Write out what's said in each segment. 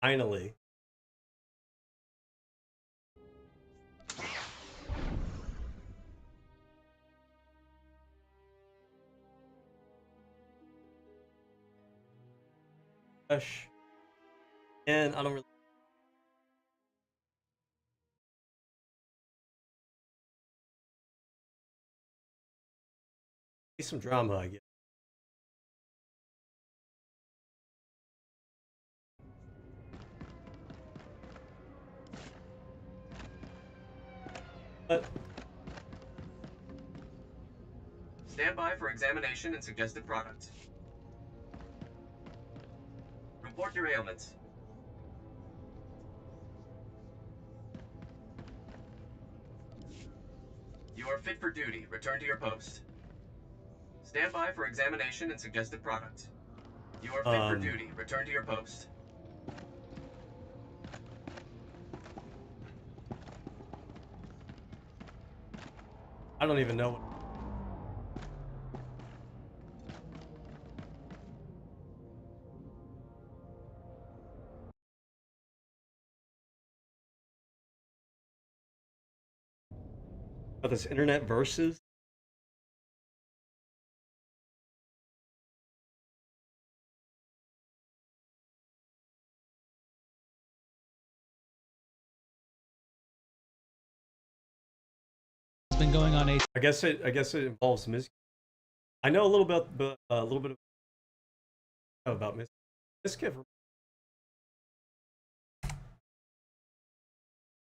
Finally. Quesh. And I don't really see some drama, I guess. But Stand by for examination and suggested products. Report your ailments. You are fit for duty. Return to your post. Stand by for examination and suggested products. You are fit for duty. Return to your post. I don't even know. About this internet versus. It's been going on I guess it involves Miss. I know a little bit, but a little bit about Miss. Miskiff.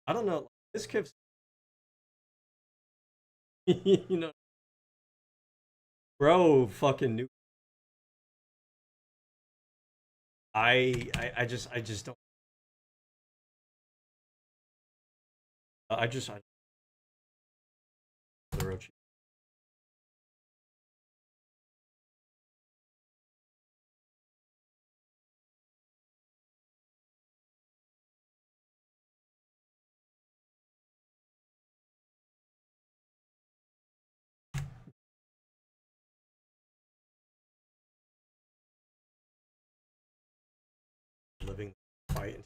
I don't know. Miskiff. You know, bro, fucking new. I just don't. I the road. Living fight.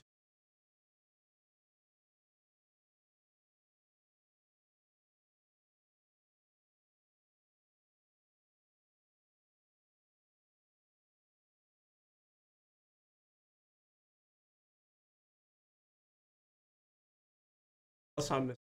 Plus, I'm.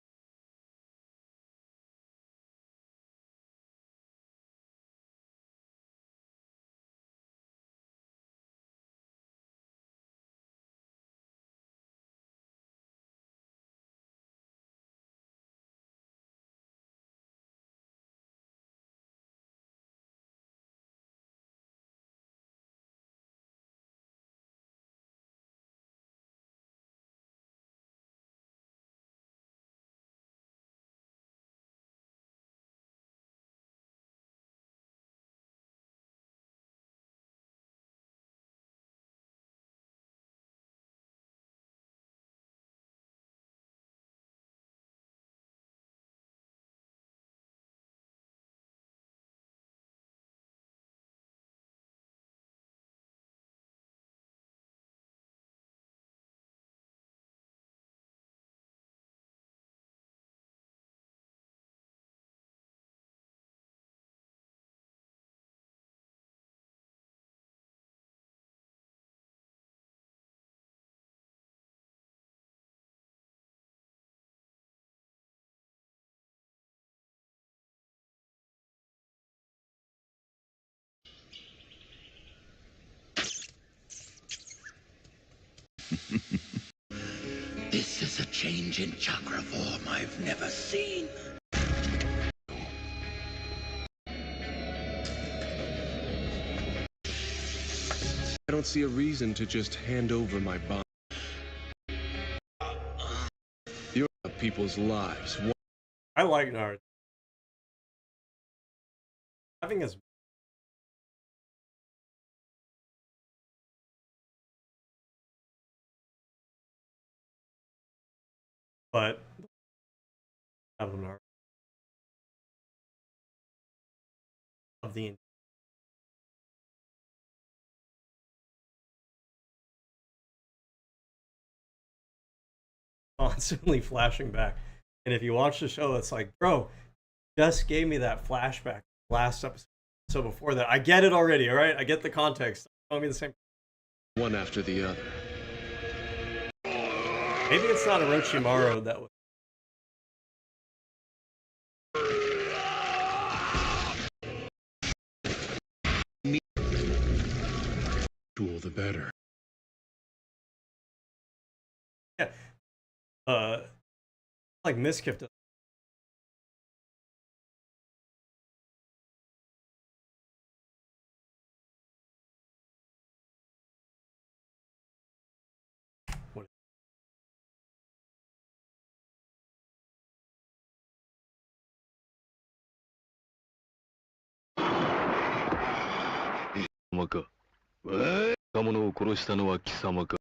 This is a change in chakra form I've never seen. I don't see a reason to just hand over my bond. You're about people's lives. I like Naruto. Having his. But. Of Naruto. Of the. constantly flashing back. And if you watch the show, it's like, bro, just gave me that flashback last episode. So before that, I get it already, all right? I get the context. Tell me the same. One after the other. Maybe it's not Orochimaru that was. All the better. Yeah. Like Miskiff does. What? 様か。若者を殺したのは貴様か。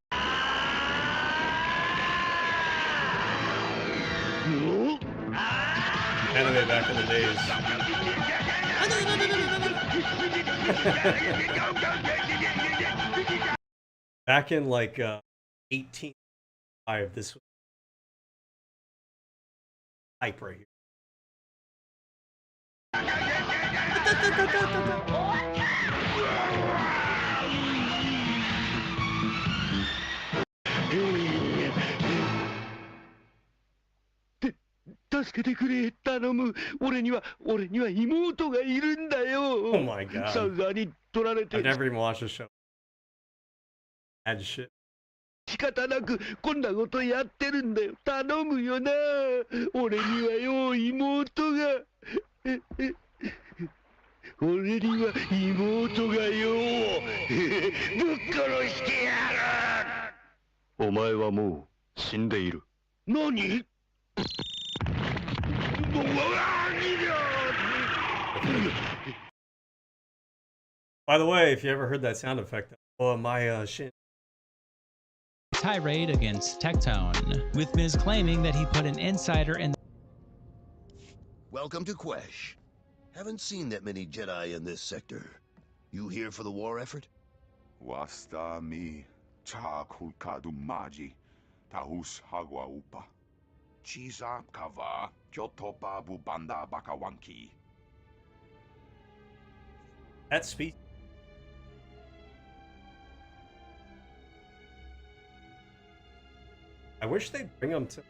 Anime back in the days. Back in like 1805, this was hype right here. Oh 助けてくれ、頼む。俺には妹がいるんだよ。 Oh my god. サウザーに取られて I've never even watched the show. Bad shit. 仕方なくこんなことやってるんだよ。頼むよな。俺にはよ、妹が。俺には妹がよ。ぶっ殺してやる。お前はもう死んでいる。何？ By the way, if you ever heard that sound effect, oh my shit. Tirade against Tectone, with Miz claiming that he put an insider in. Welcome to Quesh. Haven't seen that many Jedi in this sector. You here for the war effort? Wasta mi chakulkadu maji tahus hagwa upa. Chisa kava kyotopa bubanda bakawanki. That speech. I wish they'd bring him to.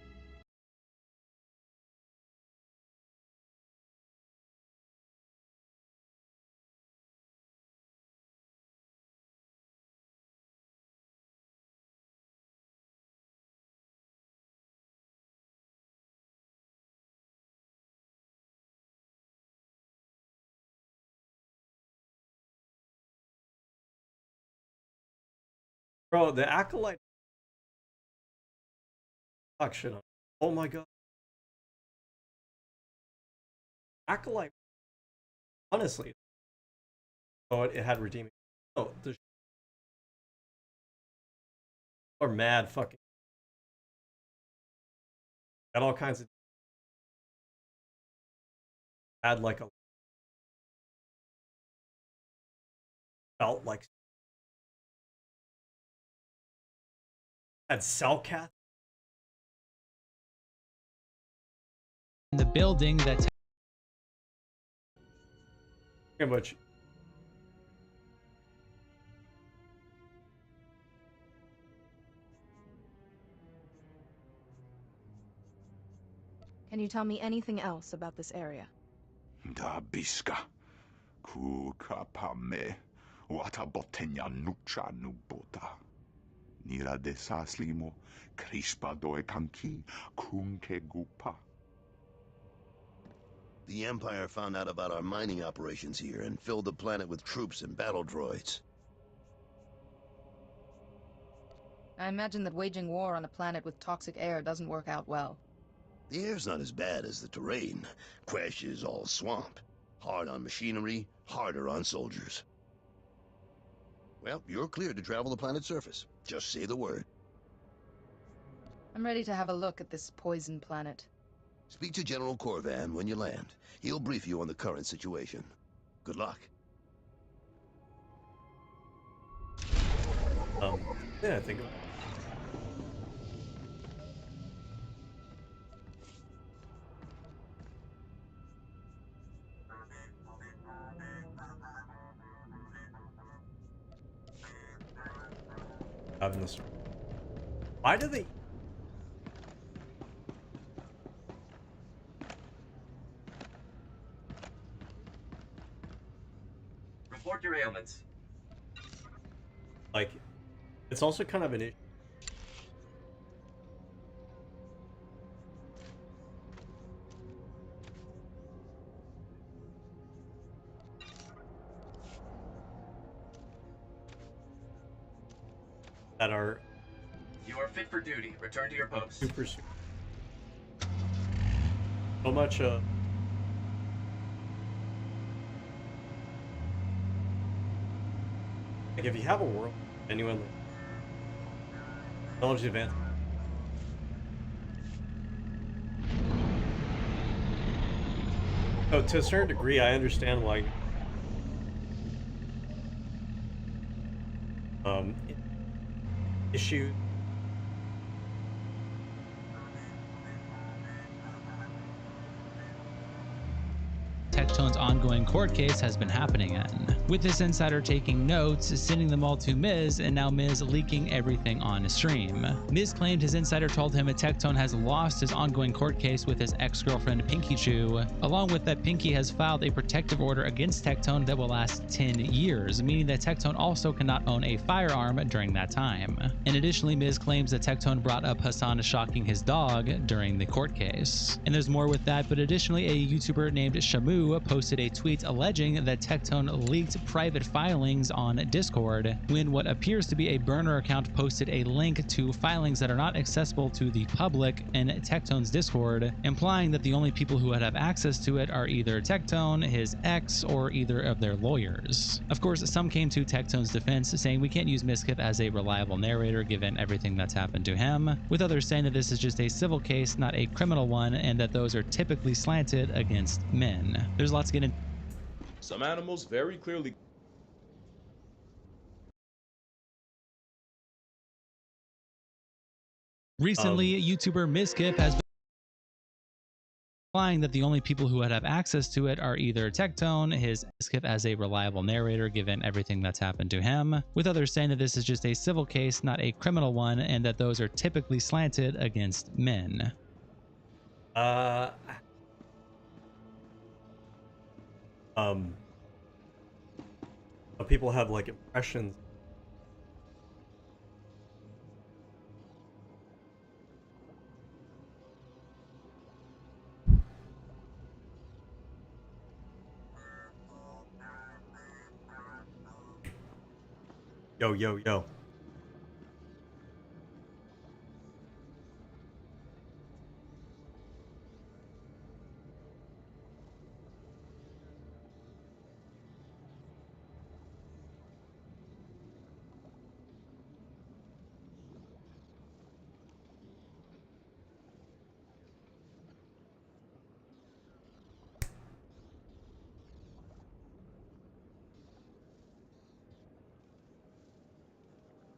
Bro, the Acolyte action. Oh my god. Acolyte. Honestly. Oh, it had redeeming. Oh, there's. Or mad fucking. Got all kinds of. Had like a. Felt like. Had Cellcat. The building that's Pretty much. Can you tell me anything else about this area? Da biska. Kuka pame. Wata botenya nucha nubota. Nira de saslimo. Crispa doe kanki. Kunke gupa. The Empire found out about our mining operations here and filled the planet with troops and battle droids. I imagine that waging war on a planet with toxic air doesn't work out well. The air's not as bad as the terrain. Quesh is all swamp. Hard on machinery, harder on soldiers. Well, you're cleared to travel the planet's surface. Just say the word. I'm ready to have a look at this poison planet. Speak to General Corvan when you land. He'll brief you on the current situation. Good luck. Yeah, I think. having this. Why do they? Report your ailments. Like, it's also kind of an issue. That are You are fit for duty. Return to your post. super so much like if you have a world genuinely technology advance. So to a certain degree I understand why issue Tectone's ongoing court case has been happening in, with this insider taking notes, sending them all to Miz, and now Miz leaking everything on stream. Miz claimed his insider told him that Tectone has lost his ongoing court case with his ex-girlfriend Pinky Chew, along with that Pinky has filed a protective order against Tectone that will last 10 years, meaning that Tectone also cannot own a firearm during that time. And additionally, Miz claims that Tectone brought up Hassan shocking his dog during the court case. And there's more with that, but additionally a YouTuber named Shamu posted a tweet alleging that Tectone leaked private filings on Discord, when what appears to be a burner account posted a link to filings that are not accessible to the public in Tectone's Discord, implying that the only people who would have access to it are either Tectone, his ex, or either of their lawyers. Of course, some came to Tectone's defense, saying we can't use Miskip as a reliable narrator given everything that's happened to him, with others saying that this is just a civil case, not a criminal one, and that those are typically slanted against men. There's lots to get into. Some animals very clearly. Recently, YouTuber Miskip has been implying that the only people who would have access to it are either Tectone, his Miskip as a reliable narrator given everything that's happened to him, with others saying that this is just a civil case, not a criminal one, and that those are typically slanted against men. People have like impressions. Yo, yo, yo.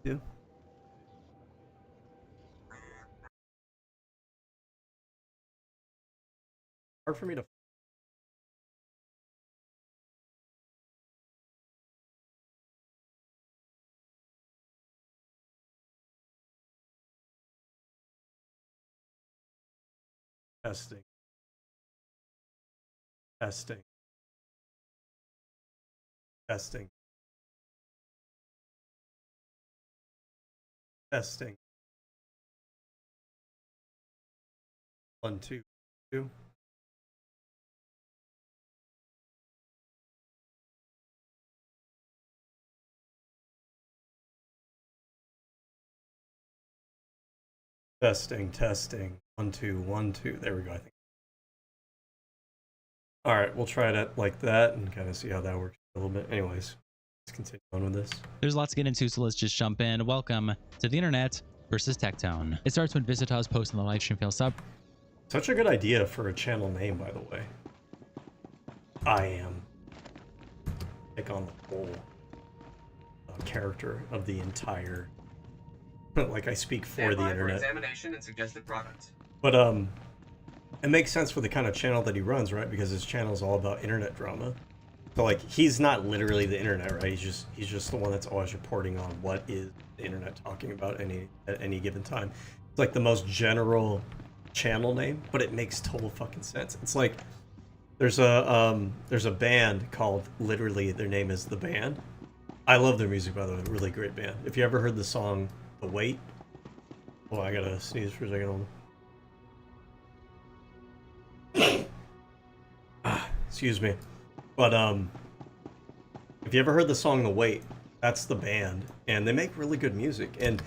Yeah. Hard for me to. Testing. Testing. Testing. Testing. 1, 2, 2. Testing, testing. 1, 2, 1, 2. There we go, I think. All right, we'll try it like that and kind of see how that works a little bit. Anyways, let's continue on with this. There's lots to get into, so let's just jump in. Welcome to the internet versus Tectone. It starts when Visitas posts in the live stream fail sub. Such a good idea for a channel name, by the way. I am. Take on the whole character of the entire. Like I speak for the internet. Examination and suggested products. But it makes sense for the kind of channel that he runs, right? Because his channel is all about internet drama. So like he's not literally the internet, right? He's just the one that's always reporting on what is the internet talking about at any given time. It's like the most general channel name, but it makes total fucking sense. It's like there's a band called, literally their name is The Band. I love their music, by the way. Really great band. If you ever heard the song The Wait. Oh, I gotta sneeze for a second. Excuse me. But if you ever heard the song The Wait, that's the band, and they make really good music. And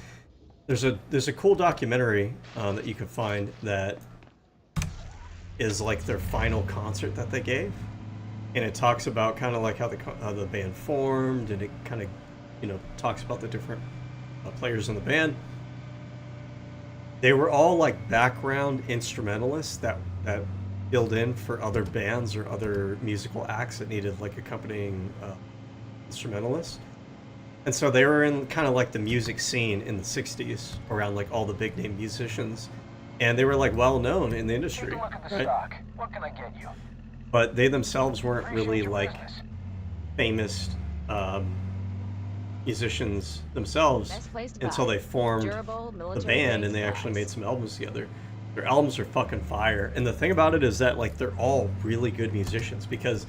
there's a cool documentary that you can find that is like their final concert that they gave, and it talks about kind of like how the band formed, and it kind of, you know, talks about the different players in the band. They were all like background instrumentalists that filled in for other bands or other musical acts that needed like accompanying instrumentalists. And so they were in kind of like the music scene in the 60s around like all the big name musicians, and they were like well known in the industry. Take a look at the right? stock. What can I get you? But they themselves weren't really like business. famous musicians themselves until they formed the band and they actually made some albums together. Their albums are fucking fire, and the thing about it is that like they're all really good musicians, because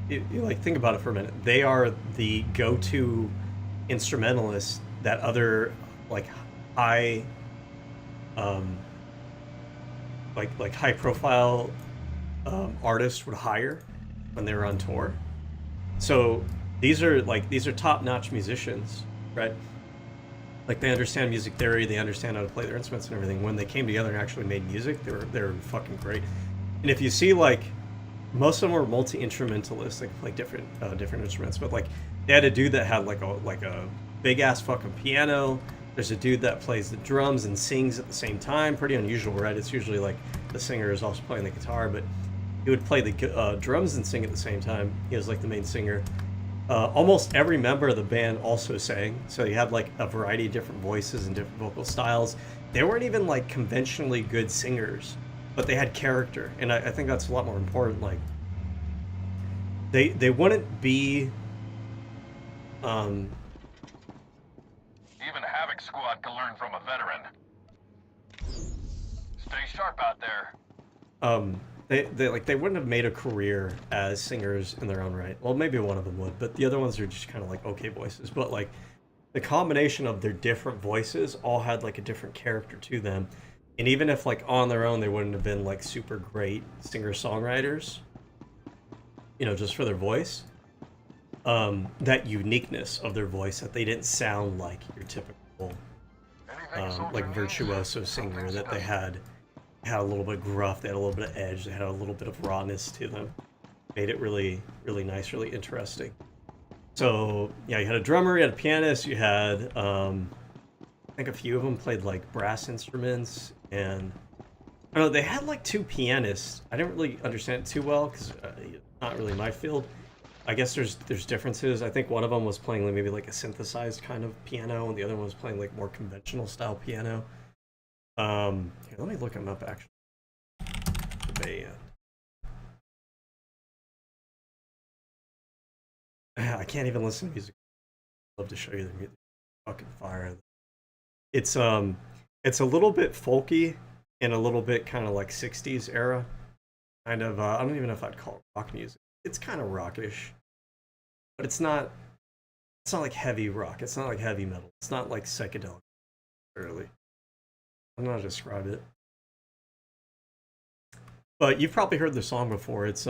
you like think about it for a minute. They are the go-to instrumentalists that other like high like high profile artists would hire when they were on tour. So these are top-notch musicians, right? Like they understand music theory, they understand how to play their instruments and everything. When they came together and actually made music, they were fucking great. And if you see, like, most of them were multi-instrumentalists. They could play different instruments, but like they had a dude that had like a big ass fucking piano. There's a dude that plays the drums and sings at the same time. Pretty unusual, right? It's usually like the singer is also playing the guitar, but he would play the drums and sing at the same time. He was like the main singer. Almost every member of the band also sang, so you had like a variety of different voices and different vocal styles. They weren't even like conventionally good singers, but they had character, and I think that's a lot more important. Like they wouldn't be Even Havoc Squad can learn from a veteran. Stay sharp out there. They wouldn't have made a career as singers in their own right. Well, maybe one of them would, but the other ones are just kind of like okay voices. But like the combination of their different voices all had like a different character to them. And even if like on their own they wouldn't have been like super great singer-songwriters, you know, just for their voice, that uniqueness of their voice, that they didn't sound like your typical like virtuoso singer, that they had a little bit gruff, they had a little bit of edge, they had a little bit of rawness to them. Made it really, really nice, really interesting. So yeah, you had a drummer, you had a pianist, you had I think a few of them played like brass instruments, and I don't know, they had like two pianists. I didn't really understand it too well because it's not really my field. I guess there's differences. I think one of them was playing like maybe like a synthesized kind of piano, and the other one was playing like more conventional style piano. Here, let me look them up actually. The band. I can't even listen to music. I'd love to show you the music. Fucking fire. It's a little bit folky and a little bit kind of like 60s era. Kind of I don't even know if I'd call it rock music. It's kind of rockish. But it's not like heavy rock. It's not like heavy metal. It's not like psychedelic early. I don't know how to describe it. But you've probably heard the song before. It's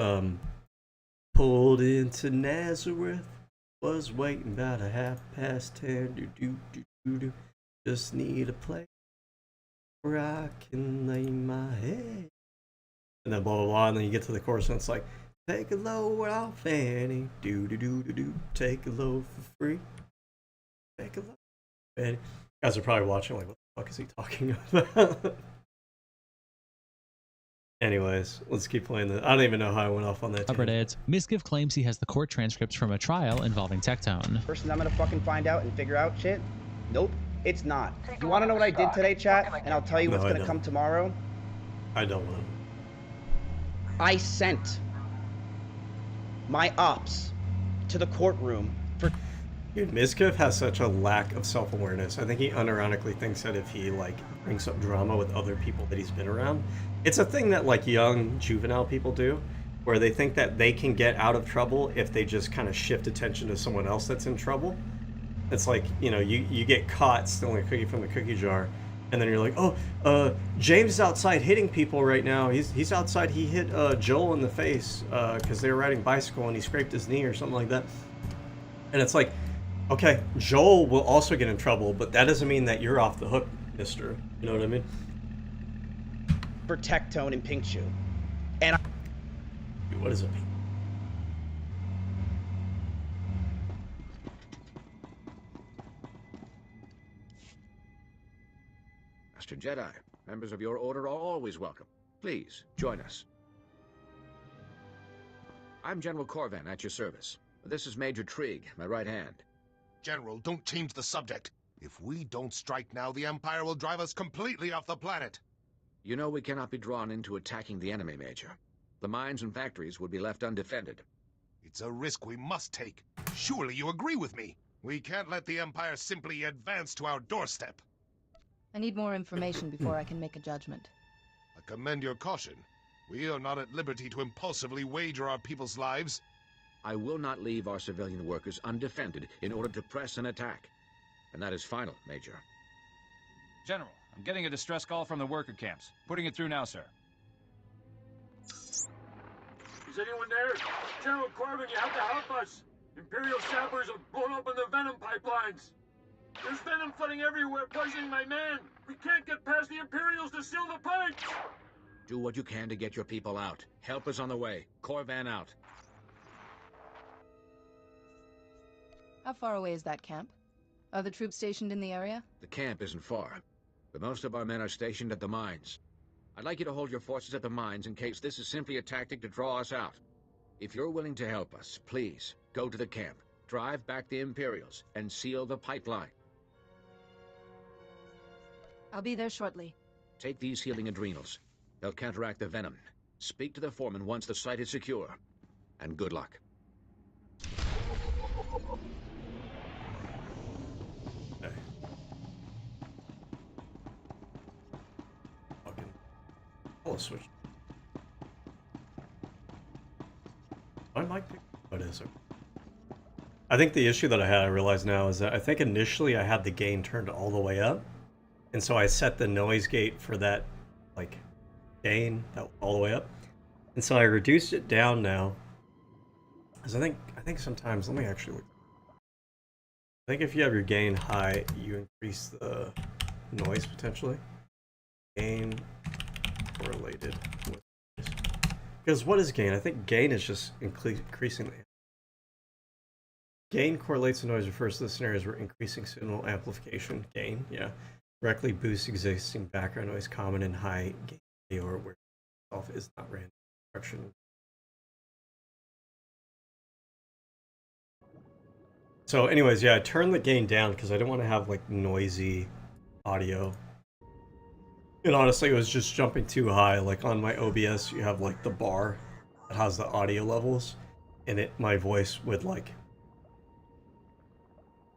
pulled into Nazareth, was waiting about 10:30. Do. Just need a place where I can lay my head. And then blah blah blah, and then you get to the chorus and it's like, take a load off Fanny, do. Take a load for free. Take a load, Fanny. You guys are probably watching like, what the fuck is he talking about? Anyways, let's keep playing this. I don't even know how I went off on that. Miskiv claims he has the court transcripts from a trial involving Tectone. Person I'm gonna fucking find out and figure out shit? Nope, it's not. You wanna know what I did today, chat? And I'll tell you what's gonna come tomorrow? I don't want. I sent my ops to the courtroom for... Dude, Mizkiff has such a lack of self-awareness. I think he unironically thinks that if he, like, brings up drama with other people that he's been around, it's a thing that, like, young juvenile people do, where they think that they can get out of trouble if they just kind of shift attention to someone else that's in trouble. It's like, you know, you get caught stealing a cookie from the cookie jar, and then you're like, oh, James is outside hitting people right now. He's outside. He hit Joel in the face because they were riding bicycle and he scraped his knee or something like that. And it's like, okay, Joel will also get in trouble, but that doesn't mean that you're off the hook, mister. You know what I mean? For Tectone and Pink Shoe. And I... Dude, what does it mean? Master Jedi, members of your order are always welcome. Please, join us. I'm General Corvan, at your service. This is Major Trigg, my right hand. General, don't change the subject. If we don't strike now, the Empire will drive us completely off the planet. You know we cannot be drawn into attacking the enemy, Major. The mines and factories would be left undefended. It's a risk we must take. Surely you agree with me. We can't let the Empire simply advance to our doorstep. I need more information before I can make a judgment. I commend your caution. We are not at liberty to impulsively wager our people's lives. I will not leave our civilian workers undefended in order to press an attack. And that is final, Major. General, I'm getting a distress call from the worker camps. Putting it through now, sir. Is anyone there? General Corbin, you have to help us. Imperial sappers have blown open the venom pipelines. There's venom flooding everywhere, poisoning my men. We can't get past the Imperials to seal the pipes. Do what you can to get your people out. Help is on the way. Corvan out. How far away is that camp? Are the troops stationed in the area? The camp isn't far, but most of our men are stationed at the mines. I'd like you to hold your forces at the mines in case this is simply a tactic to draw us out. If you're willing to help us, please, go to the camp, drive back the Imperials, and seal the pipeline. I'll be there shortly. Take these healing adrenals. They'll counteract the venom. Speak to the foreman once the site is secure. And good luck. Okay. Fucking... Oh, switch. My mic... What is it? I think the issue that I realize now is that I think initially I had the gain turned all the way up. And so I set the noise gate for that, like, gain that all the way up. And so I reduced it down now. Because I think sometimes, let me actually look. I think if you have your gain high, you increase the noise potentially. Gain correlated with noise. Because what is gain? I think gain is just increasingly. Gain correlates to noise refers to the scenarios where increasing signal amplification, gain, yeah, directly boosts existing background noise common in high gain or where itself is not random construction. So anyways, yeah, I turned the gain down because I didn't want to have like noisy audio. And honestly, it was just jumping too high. Like on my OBS, you have like the bar that has the audio levels, and my voice would like,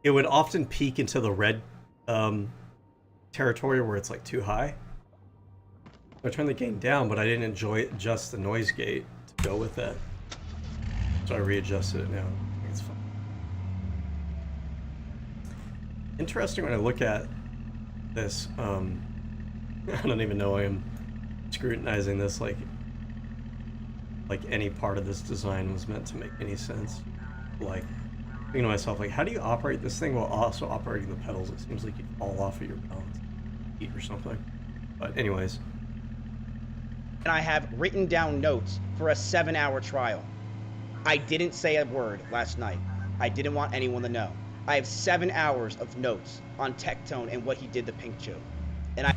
it would often peak into the red territory where it's like too high. I turned the gain down, but I didn't adjust the noise gate to go with that. So I readjusted it now. I think it's fine. Interesting when I look at this, I don't even know I am scrutinizing this like any part of this design was meant to make any sense. Like, thinking to myself, like, how do you operate this thing while also operating the pedals? It seems like you'd fall off of your balance, feet or something. But anyways. And I have written down notes for a 7-hour trial. I didn't say a word last night. I didn't want anyone to know. I have 7 hours of notes on Tectone and what he did to Pink Shoe. And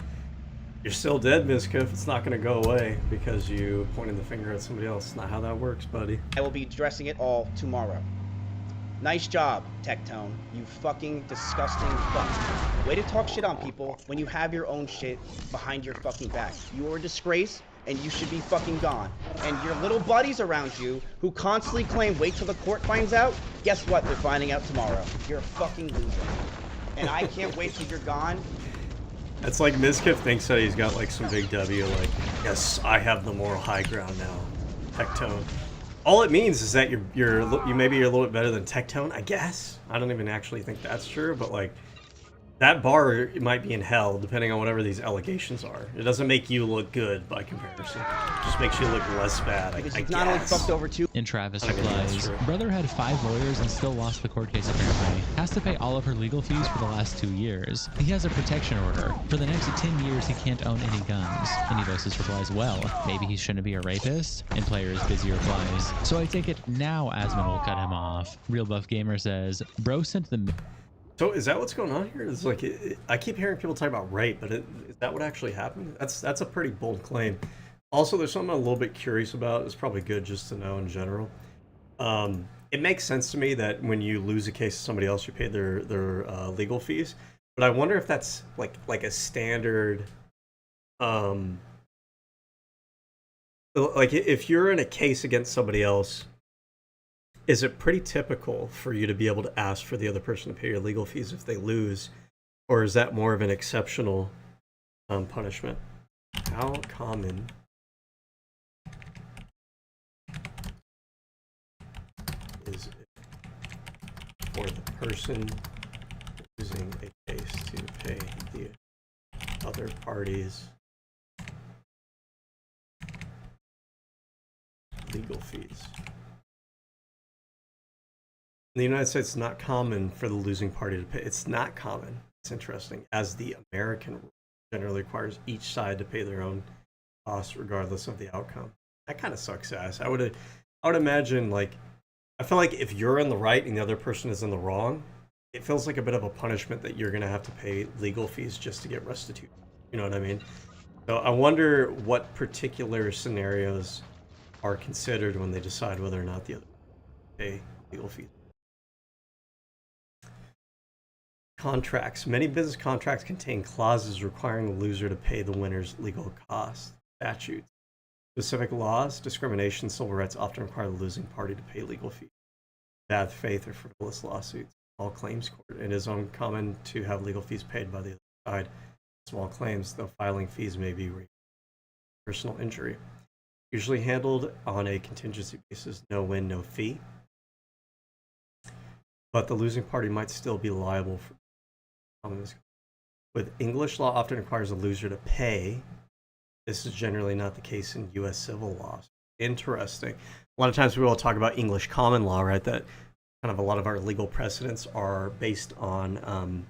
You're still dead, Mizkiff. It's not going to go away because you pointed the finger at somebody else. It's not how that works, buddy. I will be addressing it all tomorrow. Nice job, Tectone. You fucking disgusting fuck. Way to talk shit on people when you have your own shit behind your fucking back. You are a disgrace and you should be fucking gone. And your little buddies around you who constantly claim wait till the court finds out, guess what? They're finding out tomorrow. You're a fucking loser. And I can't wait till you're gone. It's like Mizkif thinks that he's got like some big W, like, yes, I have the moral high ground now, Tectone. All it means is that you maybe you're a little bit better than Tectone, I guess. I don't even actually think that's true, but like, that bar might be in hell depending on whatever these allegations are. It doesn't make you look good by comparison. It just makes you look less bad, I guess. Not only fucked over two. And Travis replies, brother had 5 lawyers and still lost the court case apparently. Has to pay all of her legal fees for the last 2 years. He has a protection order. For the next 10 years, he can't own any guns. And Evosis replies, well, maybe he shouldn't be a rapist? And Player is busy replies, so I take it now Asmon will cut him off. Real Buff Gamer says, bro sent the... So is that what's going on here? It's like I keep hearing people talk about rape, but is that what actually happened? That's a pretty bold claim. Also, there's something I'm a little bit curious about. It's probably good just to know in general. It makes sense to me that when you lose a case to somebody else, you pay their legal fees. But I wonder if that's like a standard. Like if you're in a case against somebody else, is it pretty typical for you to be able to ask for the other person to pay your legal fees if they lose? Or is that more of an exceptional punishment? How common is it for the person losing a case to pay the other party's legal fees? In the United States, it's not common for the losing party to pay. It's not common. It's interesting, as the American rule generally requires each side to pay their own costs regardless of the outcome. That kind of sucks ass. I would imagine, like, I feel like if you're in the right and the other person is in the wrong, it feels like a bit of a punishment that you're going to have to pay legal fees just to get restitution. You know what I mean? So I wonder what particular scenarios are considered when they decide whether or not the other pay legal fees. Contracts. Many business contracts contain clauses requiring the loser to pay the winner's legal costs. Statutes. Specific laws, discrimination, civil rights often require the losing party to pay legal fees. Bad faith or frivolous lawsuits. Small claims court. It is uncommon to have legal fees paid by the other side. Small claims, though filing fees may be personal injury. Usually handled on a contingency basis, no win, no fee. But the losing party might still be liable for. With English law often requires a loser to pay. This is generally not the case in U.S. civil law. Interesting. A lot of times we will talk about English common law, right? That kind of a lot of our legal precedents are based on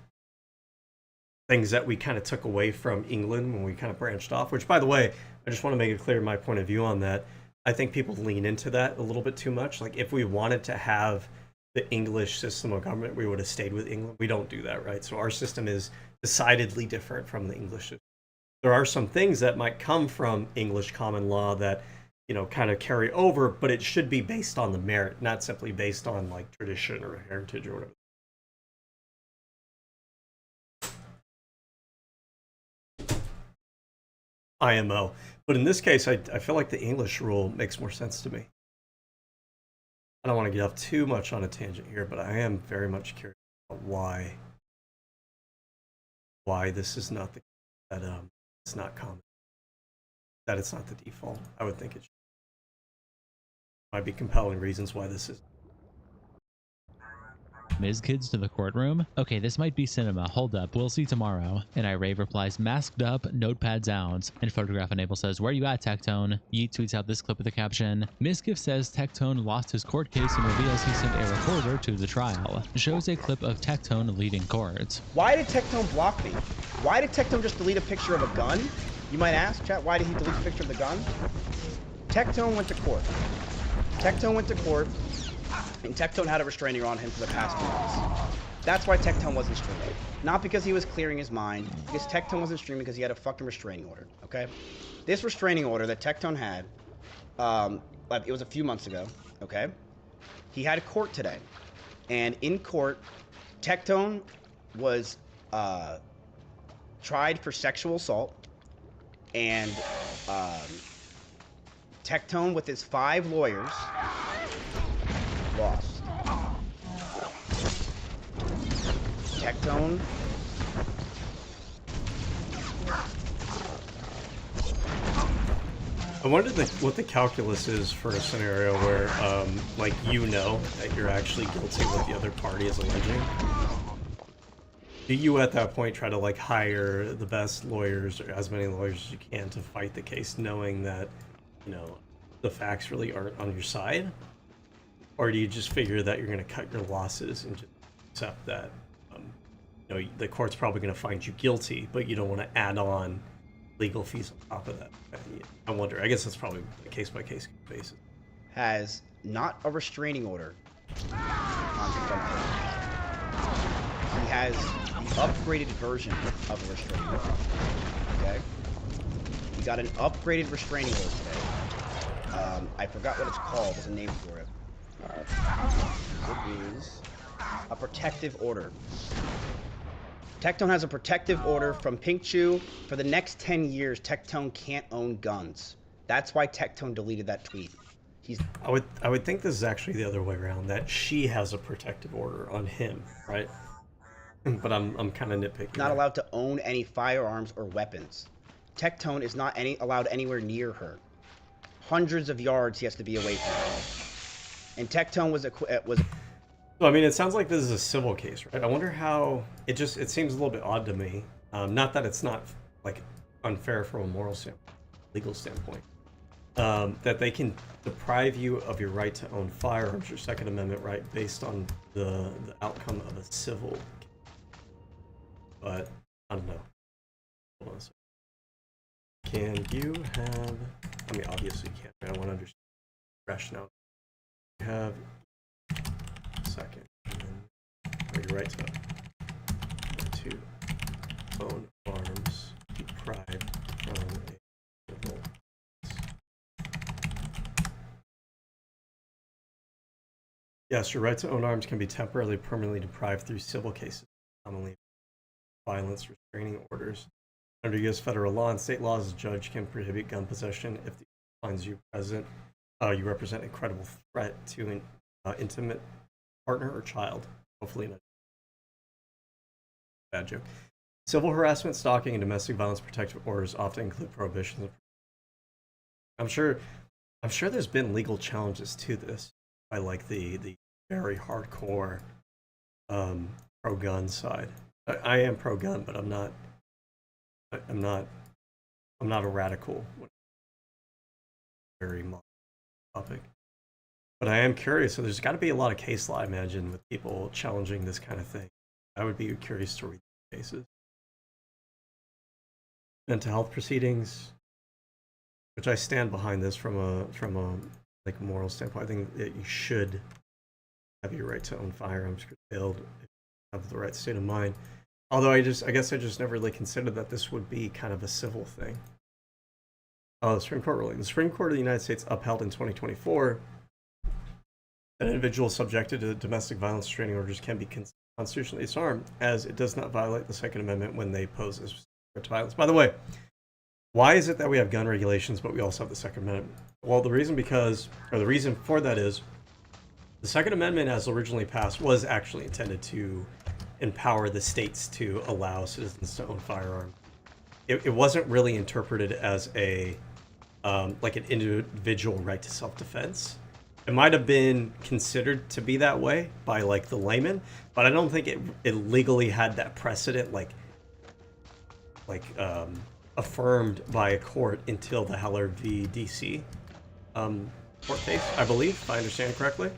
things that we kind of took away from England when we kind of branched off, which, by the way, I just want to make it clear my point of view on that. I think people lean into that a little bit too much. Like, if we wanted to have the English system of government, we would have stayed with England. We don't do that, right? So our system is decidedly different from the English system. There are some things that might come from English common law that, you know, kind of carry over, but it should be based on the merit, not simply based on like tradition or heritage or whatever. IMO. But in this case, I feel like the English rule makes more sense to me. I don't want to get off too much on a tangent here, but I am very much curious about why this is not the that it's not common, that it's not the default. I would think it might be compelling reasons why this is. Ms. Kids to the courtroom. Okay, this might be cinema. Hold up. We'll see tomorrow. And Irave replies, masked up, notepads out. And Photograph Enable says, where you at, Tectone? Yeet tweets out this clip with the caption, Mizkif says Tectone lost his court case and reveals he sent a reporter to the trial. Shows a clip of Tectone leaving court. Why did Tectone block me? Why did Tectone just delete a picture of a gun? You might ask, chat, why did he delete a picture of the gun? Tectone went to court. Tectone went to court. And Tectone had a restraining order on him for the past 2 months. That's why Tectone wasn't streaming. Not because he was clearing his mind, because Tectone wasn't streaming because he had a fucking restraining order, okay? This restraining order that Tectone had, it was a few months ago, okay? He had a court today. And in court, Tectone was tried for sexual assault and Tectone with his 5 lawyers lost. Tectone. I wonder what the calculus is for a scenario where, like, you know that you're actually guilty what the other party is alleging. Do you at that point try to, like, hire the best lawyers or as many lawyers as you can to fight the case, knowing that, you know, the facts really aren't on your side? Or do you just figure that you're going to cut your losses and just accept that, you know, the court's probably going to find you guilty, but you don't want to add on legal fees on top of that? I wonder. I guess that's probably a case-by-case basis. Has not a restraining order on something. He has the upgraded version of a restraining order. Okay? He got an upgraded restraining order today. I forgot what it's called. There's a name for it. It is a protective order. Tectone has a protective order from Pink Chew. For the next 10 years, Tectone can't own guns. That's why Tectone deleted that tweet. I would think this is actually the other way around, that she has a protective order on him, right? But I'm kind of nitpicking. Not allowed to own any firearms or weapons. Tectone is not allowed anywhere near her. Hundreds of yards he has to be away from her. And Tectone was So, I mean, it sounds like this is a civil case, right? I wonder how it seems a little bit odd to me. Not that it's not, like, unfair from a moral standpoint, legal standpoint, that they can deprive you of your right to own firearms, your Second Amendment right, based on the outcome of a civil case. But I don't know. Hold on a second. Can you have? I mean, obviously you can't. I want to understand rationale. You have a second, or your right to own arms deprived from a civil. Yes, your right to own arms can be temporarily, permanently deprived through civil cases, commonly violence restraining orders. Under U.S. federal law and state laws, a judge can prohibit gun possession if the finds you you represent a credible threat to an intimate partner or child. Hopefully not. Bad joke. Civil harassment, stalking, and domestic violence protective orders often include prohibitions. I'm sure there's been legal challenges to this by, like, the very hardcore pro-gun side. I am pro-gun, but I'm not a radical. Very modern topic. But I am curious, so there's got to be a lot of case law, I imagine, with people challenging this kind of thing. I would be curious to read the cases. Mental health proceedings, which I stand behind this from a like moral standpoint. I think that you should have your right to own firearms curtailed if you have the right state of mind. Although I guess I just never really considered that this would be kind of a civil thing. The Supreme Court ruling. The Supreme Court of the United States upheld in 2024 that individuals subjected to domestic violence restraining orders can be constitutionally disarmed, as it does not violate the Second Amendment when they pose a threat to violence. By the way, why is it that we have gun regulations, but we also have the Second Amendment? Well, the reason for that is the Second Amendment, as originally passed, was actually intended to empower the states to allow citizens to own firearms. It wasn't really interpreted as a like an individual right to self-defense. It might have been considered to be that way by, like, the layman, but I don't think it legally had that precedent affirmed by a court until the Heller v. DC court case, I believe, if I understand correctly.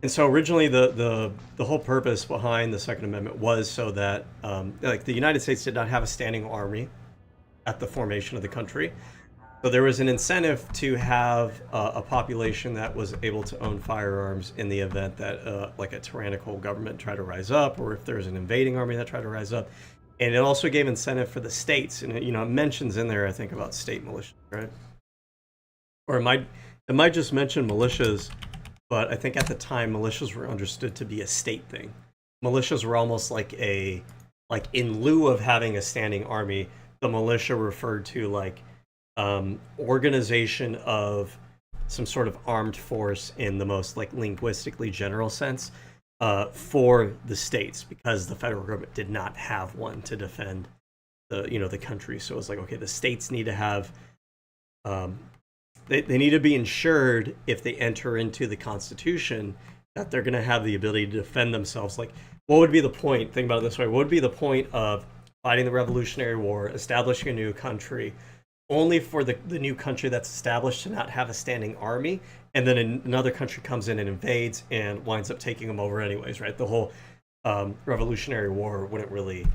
And so originally the whole purpose behind the Second Amendment was so that like, the United States did not have a standing army at the formation of the country. So there was an incentive to have a population that was able to own firearms in the event that like a tyrannical government tried to rise up, or if there was an invading army that tried to rise up. And it also gave incentive for the states, and it mentions in there, I think, about state militias, right? Or it might just mention militias, but I think at the time militias were understood to be a state thing. Militias were almost like in lieu of having a standing army, the militia referred to, like, organization of some sort of armed force in the most like linguistically general sense for the states, because the federal government did not have one to defend the country. So it's like, okay, the states need to have they need to be ensured if they enter into the Constitution that they're going to have the ability to defend themselves. Like, what would be the point? Think about it this way: what would be the point of fighting the Revolutionary War, establishing a new country, only for the new country that's established to not have a standing army, and then another country comes in and invades and winds up taking them over anyways, right? The whole Revolutionary War wouldn't really,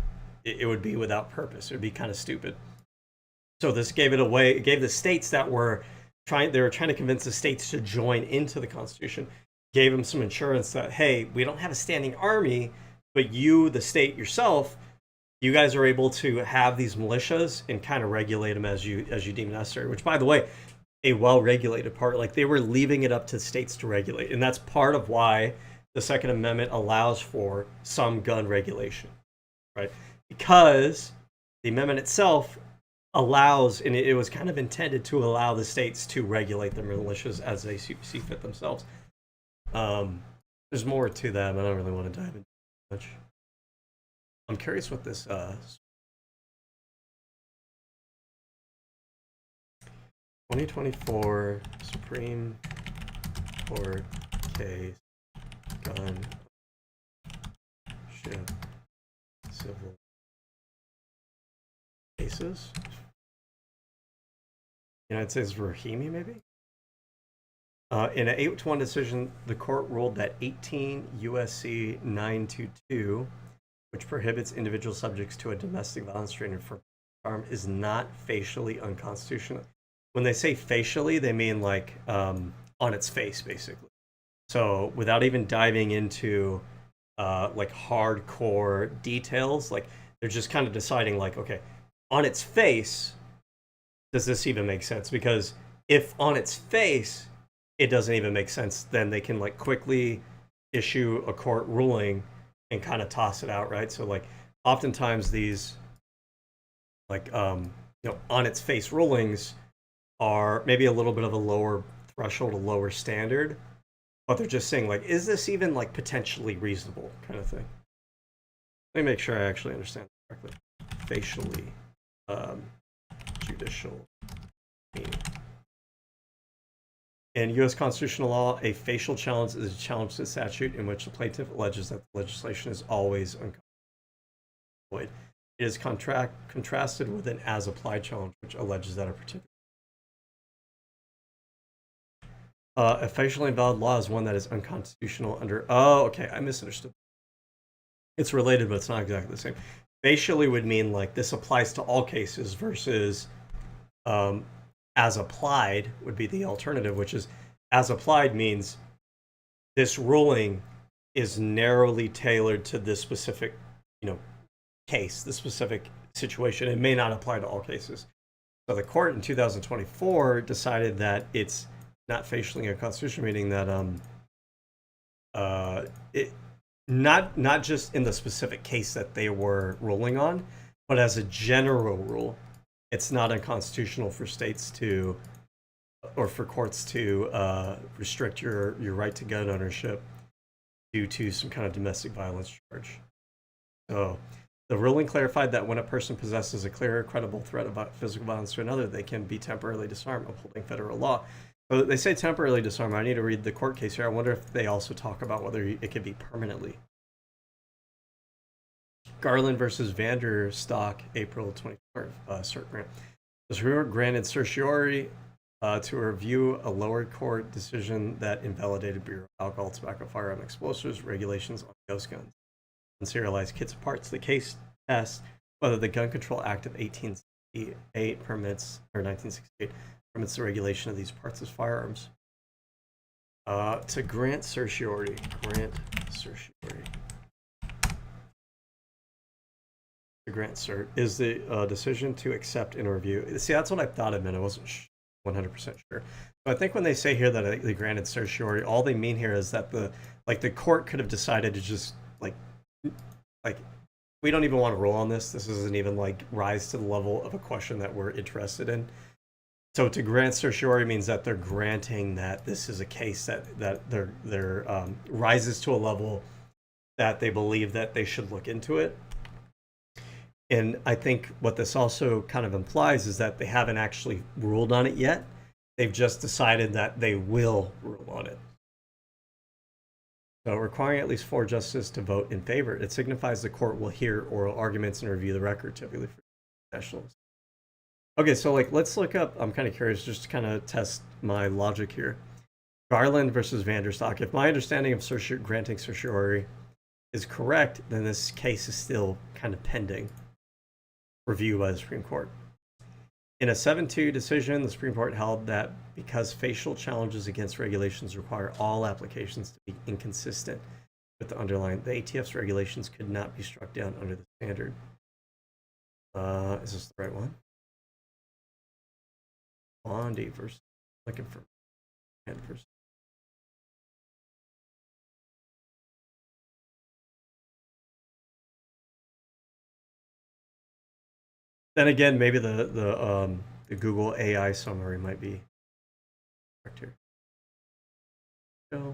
it would be without purpose. It would be kind of stupid. So this gave it away. It gave the states that were trying to convince the states to join into the Constitution, gave them some assurance that, hey, we don't have a standing army, but you, the state yourself, you guys are able to have these militias and kind of regulate them as you deem necessary. Which, by the way, a well-regulated part. Like, they were leaving it up to states to regulate, and that's part of why the Second Amendment allows for some gun regulation, right? Because the amendment itself allows, and it was kind of intended to allow the states to regulate their militias as they see fit themselves. There's more to that, but I don't really want to dive into much. I'm curious what this 2024 Supreme Court case gun ship civil cases. United States Rahimi, maybe? In an 8-1 decision, the court ruled that 18 U.S.C. 922, which prohibits individual subjects to a domestic violence training for firearm, is not facially unconstitutional. When they say facially, they mean like on its face, basically. So without even diving into like hardcore details, like they're just kind of deciding like, okay, on its face, does this even make sense? Because if on its face it doesn't even make sense, then they can like quickly issue a court ruling and kind of toss it out, right? So like oftentimes these like on its face rulings are maybe a little bit of a lower threshold, a lower standard, but they're just saying like, is this even like potentially reasonable kind of thing? Let me make sure I actually understand this correctly. Facially judicial meaning. In U.S. constitutional law, a facial challenge is a challenge to the statute in which the plaintiff alleges that the legislation is always unconstitutional. It is contrasted with an as-applied challenge, which alleges that a particular a facially invalid law is one that is unconstitutional under. Oh, okay, I misunderstood. It's related, but it's not exactly the same. Facially would mean like this applies to all cases versus as applied would be the alternative, which is as applied means this ruling is narrowly tailored to this specific, case, the specific situation. It may not apply to all cases. So the court in 2024 decided that it's not facially unconstitutional, meaning that it not just in the specific case that they were ruling on, but as a general rule, it's not unconstitutional for states to, or for courts to restrict your right to gun ownership due to some kind of domestic violence charge. So the ruling clarified that when a person possesses a clear, credible threat of physical violence to another, they can be temporarily disarmed, upholding federal law. So they say temporarily disarmed. I need to read the court case here. I wonder if they also talk about whether it could be permanently. Garland versus Vanderstock, April 24th, cert grant. The Supreme Court granted certiorari to review a lower court decision that invalidated Bureau of Alcohol, Tobacco, Firearm, Explosives regulations on ghost guns and serialized kits of parts. The case tests whether the Gun Control Act of 1868 permits, or 1968, permits the regulation of these parts as firearms. To grant certiorari, to grant cert is the decision to accept and review. See, that's what I thought it meant. I wasn't 100% sure. But I think when they say here that they granted certiorari, all they mean here is that the court could have decided to just like we don't even want to roll on this. This doesn't even like rise to the level of a question that we're interested in. So to grant certiorari means that they're granting that this is a case that rises to a level that they believe that they should look into it. And I think what this also kind of implies is that they haven't actually ruled on it yet. They've just decided that they will rule on it. So requiring at least 4 justices to vote in favor, it signifies the court will hear oral arguments and review the record typically for nationals. Okay, so like let's look up, I'm kind of curious just to kind of test my logic here. Garland versus Vanderstock. If my understanding of granting certiorari is correct, then this case is still kind of pending review by the Supreme Court. In a 7-2 decision, the Supreme Court held that because facial challenges against regulations require all applications to be inconsistent with the underlying, the ATF's regulations could not be struck down under the standard. Is this the right one? Bondi versus, looking for versus. Then again, maybe the Google AI summary might be correct here. So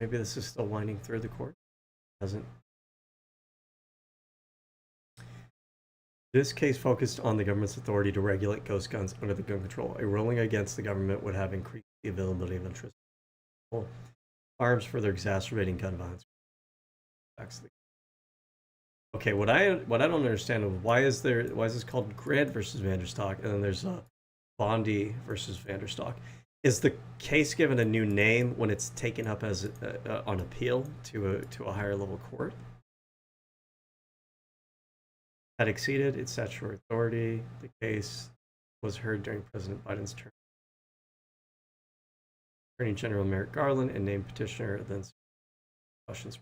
maybe this is still winding through the court. Hasn't. This case focused on the government's authority to regulate ghost guns under the gun control. A ruling against the government would have increased the availability of interest arms, further exacerbating gun violence. Okay, what I don't understand is why is this called Grant versus Vanderstock, and then there's Bondi versus Vanderstock. Is the case given a new name when it's taken up as on appeal to a higher level court? Had exceeded its statutory authority. The case was heard during President Biden's term. Attorney General Merrick Garland and named petitioner then questions.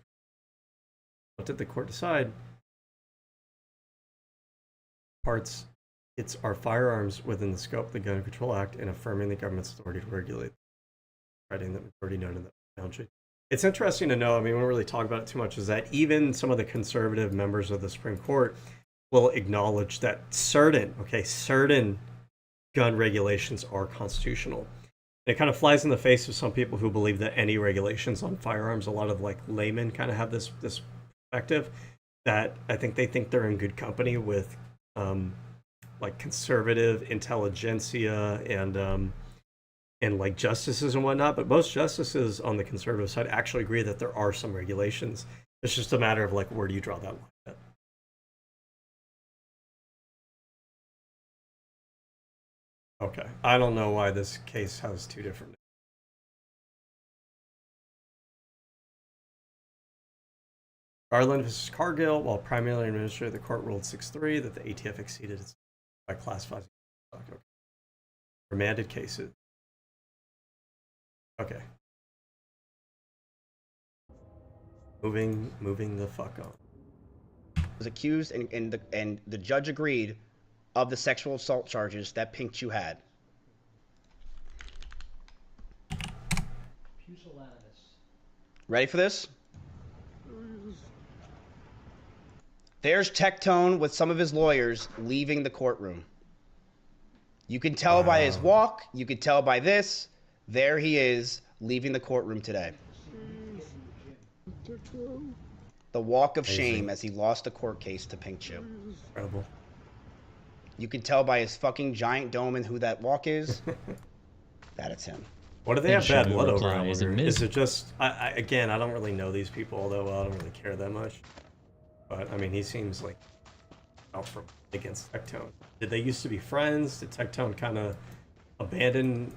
What did the court decide? Parts, are firearms within the scope of the Gun Control Act and affirming the government's authority to regulate. Writing that we've already noted that boundary. It's interesting to know, I mean, we don't really talk about it too much, is that even some of the conservative members of the Supreme Court will acknowledge that certain gun regulations are constitutional. It kind of flies in the face of some people who believe that any regulations on firearms, a lot of like laymen kind of have this perspective that I think they think they're in good company with like conservative intelligentsia and like justices and whatnot. But most justices on the conservative side actually agree that there are some regulations. It's just a matter of like, where do you draw that line at? Okay, I don't know why this case has 2 different. Garland versus Cargill, while primarily administrator, the court ruled 6-3 that the ATF exceeded its by classifying. Okay. Remanded cases. Okay. Moving the fuck on. Was accused and the judge agreed of the sexual assault charges that Pink Chew had. Ready for this? There's Tectone with some of his lawyers leaving the courtroom. You can tell by his walk. You can tell by this. There he is leaving the courtroom today. The walk of shame as he lost the court case to Pink Chew. Incredible. You can tell by his fucking giant dome and who that walk is. That it's him. What do they have bad blood over? Is it just... again, I don't really know these people, although I don't really care that much. But, I mean, he seems like out for against Tectone. Did they used to be friends? Did Tectone kind of abandon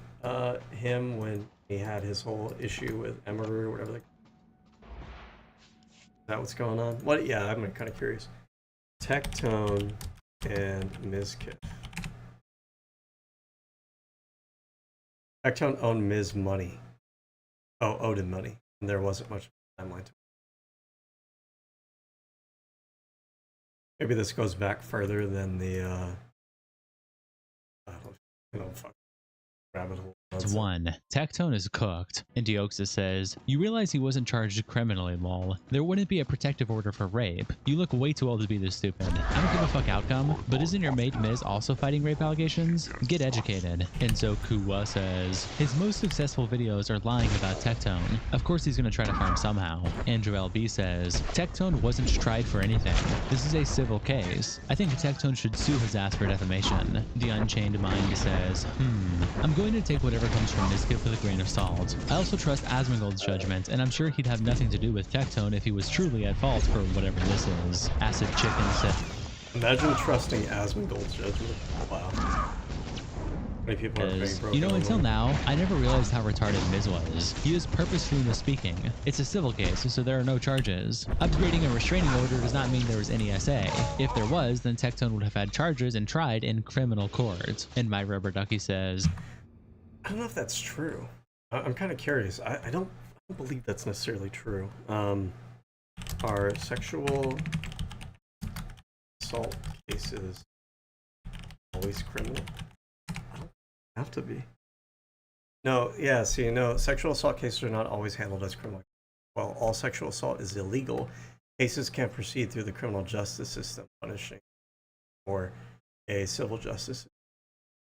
him when he had his whole issue with Emery or whatever? Is that what's going on? What? Yeah, I'm kind of curious. Tectone and Ms. Kiff. Tectone owned Ms. Money. Oh, owed him money. And there wasn't much timeline to it. Maybe this goes back further than the I don't fuck rabbit hole. 1. Tectone is cooked, and Deoxa says, "You realize he wasn't charged criminally, lol. There wouldn't be a protective order for rape. You look way too old to be this stupid. I don't give a fuck outcome, but isn't your mate Miz also fighting rape allegations? Get educated." And so Kuwa says, "His most successful videos are lying about Tectone. Of course he's gonna try to farm somehow." And Joel B says, "Tectone wasn't tried for anything. This is a civil case. I think Tectone should sue his ass for defamation." The Unchained Mind says, "I'm going to take whatever comes from Niskip with a grain of salt. I also trust Asmongold's judgment, and I'm sure he'd have nothing to do with Tectone if he was truly at fault for whatever this is." Acid Chicken said, Imagine trusting Asmongold's judgment. Wow. How many people are being broken? You know, until now, I never realized how retarded Miz was. He was purposefully misspeaking. It's a civil case, so there are no charges. Upgrading a restraining order does not mean there was any SA. If there was, then Tectone would have had charges and tried in criminal court. And my rubber ducky says, I don't know if that's true. I'm kind of curious. I don't believe that's necessarily true. Are sexual assault cases always criminal? I don't have to be. No, yeah, see, no, sexual assault cases are not always handled as criminal. While all sexual assault is illegal, cases can proceed through the criminal justice system, punishing or a civil justice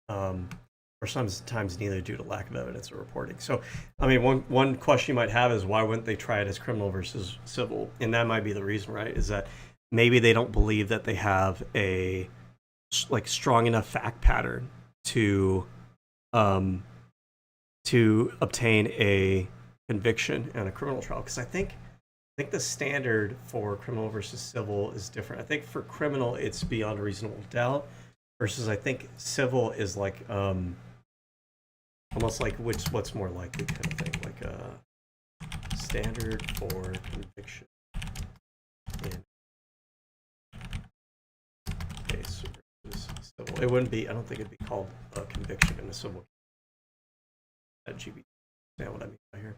or sometimes neither due to lack of evidence or reporting. So, I mean, one question you might have is why wouldn't they try it as criminal versus civil? And that might be the reason, right? Is that maybe they don't believe that they have a strong enough fact pattern to obtain a conviction in a criminal trial. Because I think the standard for criminal versus civil is different. I think for criminal it's beyond a reasonable doubt, versus I think civil is like almost like what's more likely kind of thing, like a standard for conviction in case versus civil. It wouldn't be. I don't think it'd be called a conviction in a civil case. That GB. Understand what I mean by here?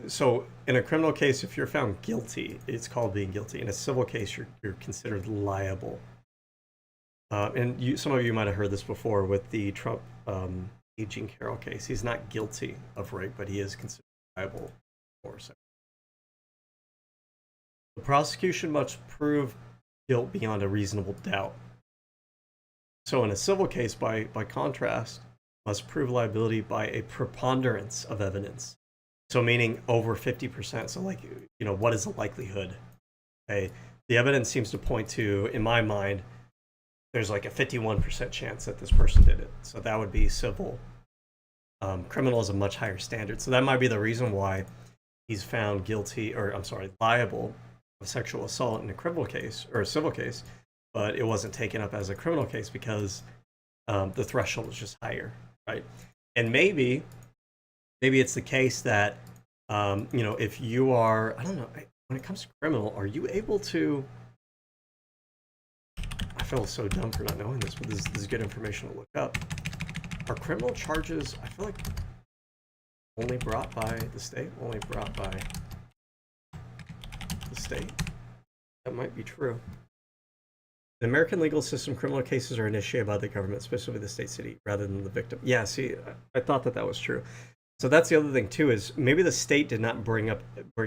So in a criminal case, if you're found guilty, it's called being guilty. In a civil case, you're considered liable. And some of you might have heard this before with the Trump Jean Carroll case. He's not guilty of rape, but he is considered liable for sex. The prosecution must prove guilt beyond a reasonable doubt. So in a civil case, by contrast, must prove liability by a preponderance of evidence. So meaning over 50%. So like, what is the likelihood? Okay, the evidence seems to point to, in my mind, there's like a 51% chance that this person did it. So that would be civil. Criminal is a much higher standard. So that might be the reason why he's found guilty, liable of sexual assault in a criminal case or a civil case, but it wasn't taken up as a criminal case because the threshold is just higher, right? And maybe it's the case that, if you are, I don't know, when it comes to criminal, are you able to, I feel so dumb for not knowing this, but this is good information to look up. Are criminal charges, I feel like, only brought by the state? Only brought by the state? That might be true. The American legal system, criminal cases are initiated by the government, specifically the state city, rather than the victim. Yeah, see, I thought that was true. So that's the other thing too, is maybe the state did not bring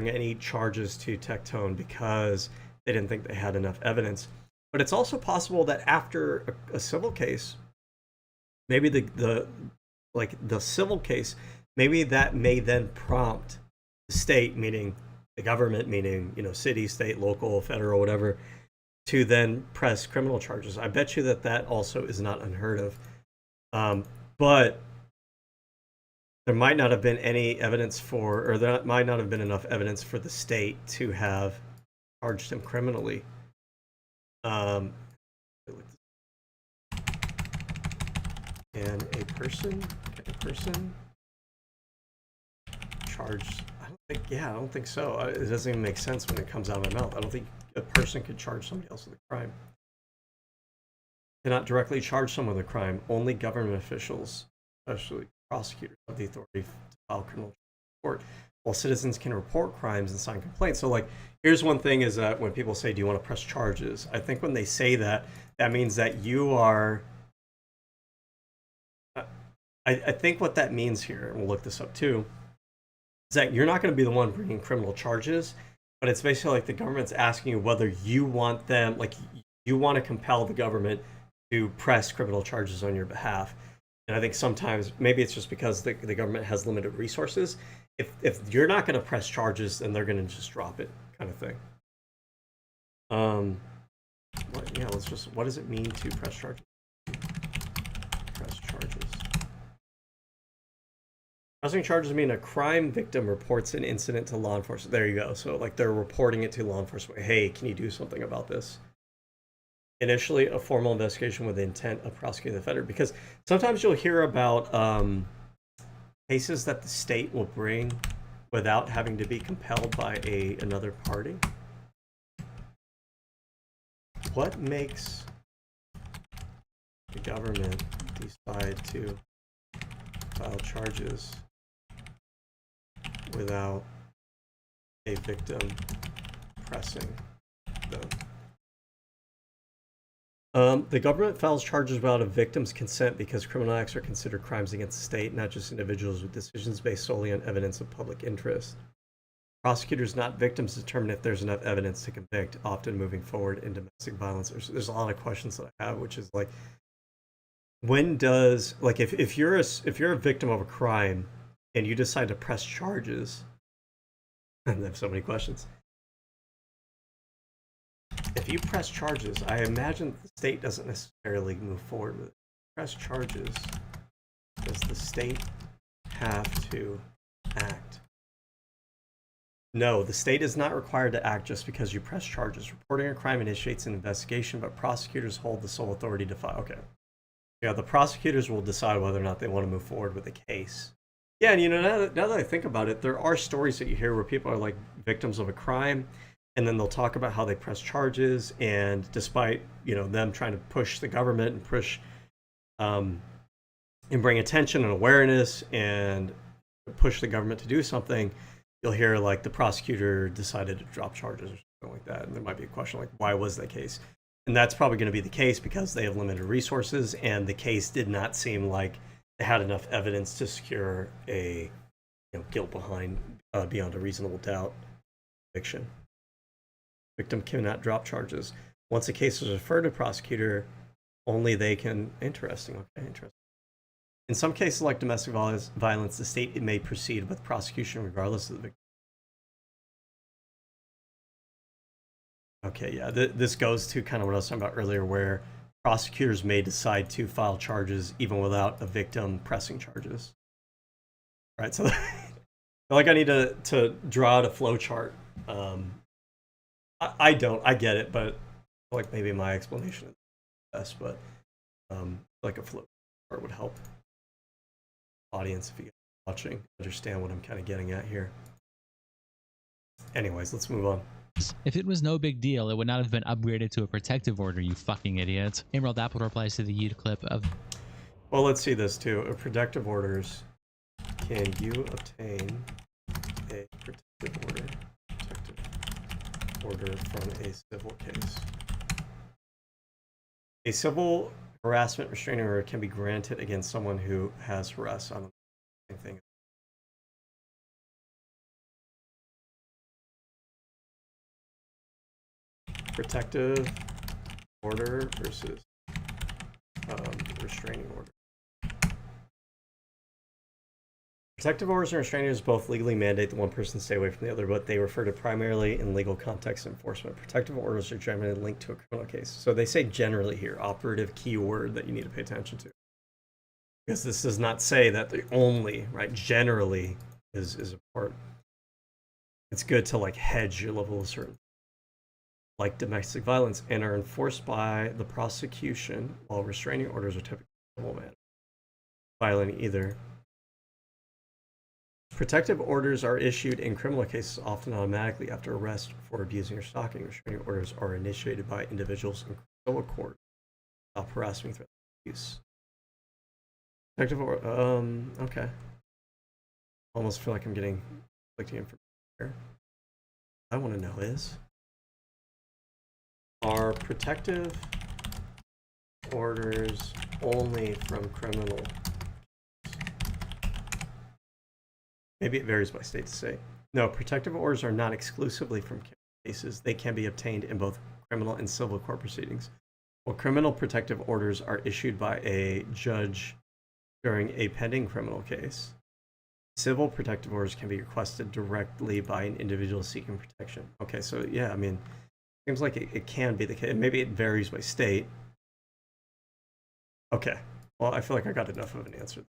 any charges to Tectone because they didn't think they had enough evidence. But it's also possible that after a civil case, maybe the civil case, maybe that may then prompt the state, meaning the government, meaning city, state, local, federal, whatever, to then press criminal charges. I bet you that also is not unheard of. But there might not have been any evidence or there might not have been enough evidence for the state to have charged him criminally. Can a person charged? I don't think so. It doesn't even make sense when it comes out of my mouth. I don't think a person could charge somebody else with a crime. Cannot directly charge someone with a crime. Only government officials, especially prosecutors, have the authority to file criminal court. While citizens can report crimes and sign complaints. So like, here's one thing is that when people say, do you want to press charges? I think when they say that, that means that you are I think what that means here, and we'll look this up too, is that you're not going to be the one bringing criminal charges, but it's basically like the government's asking you whether you want them, like you want to compel the government to press criminal charges on your behalf. And I think sometimes maybe it's just because the government has limited resources. If you're not going to press charges, then they're going to just drop it, kind of thing. What does it mean to press charges? Press charges. Pressing charges mean a crime victim reports an incident to law enforcement. There you go. So like they're reporting it to law enforcement. Hey, can you do something about this? Initially, a formal investigation with the intent of prosecuting the offender. Because sometimes you'll hear about cases that the state will bring without having to be compelled by another party. What makes the government decide to file charges without a victim pressing them? The government files charges without a victim's consent because criminal acts are considered crimes against the state, not just individuals, with decisions based solely on evidence of public interest. Prosecutors, not victims, determine if there's enough evidence to convict, often moving forward in domestic violence. There's a lot of questions that I have, which is like, when does, like, if you're a victim of a crime and you decide to press charges, and I have so many questions. If you press charges, I imagine the state doesn't necessarily move forward with it. Press charges, does the state have to act? No, the state is not required to act just because you press charges. Reporting a crime initiates an investigation, but prosecutors hold the sole authority to file. Okay. Yeah, the prosecutors will decide whether or not they want to move forward with the case. Yeah, and you know, now that I think about it, there are stories that you hear where people are like victims of a crime, and then they'll talk about how they press charges, and despite, you know, them trying to push the government and push and bring attention and awareness and push the government to do something, you'll hear like the prosecutor decided to drop charges or something like that. And there might be a question like, why was that case? And that's probably going to be the case because they have limited resources, and the case did not seem like they had enough evidence to secure a, you know, guilt behind beyond a reasonable doubt conviction. Victim cannot drop charges. Once a case is referred to prosecutor, only they can. Interesting. Okay, interesting. In some cases, like domestic violence, the state may proceed with prosecution regardless of the victim. Okay, yeah, this goes to kind of what I was talking about earlier, where prosecutors may decide to file charges even without a victim pressing charges. Right, so like I need to draw out a flow chart. I get it, but like maybe my explanation is best, but like a flow chart would help audience, if you guys are watching, understand what I'm kind of getting at here. Anyways, let's move on. If it was no big deal, it would not have been upgraded to a protective order, you fucking idiot. Emerald Apple replies to the YouTube clip of... Well, let's see this too. Protective orders. Can you obtain a protective order from a civil case? A civil harassment restraining order can be granted against someone who has harassed on the same thing. Protective order versus restraining order. Protective orders and restraining orders both legally mandate that one person stay away from the other, but they refer to primarily in legal context enforcement. Protective orders are generally linked to a criminal case. So they say generally here, operative key word that you need to pay attention to. Because this does not say that the only, right, generally is important. It's good to like hedge your level of certainty. Like domestic violence, and are enforced by the prosecution, while restraining orders are typically civil matter. Violating either. Protective orders are issued in criminal cases often automatically after arrest for abusing or stalking. Restraining orders are initiated by individuals in criminal court without harassment, threat, abuse. Protective order. Okay. Almost feel like I'm getting conflicting information here. What I want to know is, are protective orders only from criminal? Maybe it varies by state to state. No, protective orders are not exclusively from cases. They can be obtained in both criminal and civil court proceedings. While criminal protective orders are issued by a judge during a pending criminal case, civil protective orders can be requested directly by an individual seeking protection. Okay, so yeah, I mean, seems like it can be the case. Maybe it varies by state. Okay, well, I feel like I got enough of an answer.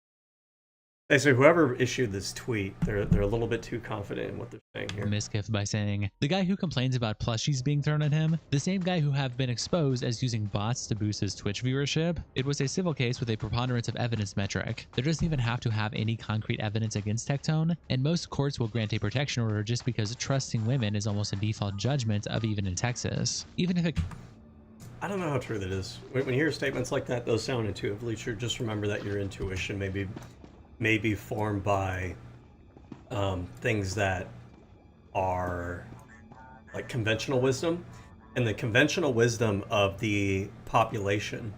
So whoever issued this tweet, they're a little bit too confident in what they're saying here. Miskiff by saying, the guy who complains about plushies being thrown at him, the same guy who have been exposed as using bots to boost his Twitch viewership, it was a civil case with a preponderance of evidence metric. There doesn't even have to have any concrete evidence against Tectone, and most courts will grant a protection order just because trusting women is almost a default judgment of even in Texas. Even if it... I don't know how true that is. When you hear statements like that, those sound intuitively true. Just remember that your intuition may be formed by things that are like conventional wisdom, and the conventional wisdom of the population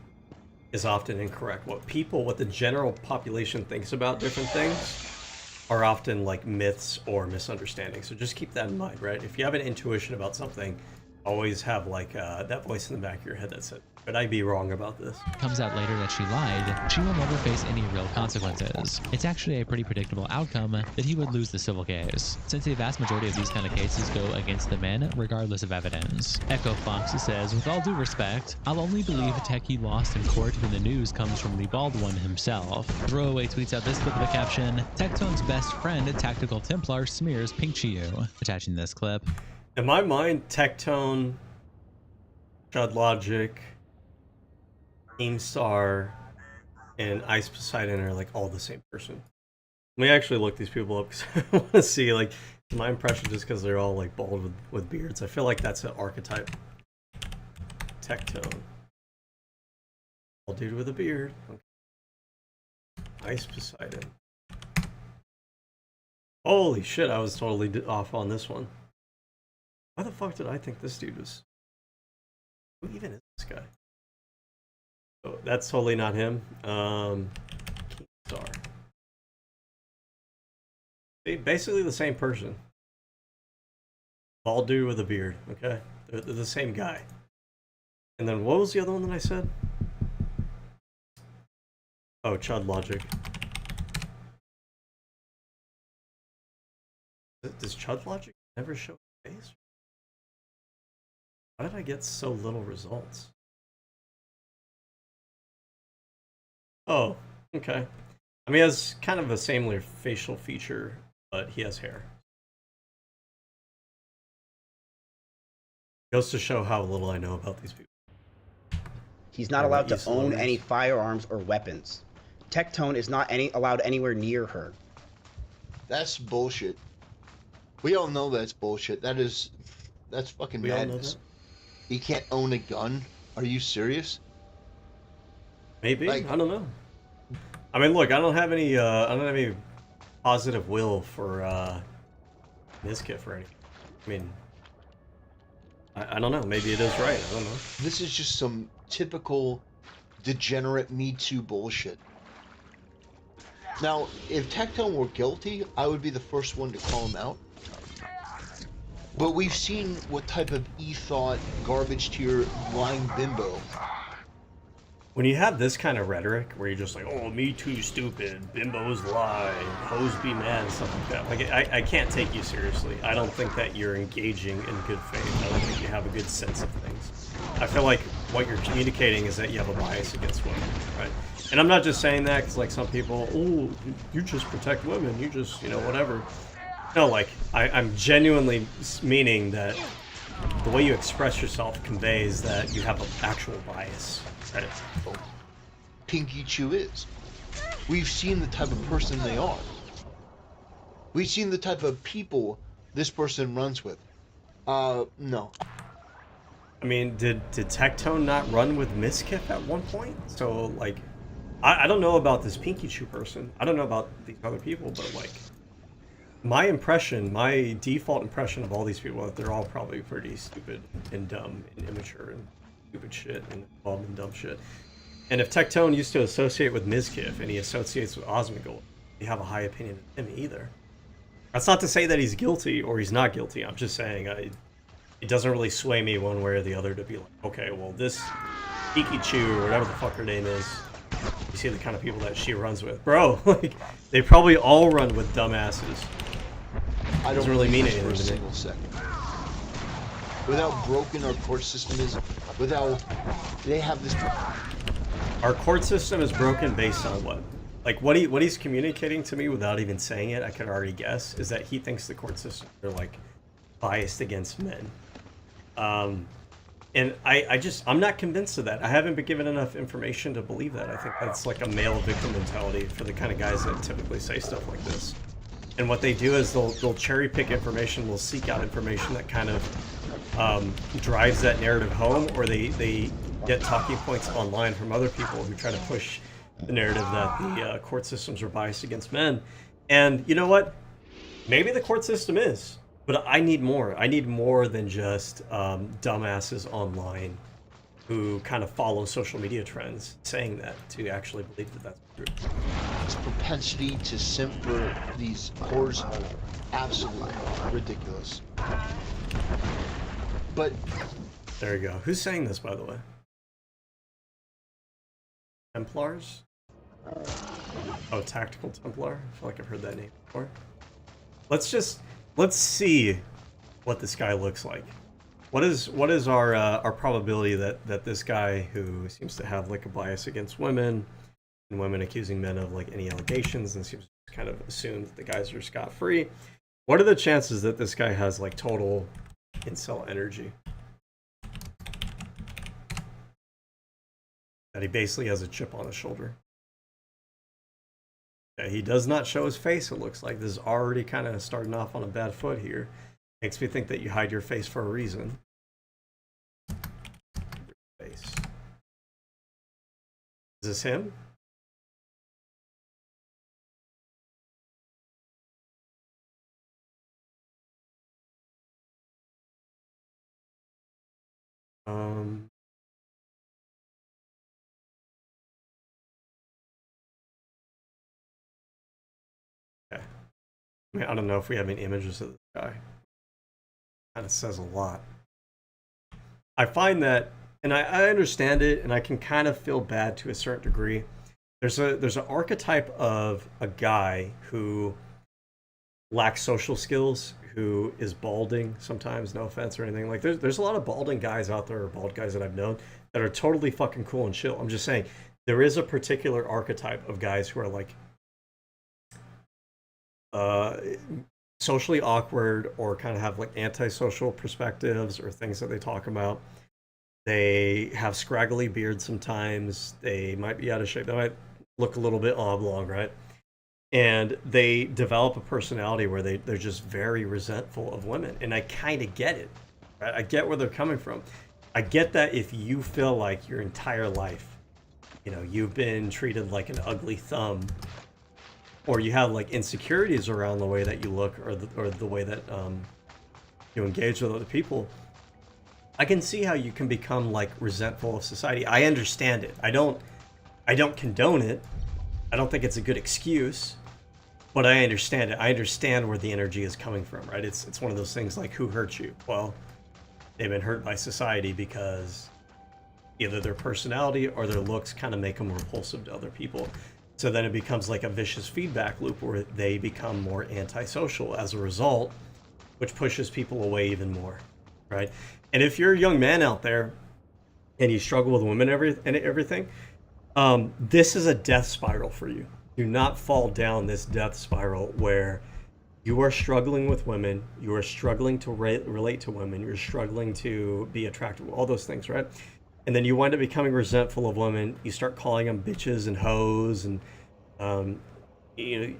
is often incorrect. What the general population thinks about different things are often like myths or misunderstandings. So just keep that in mind, right? If you have an intuition about something, always have like that voice in the back of your head that said, could I be wrong about this? Comes out later that she lied, she will never face any real consequences. It's actually a pretty predictable outcome that he would lose the civil case, since a vast majority of these kind of cases go against the men, regardless of evidence. Echo Fox says, with all due respect, I'll only believe Techie lost in court when the news comes from the bald one himself. Throwaway tweets out this clip with a caption, Tectone's best friend, Tactical Templar, smears Pink Chiyu. Attaching this clip. In my mind, Tectone, Chud Logic, SWTOR, and Ice Poseidon are like all the same person. Let me actually look these people up because I want to see, like, my impression, just because they're all like bald with beards. I feel like that's an archetype. Tectone. Bald dude with a beard. Okay. Ice Poseidon. Holy shit, I was totally off on this one. Why the fuck did I think this dude was... Who even is this guy? Oh, that's totally not him. Star. Basically the same person. Bald dude with a beard, okay? They're the same guy. And then what was the other one that I said? Oh, Chud Logic. Does Chud Logic never show his face? Why did I get so little results? Oh, okay. I mean, he has kind of a similar facial feature, but he has hair. Goes to show how little I know about these people. He's not allowed to own any firearms or weapons. Tectone is not allowed anywhere near her. That's bullshit. We all know that's bullshit. That's fucking madness. He can't own a gun? Are you serious? Maybe. Like, I don't know. I mean, look, I don't have any positive will for Miskiff or anything. I mean, I don't know. Maybe it is right. I don't know. This is just some typical degenerate Me Too bullshit. Now, if Tectone were guilty, I would be the first one to call him out. But we've seen what type of e-thought, garbage tier, lying bimbo. When you have this kind of rhetoric, where you're just like, oh, me too stupid, bimbos lie, hoes be mad, and stuff like that, like, I can't take you seriously. I don't think that you're engaging in good faith. I don't think you have a good sense of things. I feel like what you're communicating is that you have a bias against women, right? And I'm not just saying that because, like, some people, oh, you just protect women, you just, you know, whatever. No, like, I'm genuinely meaning that the way you express yourself conveys that you have an actual bias. Right? Pinky Chew is. We've seen the type of person they are. We've seen the type of people this person runs with. No. I mean, did Tectone not run with Miskiff at one point? So, like, I don't know about this Pinky Chew person. I don't know about these other people, but, like, my impression, my default impression of all these people, that they're all probably pretty stupid and dumb and immature and stupid shit and involved in dumb shit. And if Tectone used to associate with Miskiff and he associates with Osmogul, you have a high opinion of him either. That's not to say that he's guilty or he's not guilty. I'm just saying it doesn't really sway me one way or the other to be like, okay, well, this Pikachu or whatever the fuck her name is, you see the kind of people that she runs with. Bro, like, they probably all run with dumbasses. I don't doesn't really mean anything for a to me. single second. With how broken our court system is, with how they have this. Our court system is broken based on what? Like what he's communicating to me without even saying it, I could already guess, is that he thinks the court system are like biased against men. And I'm not convinced of that. I haven't been given enough information to believe that. I think that's like a male victim mentality for the kind of guys that typically say stuff like this. And what they do is they'll cherry pick information, they'll seek out information that kind of drives that narrative home, or they get talking points online from other people who try to push the narrative that the court systems are biased against men. And you know what? Maybe the court system is, but I need more. I need more than just dumbasses online who kind of follow social media trends saying that to actually believe that that's true. This propensity to simp for these whores, absolutely ridiculous. But there you go. Who's saying this, by the way? Templars? Oh, Tactical Templar? I feel like I've heard that name before. Let's see what this guy looks like. What is our probability that this guy, who seems to have like a bias against women and women accusing men of like any allegations and seems to kind of assume that the guys are scot-free, what are the chances that this guy has like total incel energy? That he basically has a chip on his shoulder. Yeah, he does not show his face, it looks like. This is already kind of starting off on a bad foot here. Makes me think that you hide your face for a reason. Face. Is this him? Okay. I mean, I don't know if we have any images of this guy. Kind of says a lot. I find that, and I understand it, and I can kind of feel bad to a certain degree. There's an archetype of a guy who lacks social skills, who is balding sometimes, no offense or anything. Like there's a lot of balding guys out there, or bald guys that I've known, that are totally fucking cool and chill. I'm just saying, there is a particular archetype of guys who are like socially awkward, or kind of have like antisocial perspectives or things that they talk about. They have scraggly beards sometimes. They might be out of shape. They might look a little bit oblong, right? And they develop a personality where they're just very resentful of women. And I kind of get it, right? I get where they're coming from. I get that if you feel like your entire life, you know, you've been treated like an ugly thumb, or you have like insecurities around the way that you look, or the way that you engage with other people, I can see how you can become like resentful of society. I understand it. I don't condone it. I don't think it's a good excuse, but I understand it. I understand where the energy is coming from, right? It's one of those things like, who hurt you? Well, they've been hurt by society because either their personality or their looks kind of make them repulsive to other people. So then it becomes like a vicious feedback loop where they become more antisocial as a result, which pushes people away even more, right? And if you're a young man out there and you struggle with women and everything, this is a death spiral for you. Do not fall down this death spiral where you are struggling with women, you are struggling to relate to women, you're struggling to be attractive, all those things, right? And then you wind up becoming resentful of women. You start calling them bitches and hoes, and you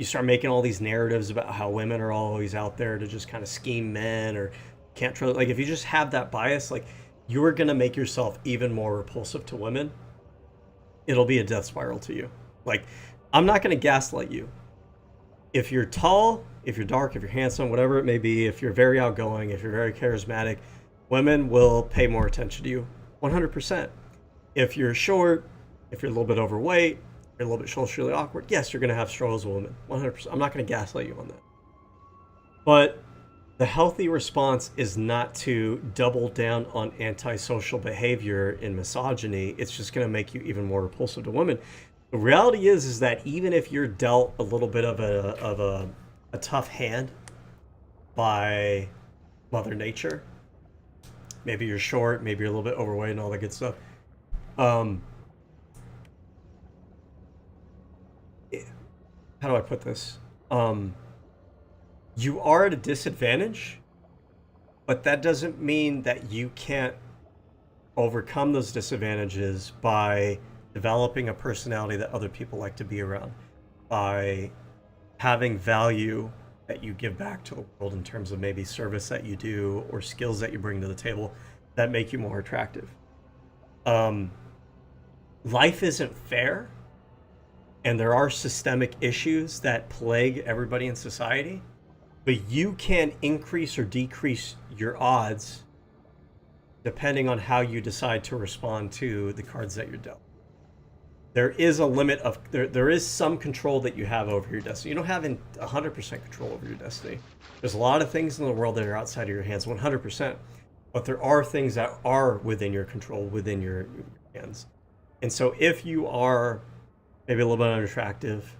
start making all these narratives about how women are always out there to just kind of scheme men, or can't trust. Like, if you just have that bias, like, you're gonna make yourself even more repulsive to women. It'll be a death spiral to you. Like, I'm not gonna gaslight you. If you're tall, if you're dark, if you're handsome, whatever it may be, if you're very outgoing, if you're very charismatic, women will pay more attention to you. 100%. If you're short, if you're a little bit overweight, you're a little bit socially awkward, yes, you're going to have struggles with women. 100%. I'm not going to gaslight you on that. But the healthy response is not to double down on antisocial behavior and misogyny. It's just going to make you even more repulsive to women. The reality is that even if you're dealt a little bit of a tough hand by Mother Nature, maybe you're short, maybe you're a little bit overweight and all that good stuff. How do I put this? You are at a disadvantage, but that doesn't mean that you can't overcome those disadvantages by developing a personality that other people like to be around, by having value that you give back to the world in terms of maybe service that you do or skills that you bring to the table that make you more attractive. Life isn't fair, and there are systemic issues that plague everybody in society, but you can increase or decrease your odds depending on how you decide to respond to the cards that you're dealt. There is a limit of, there is some control that you have over your destiny. You don't have 100% control over your destiny. There's a lot of things in the world that are outside of your hands, 100%. But there are things that are within your control, within your hands. And so if you are maybe a little bit unattractive,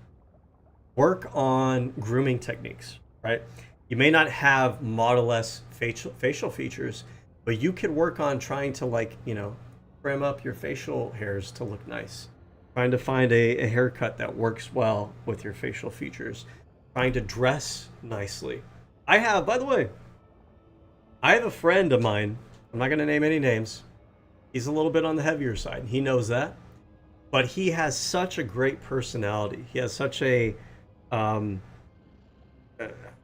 work on grooming techniques, right? You may not have Model-S facial features, but you could work on trying to, like, you know, trim up your facial hairs to look nice. Trying to find a haircut that works well with your facial features. Trying to dress nicely. I have, by the way, I have a friend of mine. I'm not going to name any names. He's a little bit on the heavier side. He knows that. But he has such a great personality. He has such a, I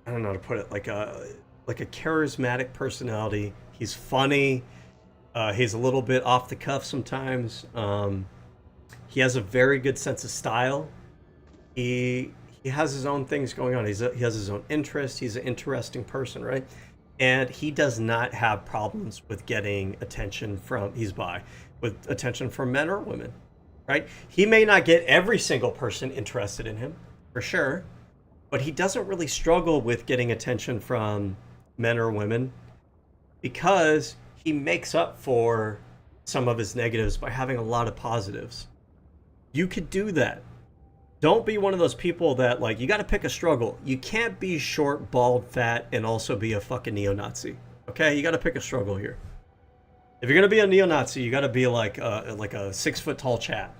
don't know how to put it, like a charismatic personality. He's funny. He's a little bit off the cuff sometimes. He has a very good sense of style. He has his own things going on. He has his own interests. He's an interesting person, right? And he does not have problems with getting attention from, with attention from men or women, right? He may not get every single person interested in him, for sure, but he doesn't really struggle with getting attention from men or women because he makes up for some of his negatives by having a lot of positives. You could do that. Don't be one of those people that, like, you got to pick a struggle. You can't be short, bald, fat, and also be a fucking neo-Nazi. Okay, you got to pick a struggle here. If you're gonna be a neo-Nazi, you got to be like a 6 foot tall Chad.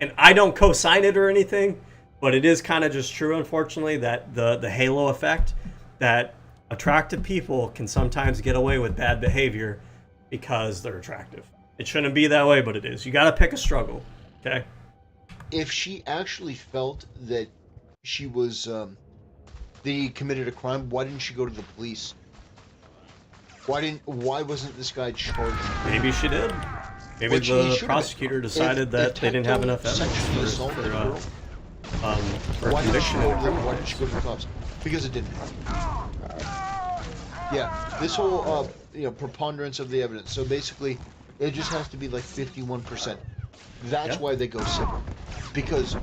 And I don't co-sign it or anything, but it is kind of just true, unfortunately, that the halo effect, that attractive people can sometimes get away with bad behavior because they're attractive. It shouldn't be that way, but it is. You got to pick a struggle. Okay. If she actually felt that she was, that he committed a crime, why didn't she go to the police? Why wasn't this guy charged? Maybe she did. Maybe the prosecutor decided that they didn't have enough evidence for conviction. Why did she go to the cops? Because it didn't happen. Yeah, this whole, preponderance of the evidence. So basically, it just has to be like 51%. That's why they go civil. Because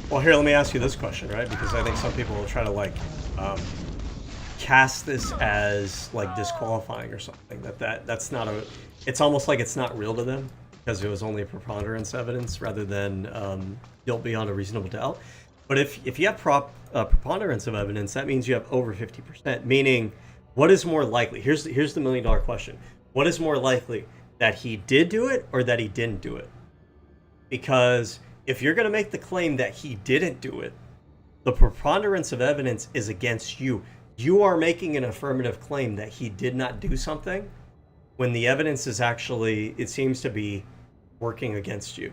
well, here, let me ask you this question, right? Because I think some people will try to, like, cast this as, like, disqualifying or something. That's not a... It's almost like it's not real to them because it was only a preponderance evidence rather than guilt beyond a reasonable doubt. But if you have preponderance of evidence, that means you have over 50%. Meaning, what is more likely? Here's the $1 million question. What is more likely? That he did do it or that he didn't do it? Because if you're going to make the claim that he didn't do it, the preponderance of evidence is against you. You are making an affirmative claim that he did not do something when the evidence is actually, it seems to be working against you.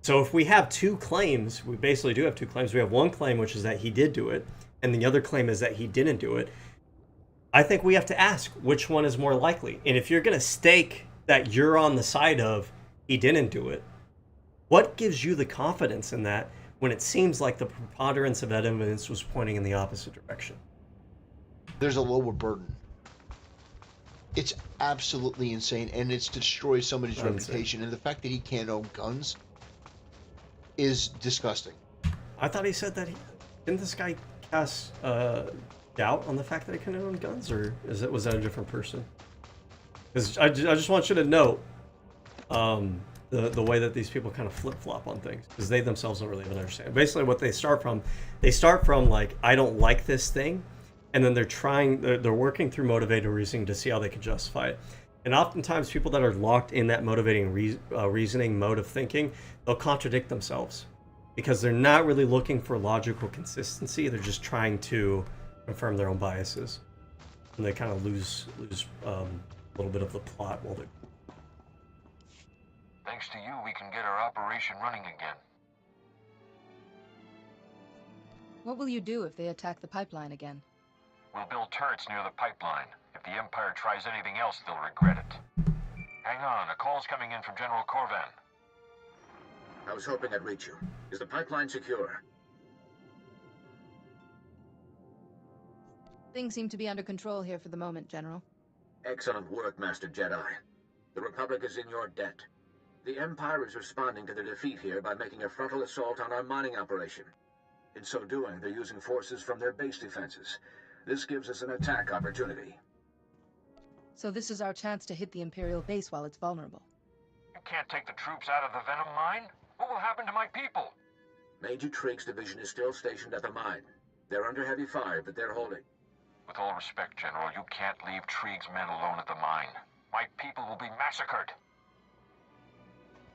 So if we have two claims, we basically do have two claims. We have one claim, which is that he did do it, and the other claim is that he didn't do it. I think we have to ask which one is more likely. And if you're going to stake that you're on the side of he didn't do it, what gives you the confidence in that when it seems like the preponderance of that evidence was pointing in the opposite direction? There's a lower burden. It's absolutely insane, and it's to destroy somebody's reputation. And the fact that he can't own guns is disgusting. I thought he said that didn't this guy cast doubt on the fact that he couldn't own guns, or was that a different person? Because I just want you to note the way that these people kind of flip-flop on things, because they themselves don't really even understand. Basically, what they start from like, I don't like this thing, and then they're working through motivated reasoning to see how they can justify it. And oftentimes, people that are locked in that motivating reasoning mode of thinking, they'll contradict themselves, because they're not really looking for logical consistency. They're just trying to confirm their own biases, and they kind of lose a little bit of the plot while they're. Thanks to you, we can get our operation running again. What will you do if they attack the pipeline again? We'll build turrets near the pipeline. If the Empire tries anything else, they'll regret it. Hang on, a call's coming in from General Corvan. I was hoping I'd reach you. Is the pipeline secure? Things seem to be under control here for the moment, General. Excellent work, Master Jedi. The Republic is in your debt. The Empire is responding to their defeat here by making a frontal assault on our mining operation. In so doing, they're using forces from their base defenses. This gives us an attack opportunity. So this is our chance to hit the Imperial base while it's vulnerable. You can't take the troops out of the Venom mine? What will happen to my people? Major Trig's division is still stationed at the mine. They're under heavy fire, but they're holding. With all respect, General, you can't leave Trig's men alone at the mine. My people will be massacred.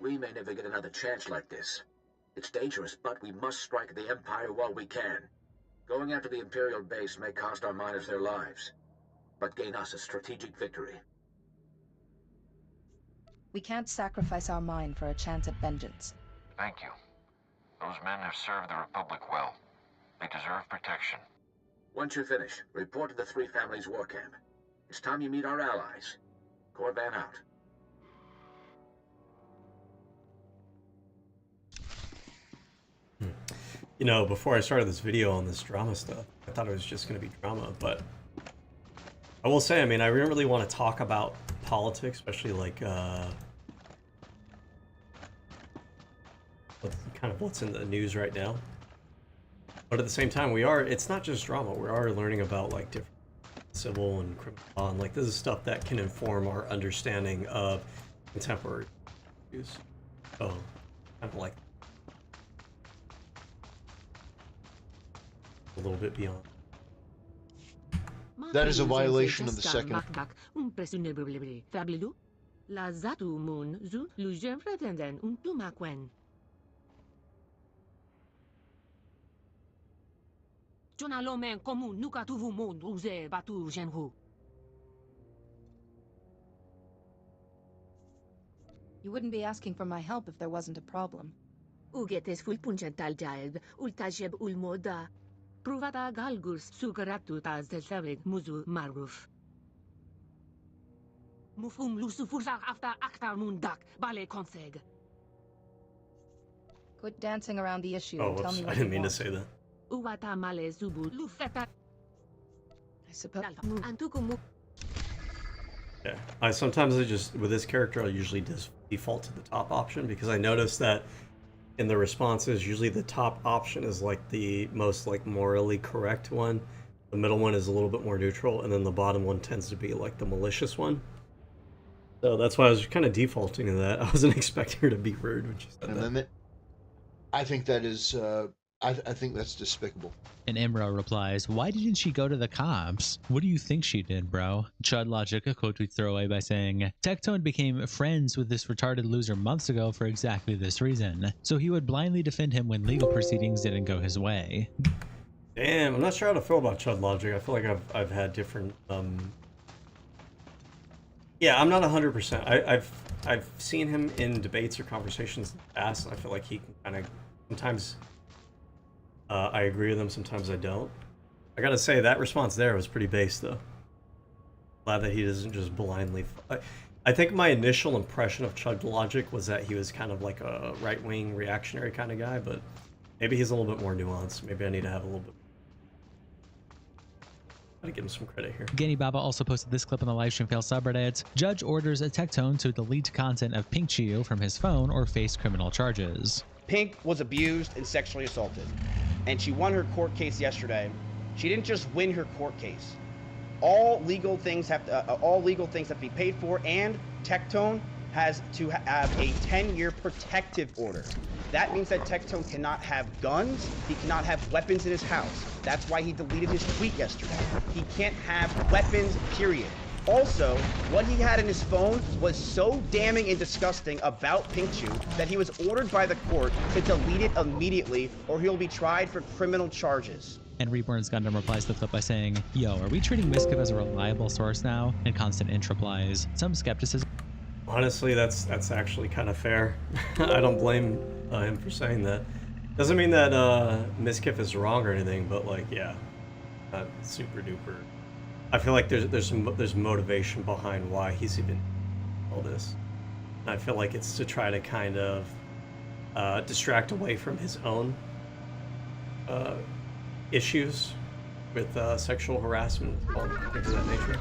We may never get another chance like this. It's dangerous, but we must strike the Empire while we can. Going after the Imperial base may cost our miners their lives, but gain us a strategic victory. We can't sacrifice our mine for a chance at vengeance. Thank you. Those men have served the Republic well. They deserve protection. Once you're finished, report to the Three Families War Camp. It's time you meet our allies. Corvan out. You know, before I started this video on this drama stuff, I thought it was just going to be drama, but I will say, I mean, I didn't really want to talk about politics, especially like what's in the news right now. But at the same time, it's not just drama. We are learning about like different civil and criminal law, and like this is stuff that can inform our understanding of contemporary issues. So, kind of like a little bit beyond. That is a violation of the second. You wouldn't be asking for my help if there wasn't a problem. Pruvata galgus sugaratu tas deltavig muzu maruf. Mufum lusufursa after aktar mundak bale conseg. Quit dancing around the issue Oh, and tell whoops. me I what didn't you mean to want. say that. Uwata male zubu lufeta. I suppose. Yeah, sometimes with this character, I usually just default to the top option, because I noticed that in the responses, usually the top option is like the most like morally correct one. The middle one is a little bit more neutral, and then the bottom one tends to be like the malicious one. So that's why I was kind of defaulting to that. I wasn't expecting her to be rude when she said that. I think that is, I think that's despicable. And Imra replies, "Why didn't she go to the cops? What do you think she did, bro?" Chud Logic a quote tweets throwaway by saying, "Tectone became friends with this retarded loser months ago for exactly this reason. So he would blindly defend him when legal proceedings didn't go his way." Damn, I'm not sure how to feel about Chud Logic. I feel like I've had different yeah, I'm not 100%. I've seen him in debates or conversations in the past, and I feel like he can kind of sometimes I agree with him, sometimes I don't. I gotta say, that response there was pretty base, though. Glad that he doesn't just blindly... I think my initial impression of Chud Logic was that he was kind of like a right-wing reactionary kind of guy, but maybe he's a little bit more nuanced. Maybe I need to have a little bit... Gotta give him some credit here. Guinea Baba also posted this clip on the livestream fail subreddit. Judge orders a Tectone to delete content of Pink Chio from his phone or face criminal charges. Pink was abused and sexually assaulted, and she won her court case yesterday. She didn't just win her court case. All legal things have to be paid for, and Tectone has to have a 10-year protective order. That means that Tectone cannot have guns, he cannot have weapons in his house. That's why he deleted his tweet yesterday. He can't have weapons, period. Also, what he had in his phone was so damning and disgusting about Pinkchu that he was ordered by the court to delete it immediately, or he'll be tried for criminal charges. And Reborn's Gundam replies to the clip by saying, "Yo, are we treating Miskiff as a reliable source now?" And Constant Inch replies, "Some skepticism." Honestly, that's actually kind of fair. I don't blame him for saying that. Doesn't mean that Miskiff is wrong or anything, but like, yeah, not super duper. I feel like there's motivation behind why he's even all this. And I feel like it's to try to kind of distract away from his own issues with sexual harassment and things of that nature.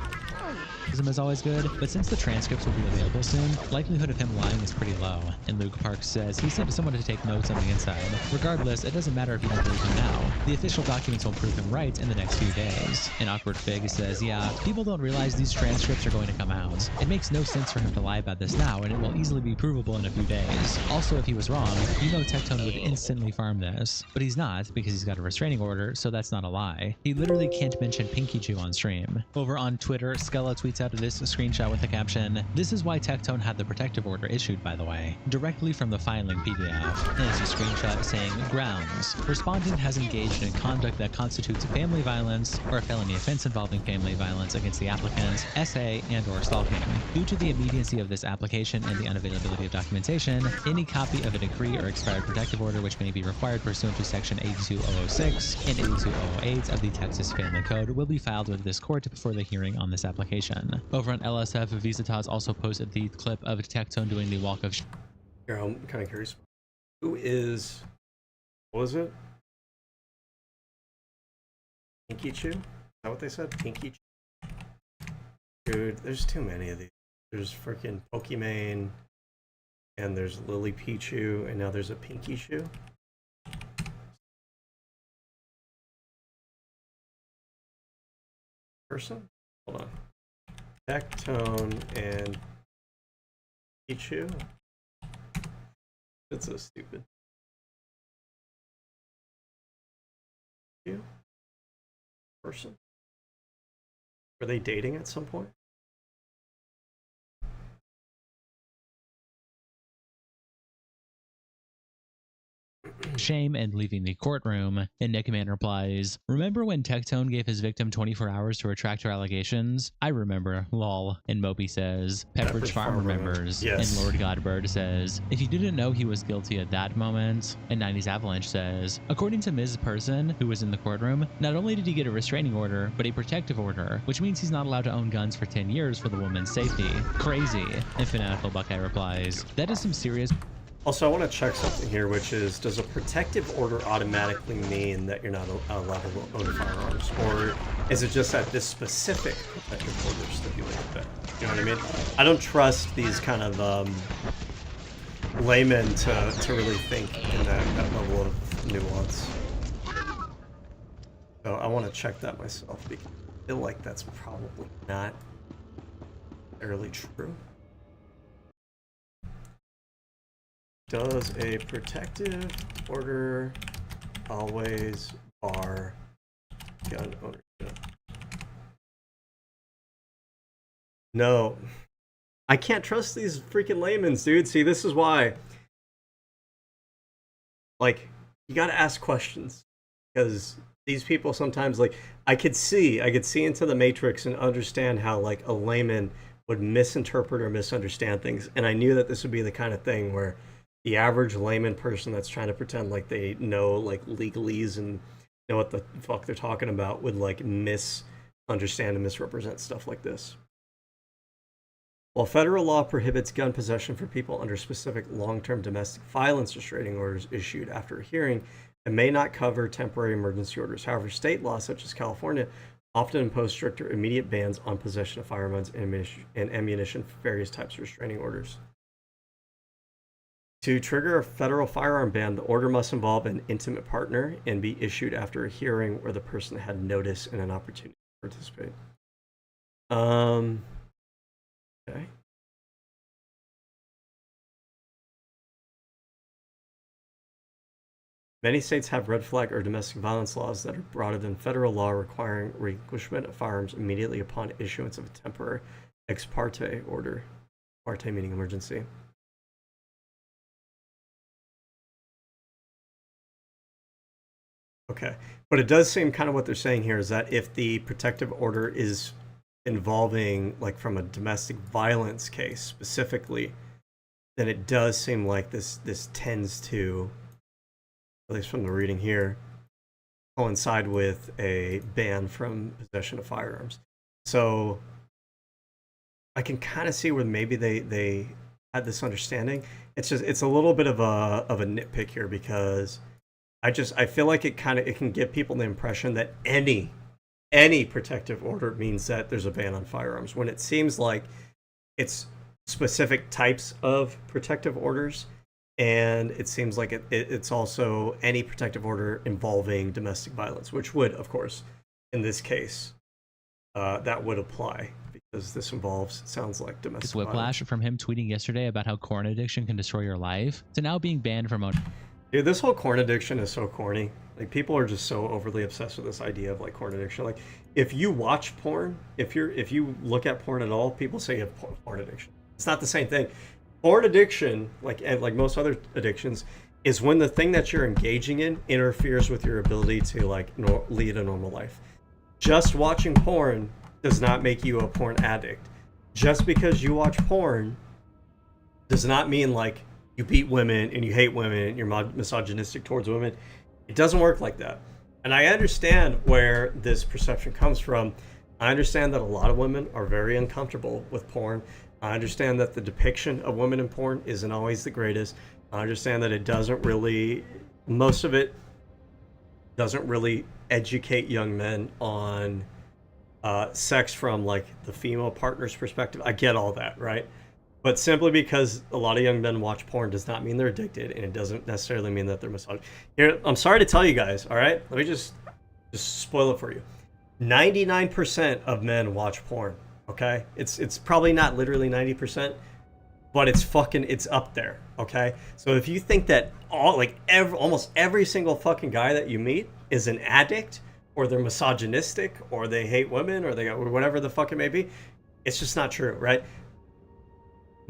Is always good, but since the transcripts will be available soon, likelihood of him lying is pretty low. And Luke Parks says he sent someone to take notes on the inside. Regardless, it doesn't matter if you don't believe him now. The official documents will prove him right in the next few days. And Awkward Fig says, yeah, people don't realize these transcripts are going to come out. It makes no sense for him to lie about this now, and it will easily be provable in a few days. Also, if he was wrong, you know Tectone would instantly farm this. But he's not, because he's got a restraining order, so that's not a lie. He literally can't mention Pinky Chew on stream. Over on Twitter, Skella tweets out this screenshot with the caption, "This is why Tectone had the protective order issued, by the way," directly from the filing PDF. And it's a screenshot saying, "Grounds. Respondent has engaged in conduct that constitutes family violence or a felony offense involving family violence against the applicant, SA, and/or stalking. Due to the immediacy of this application and the unavailability of documentation, any copy of a decree or expired protective order which may be required pursuant to Section 82006 and 82008 of the Texas Family Code will be filed with this court before the hearing on this application." Over on LSF, Visitaz also posted the clip of Tectone doing the walk of Here, I'm kind of curious. Who is... What was it? Pinky Chew? Is that what they said? Pinky Chew? Dude, there's too many of these. There's freaking Pokimane, and there's Lily Pichu, and now there's a Pinky Chew. Person? Hold on. Tectone and Pichu. That's so stupid. You? Person? Were they dating at some point? shame and leaving the courtroom, and Nickman replies, "Remember when Tectone gave his victim 24 hours to retract her allegations? I remember, lol." And Moby says, Pepperidge Farm remembers. Yes. And Lord Godbird says, "If you didn't know he was guilty at that moment." And 90s Avalanche says, "According to Ms. Person, who was in the courtroom, not only did he get a restraining order, but a protective order, which means he's not allowed to own guns for 10 years for the woman's safety. Crazy." And Fanatical Buckeye replies, "That is some serious..." Also, I want to check something here, which is, does a protective order automatically mean that you're not allowed to own firearms? Or is it just that this specific protective order stipulated that? You know what I mean? I don't trust these kind of laymen to really think in that level of nuance. So I want to check that myself, because I feel like that's probably not entirely true. Does a protective order always bar gun ownership? No. I can't trust these freaking laymen, dude. See, this is why. Like, you gotta ask questions. Because these people sometimes, like, I could see into the Matrix and understand how, like, a layman would misinterpret or misunderstand things. And I knew that this would be the kind of thing where the average layman person that's trying to pretend like they know like legalese and know what the fuck they're talking about would like misunderstand and misrepresent stuff like this. While federal law prohibits gun possession for people under specific long-term domestic violence restraining orders issued after a hearing, it may not cover temporary emergency orders. However, state laws such as California often impose stricter immediate bans on possession of firearms and ammunition for various types of restraining orders. To trigger a federal firearm ban, the order must involve an intimate partner and be issued after a hearing where the person had notice and an opportunity to participate. Okay. Many states have red flag or domestic violence laws that are broader than federal law, requiring relinquishment of firearms immediately upon issuance of a temporary ex parte order. Parte meaning emergency. Okay, but it does seem kind of what they're saying here is that if the protective order is involving, like, from a domestic violence case specifically, then it does seem like this tends to, at least from the reading here, coincide with a ban from possession of firearms. So I can kind of see where maybe they had this understanding. It's a little bit of a nitpick here, because I feel like it can give people the impression that any protective order means that there's a ban on firearms, when it seems like it's specific types of protective orders, and it seems like it's also any protective order involving domestic violence, which would, of course, in this case, that would apply, because this involves, it sounds like, domestic violence. Whiplash from him tweeting yesterday about how corn addiction can destroy your life to now being banned from Dude, this whole corn addiction is so corny. Like, people are just so overly obsessed with this idea of, like, corn addiction. Like, if you watch porn, if you look at porn at all, people say you have porn addiction. It's not the same thing. Porn addiction, like most other addictions, is when the thing that you're engaging in interferes with your ability to, like, lead a normal life. Just watching porn does not make you a porn addict. Just because you watch porn does not mean, like, you beat women and you hate women and you're misogynistic towards women. It doesn't work like that. And I understand where this perception comes from. I understand that a lot of women are very uncomfortable with porn. I understand that the depiction of women in porn isn't always the greatest. I understand that it doesn't really, most of it doesn't really educate young men on sex from, like, the female partner's perspective. I get all that, right? But simply because a lot of young men watch porn does not mean they're addicted, and it doesn't necessarily mean that they're misogynist. Here, I'm sorry to tell you guys, all right? Let me just spoil it for you. 99% of men watch porn, okay? It's probably not literally 90%, but it's up there, okay? So if you think that almost every single fucking guy that you meet is an addict, or they're misogynistic, or they hate women, or whatever the fuck it may be, it's just not true, right?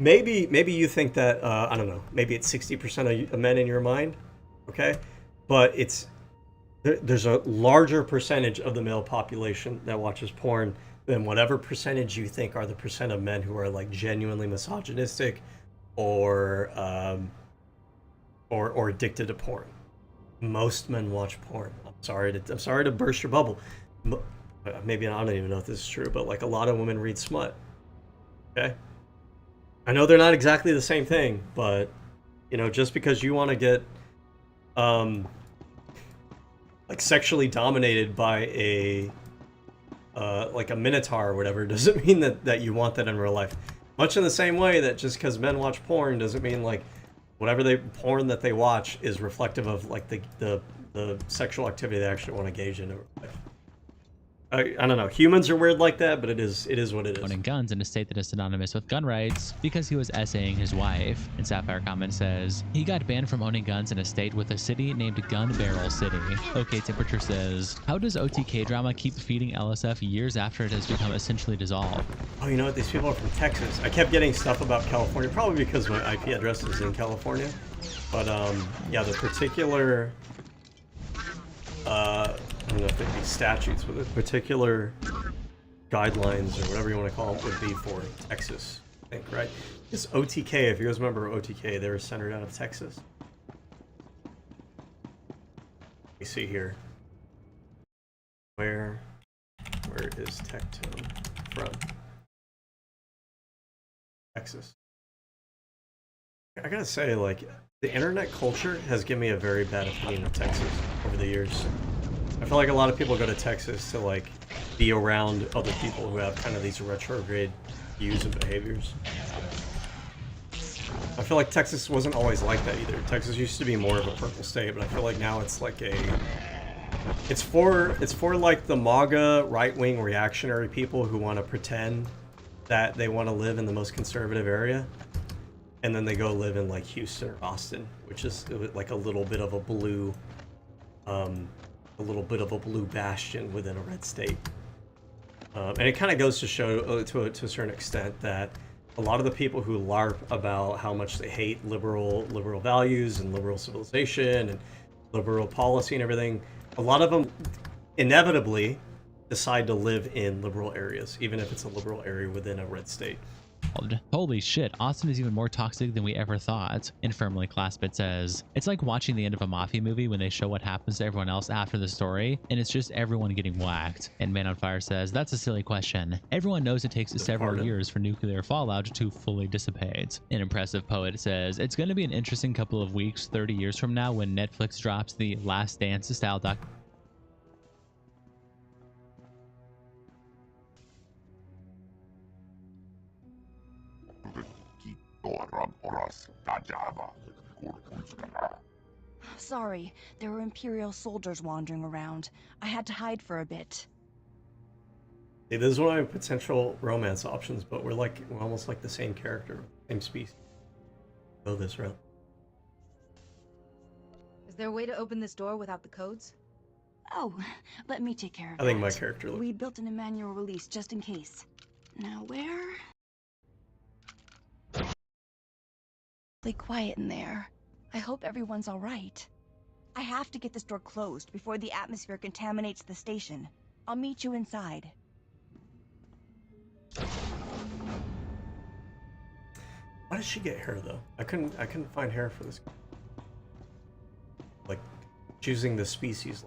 Maybe you think that, I don't know, maybe it's 60% of men in your mind, okay? But there's a larger percentage of the male population that watches porn than whatever percentage you think are the percent of men who are, like, genuinely misogynistic or addicted to porn. Most men watch porn. I'm sorry to burst your bubble. Maybe, I don't even know if this is true, but, like, a lot of women read smut, okay? I know they're not exactly the same thing, but, you know, just because you want to get, like, sexually dominated by like a minotaur or whatever, doesn't mean that you want that in real life. Much in the same way that just because men watch porn doesn't mean, like, whatever porn that they watch is reflective of, like, the sexual activity they actually want to engage in real life. I don't know. Humans are weird like that, but it is what it is. owning guns in a state that is synonymous with gun rights because he was essaying his wife. And Sapphire comment says, he got banned from owning guns in a state with a city named Gun Barrel City. OK Temperature says, how does OTK drama keep feeding LSF years after it has become essentially dissolved? Oh, you know what? These people are from Texas. I kept getting stuff about California, probably because my IP address is in California. But, yeah, the particular... I don't know if they'd be statutes, but the particular guidelines or whatever you want to call it would be for Texas, I think, right? This OTK, if you guys remember OTK, they were centered out of Texas. We see here. Where is Tectone from? Texas. I gotta say, like, the internet culture has given me a very bad opinion of Texas over the years. I feel like a lot of people go to Texas to, like, be around other people who have kind of these retrograde views and behaviors. I feel like Texas wasn't always like that either. Texas used to be more of a purple state, but I feel like now it's like it's for like the MAGA right-wing reactionary people who want to pretend that they want to live in the most conservative area, and then they go live in like Houston or Austin, which is like a little bit of a blue bastion within a red state. And it kind of goes to show to a certain extent that a lot of the people who LARP about how much they hate liberal values and liberal civilization and liberal policy and everything, a lot of them inevitably decide to live in liberal areas, even if it's a liberal area within a red state. Holy shit, Austin is even more toxic than we ever thought. Infirmally Claspit says, it's like watching the end of a mafia movie when they show what happens to everyone else after the story, and it's just everyone getting whacked. And Man on Fire says, that's a silly question. Everyone knows it takes several years for nuclear fallout to fully dissipate. An Impressive Poet says, it's going to be an interesting couple of weeks 30 years from now when Netflix drops the Last Dance style doc. Sorry, there were Imperial soldiers wandering around. I had to hide for a bit. Hey, this is one of my potential romance options, but we're almost like the same character, same species. Go this route. Is there a way to open this door without the codes? Oh, let me take care of I think that. my character We built an manual release just in case. Now where? Really quiet in there. I hope everyone's all right. I have to get this door closed before the atmosphere contaminates the station. I'll meet you inside. Why does she get hair though? I couldn't find hair for this. Like choosing the species.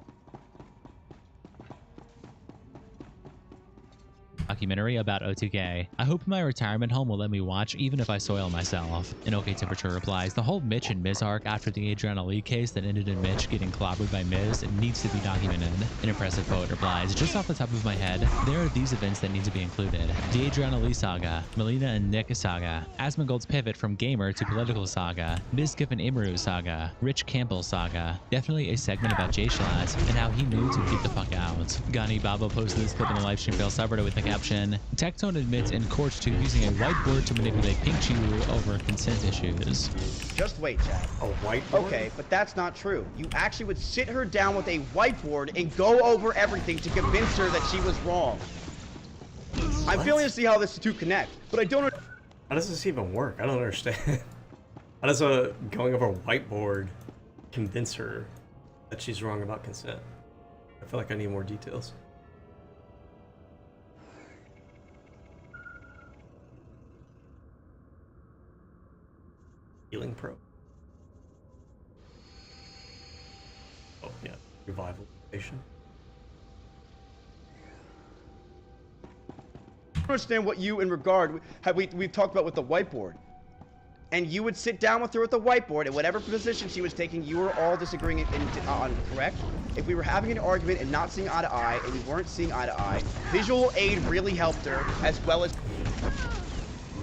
Documentary about O2K. I hope my retirement home will let me watch even if I soil myself. An OK Temperature replies, the whole Mitch and Miz arc after the Adriana Lee case that ended in Mitch getting clobbered by Miz needs to be documented. An Impressive Poet replies, just off the top of my head, there are these events that need to be included. The Adriana Lee saga, Melina and Nick saga, Asmongold's pivot from gamer to political saga, Miz Giffen Imru saga, Rich Campbell saga, definitely a segment about Jay Schlatt and how he knew to get the fuck out. Gani Babo posted this clip in the livestream fail subreddit with the caption, Tectone admits in court to using a whiteboard to manipulate Pink Chiwu over consent issues. Just wait, Chad. A whiteboard? Okay, but that's not true. You actually would sit her down with a whiteboard and go over everything to convince her that she was wrong. I'm failing to see how this two connect, but I don't. How does this even work? I don't understand. How does going over a whiteboard convince her that she's wrong about consent? I feel like I need more details. Healing Pro. Oh yeah, revival station. I don't understand what you, in regard, we've talked about with the whiteboard. And you would sit down with her at the whiteboard, and whatever position she was taking, you were all disagreeing on, correct? If we were having an argument and not seeing eye to eye, and we weren't seeing eye to eye, visual aid really helped her, as well as...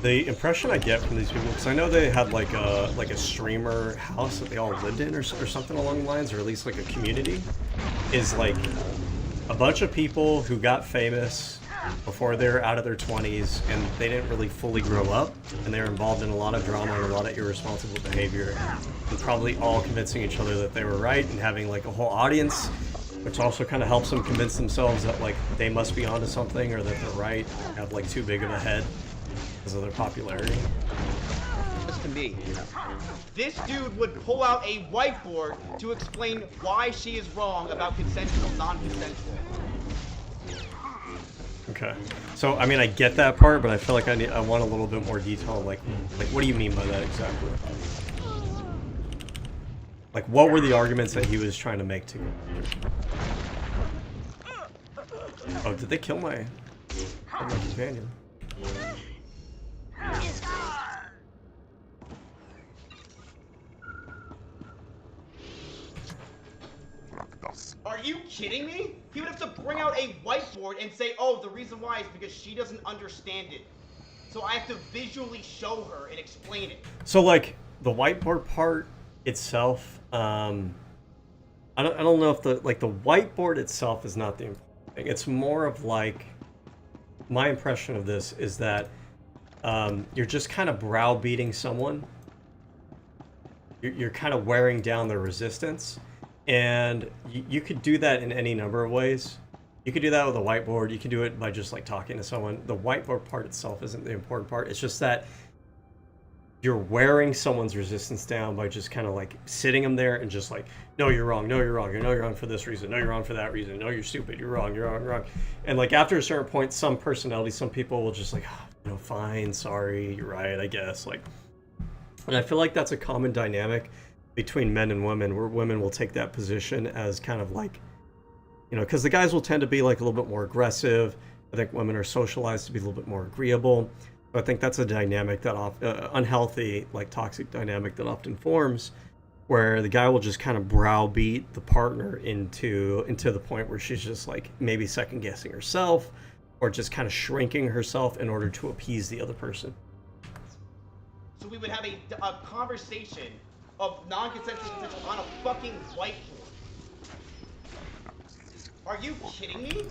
The impression I get from these people, because I know they had like a streamer house that they all lived in or something along the lines, or at least like a community, is like a bunch of people who got famous before they were out of their 20s and they didn't really fully grow up, and they were involved in a lot of drama and a lot of irresponsible behavior, and probably all convincing each other that they were right and having like a whole audience, which also kind of helps them convince themselves that like they must be onto something or that they're right, have like too big of a head because of their popularity. This can be. This dude would pull out a whiteboard to explain why she is wrong about consensual, non-consensual. Okay, so I mean I get that part, but I feel like I want a little bit more detail. Like what do you mean by that exactly? Like what were the arguments that he was trying to make to you? Oh, did they kill my companion? Are you kidding me? He would have to bring out a whiteboard and say, oh, the reason why is because she doesn't understand it. So I have to visually show her and explain it. So like, the whiteboard part itself, I don't know if the whiteboard itself is not the important thing. It's more of like, my impression of this is that you're just kind of browbeating someone. You're kind of wearing down their resistance, and you could do that in any number of ways. You could do that with a whiteboard. You can do it by just like talking to someone. The whiteboard part itself isn't the important part. It's just that you're wearing someone's resistance down by just kind of like sitting them there and just like, no, you're wrong. No, you're wrong. No, you're wrong for this reason. No, you're wrong for that reason. No, you're stupid. You're wrong. You're wrong. You're wrong. And like after a certain point, some personalities, some people will just like, oh, fine, sorry, you're right, I guess. Like, and I feel like that's a common dynamic between men and women, where women will take that position as kind of like, because the guys will tend to be like a little bit more aggressive. I think women are socialized to be a little bit more agreeable. I think that's a dynamic that unhealthy, like toxic dynamic that often forms, where the guy will just kind of browbeat the partner into the point where she's just like maybe second guessing herself, or just kind of shrinking herself in order to appease the other person. So we would have a conversation of non-consensual consensual on a fucking whiteboard. Are you kidding me?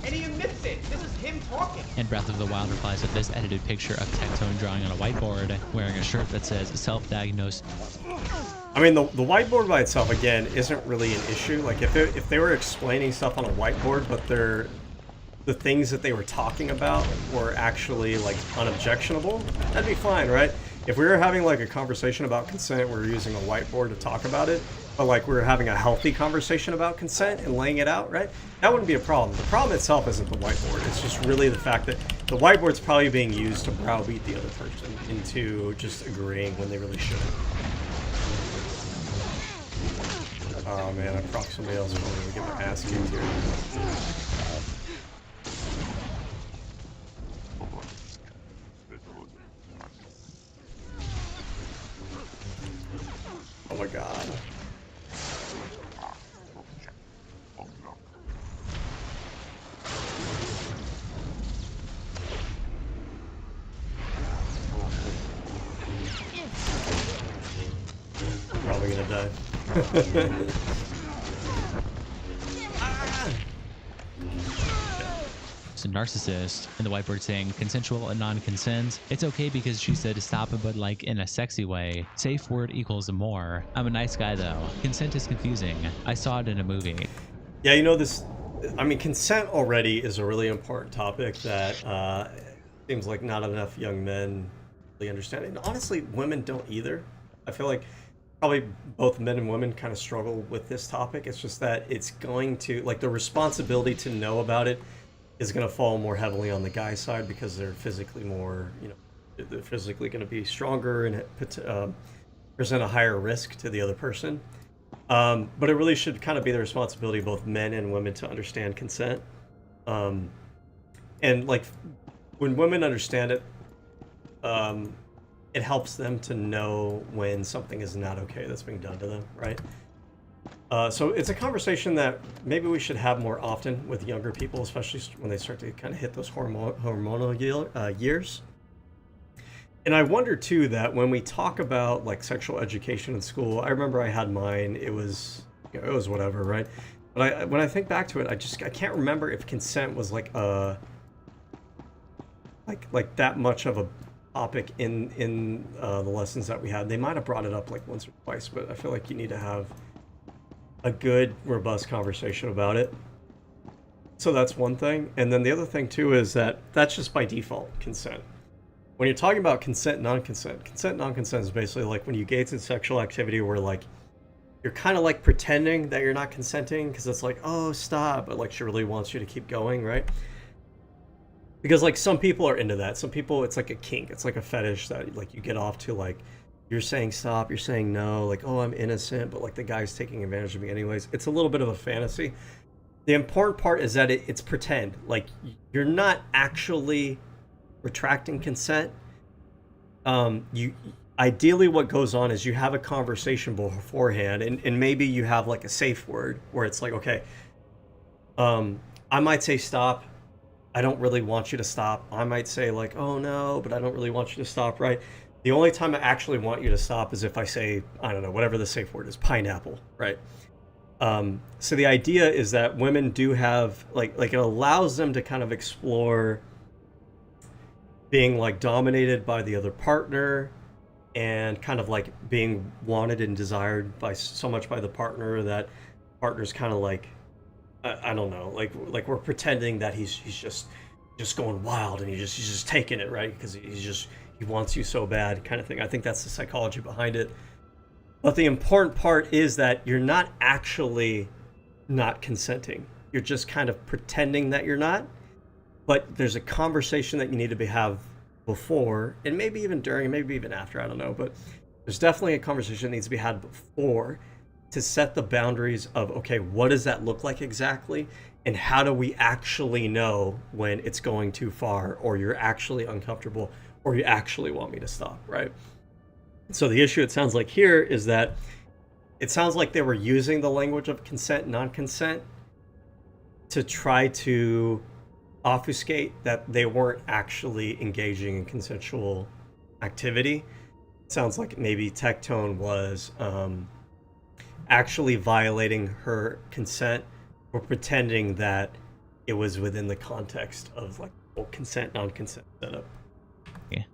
And he admits it. This is him talking. And Breath of the Wild replies with this edited picture of Tectone drawing on a whiteboard, wearing a shirt that says self-diagnosed. I mean, the whiteboard by itself, again, isn't really an issue. Like, if they were explaining stuff on a whiteboard, but the things that they were talking about were actually, like, unobjectionable, that'd be fine, right? If we were having, like, a conversation about consent, we were using a whiteboard to talk about it, but, like, we were having a healthy conversation about consent and laying it out, right? That wouldn't be a problem. The problem itself isn't the whiteboard. It's just really the fact that the whiteboard's probably being used to browbeat the other person into just agreeing when they really shouldn't. Oh man, I proc somebody else for me to get my ass kicked here. Oh my god. Probably gonna die. It's a narcissist, and the whiteboard saying consensual and non-consent. It's okay because she said to stop it, but like in a sexy way. Safe word equals more. I'm a nice guy though. Consent is confusing. I saw it in a movie. Yeah, this, I mean, consent already is a really important topic that seems like not enough young men really understand. And honestly, women don't either. I feel like probably both men and women kind of struggle with this topic. It's just that it's going to, like, the responsibility to know about it is going to fall more heavily on the guy's side because they're physically more, they're physically going to be stronger and present a higher risk to the other person. But it really should kind of be the responsibility of both men and women to understand consent. And like when women understand it, it helps them to know when something is not okay that's being done to them, right? So it's a conversation that maybe we should have more often with younger people, especially when they start to kind of hit those hormonal years. And I wonder too that when we talk about like sexual education in school, I remember I had mine. It was whatever, right? But when I think back to it, I can't remember if consent was like like that much of a topic in the lessons that we had. They might have brought it up like once or twice, but I feel like you need to have a good, robust conversation about it. So that's one thing. And then the other thing too is that that's just by default consent. When you're talking about consent, non-consent is basically like when you engage in sexual activity where like you're kind of like pretending that you're not consenting because it's like, oh, stop, but like she really wants you to keep going, right? Because like some people are into that. Some people, it's like a kink. It's like a fetish that like you get off to, like you're saying stop, you're saying no, like, oh, I'm innocent, but like the guy's taking advantage of me anyways. It's a little bit of a fantasy. The important part is that it's pretend. Like you're not actually retracting consent. Ideally what goes on is you have a conversation beforehand and maybe you have like a safe word where it's like, okay, I might say stop. I don't really want you to stop. I might say like, oh no, but I don't really want you to stop, right? The only time I actually want you to stop is if I say, I don't know, whatever the safe word is, pineapple, right? So the idea is that women do have, like it allows them to kind of explore being like dominated by the other partner and kind of like being wanted and desired by so much by the partner that partner's kind of like, I don't know, like we're pretending that he's just going wild and he's just taking it, right? Because he wants you so bad, kind of thing. I think that's the psychology behind it. But the important part is that you're not actually not consenting. You're just kind of pretending that you're not. But there's a conversation that you need to have before, and maybe even during, maybe even after, I don't know. But there's definitely a conversation that needs to be had before to set the boundaries of, okay, what does that look like exactly? And how do we actually know when it's going too far, or you're actually uncomfortable, or you actually want me to stop, right? So the issue, it sounds like here, is that it sounds like they were using the language of consent, non-consent, to try to obfuscate that they weren't actually engaging in consensual activity. It sounds like maybe Tectone was actually violating her consent or pretending that it was within the context of like consent, non-consent setup.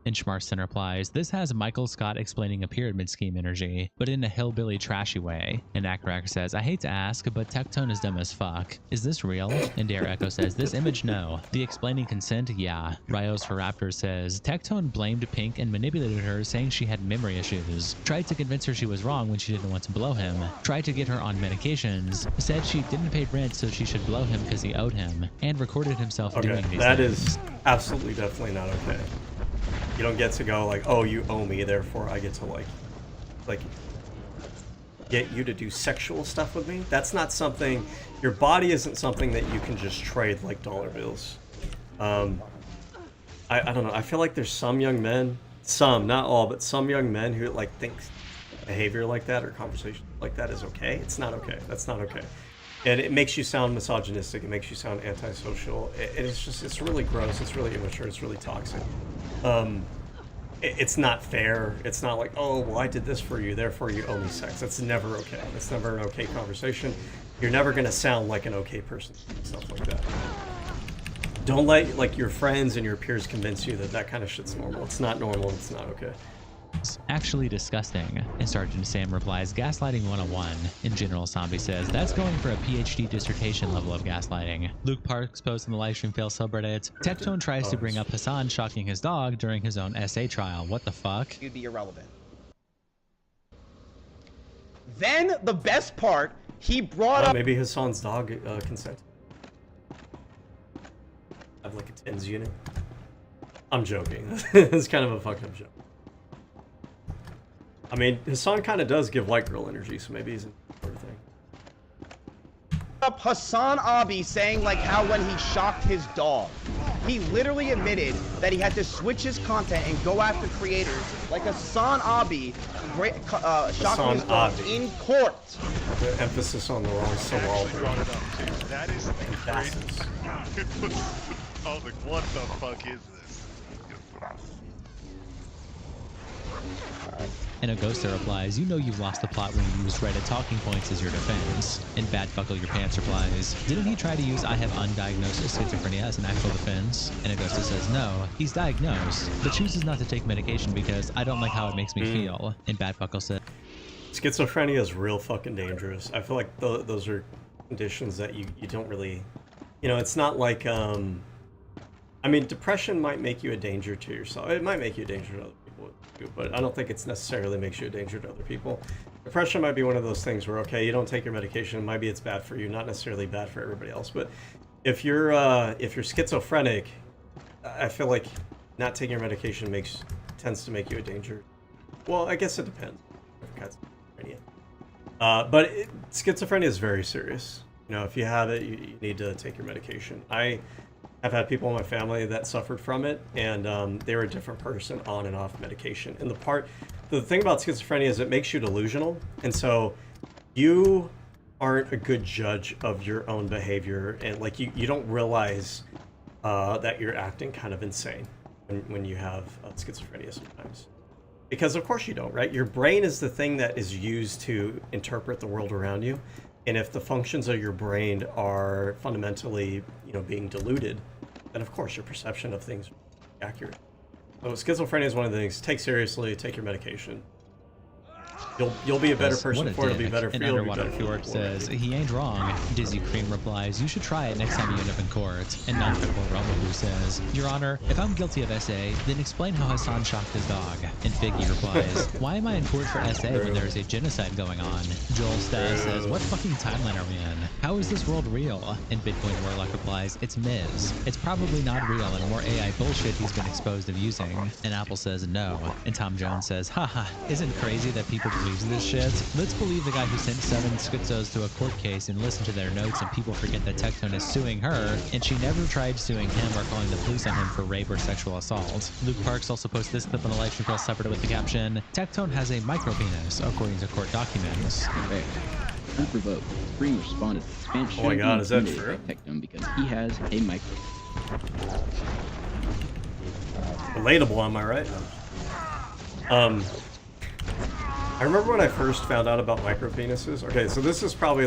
And Schmarston replies, this has Michael Scott explaining a pyramid scheme energy, but in a hillbilly trashy way. And Akarak says, I hate to ask, but Tectone is dumb as fuck. Is this real? And Dare Echo says, this image, no. The explaining consent, yeah. Rios for Raptor says, Tectone blamed Pink and manipulated her, saying she had memory issues. Tried to convince her she was wrong when she didn't want to blow him. Tried to get her on medications. Said she didn't pay rent so she should blow him because he owed him. And recorded himself doing these that things. Is absolutely definitely not okay. You don't get to go like, oh, you owe me, therefore I get to like get you to do sexual stuff with me. That's not something, your body isn't something that you can just trade like dollar bills. I don't know, I feel like there's some young men, some, not all, but some young men who like think behavior like that or conversation like that is okay. It's not okay. That's not okay. And it makes you sound misogynistic. It makes you sound antisocial. It's really gross. It's really immature. It's really toxic. It's not fair. It's not like, oh, well, I did this for you, therefore you owe me sex. That's never okay. That's never an okay conversation. You're never going to sound like an okay person. Stuff like that. Don't let like your friends and your peers convince you that that kind of shit's normal. It's not normal. It's not okay. Actually disgusting. And Sergeant Sam replies, gaslighting 101. And General Zombie says, that's going for a PhD dissertation level of gaslighting. Luke Parks posts in the livestream fail subreddit, Tectone tries to bring up Hassan shocking his dog during his own essay trial. What the fuck? You'd be irrelevant. Then the best part, he brought up. Maybe Hassan's dog consent. Have like a TENS unit. I'm joking. It's kind of a fucked up joke. I mean, Hassan kind of does give white girl energy, so maybe he's an important thing. Up Hassan Abi saying like how when he shocked his dog, he literally admitted that he had to switch his content and go after creators like Hassan Abi shocking his dog in court. The emphasis on the wrong syllable. That is the greatest. I was like, what the fuck is this? And a ghoster replies, you know you've lost the plot when you use Reddit talking points as your defense. And Bad Buckle Your Pants replies, didn't he try to use I have undiagnosed schizophrenia as an actual defense? And a ghoster says, no, he's diagnosed, but chooses not to take medication because I don't like how it makes me feel. And Bad Buckle says, schizophrenia is real fucking dangerous. I feel like those are conditions that you don't really, you know, it's not like, I mean, depression might make you a danger to yourself. It might make you a danger to other people too, but I don't think it's necessarily makes you a danger to other people. Depression might be one of those things where, okay, you don't take your medication, maybe it's bad for you, not necessarily bad for everybody else. But if you're schizophrenic, I feel like not taking your medication tends to make you a danger. Well, I guess it depends. But schizophrenia is very serious. You know, if you have it, you need to take your medication. I've had people in my family that suffered from it, and they were a different person on and off medication. And the thing about schizophrenia is it makes you delusional, and so you aren't a good judge of your own behavior, and like you don't realize that you're acting kind of insane when you have schizophrenia sometimes. Because of course you don't, right? Your brain is the thing that is used to interpret the world around you. And if the functions of your brain are fundamentally, being diluted, then of course your perception of things is accurate. So schizophrenia is one of the things. Take seriously, take your medication. You'll be a better person for it. It'll be better for you. Underwater Fjord says, he ain't wrong. Dizzy Cream replies, you should try it next time you end up in court. And non-fickle Romahu says, Your Honor, if I'm guilty of SA, then explain how Hassan shocked his dog. And Figgy replies, why am I in court for SA when there is a genocide going on? Joel Stas says, what fucking timeline are we in? How is this world real? And Bitcoin Warlock replies, it's Miz. It's probably not real and more AI bullshit he's been exposed of using. And Apple says no. And Tom Jones says, haha, isn't it crazy that people believes this shit? Let's believe the guy who sent 7 schizos to a court case and listen to their notes and people forget that Tectone is suing her and she never tried suing him or calling the police on him for rape or sexual assault. Luke Parks also posts this clip on the live stream plus separated with the caption, Tectone has a micropenis, according to court documents. Unprovoked, Spring responded to Spanish. Oh my god, is that true? Tectone because he has a micro. Relatable, am I right? I remember when I first found out about micropenises. Okay, so this is probably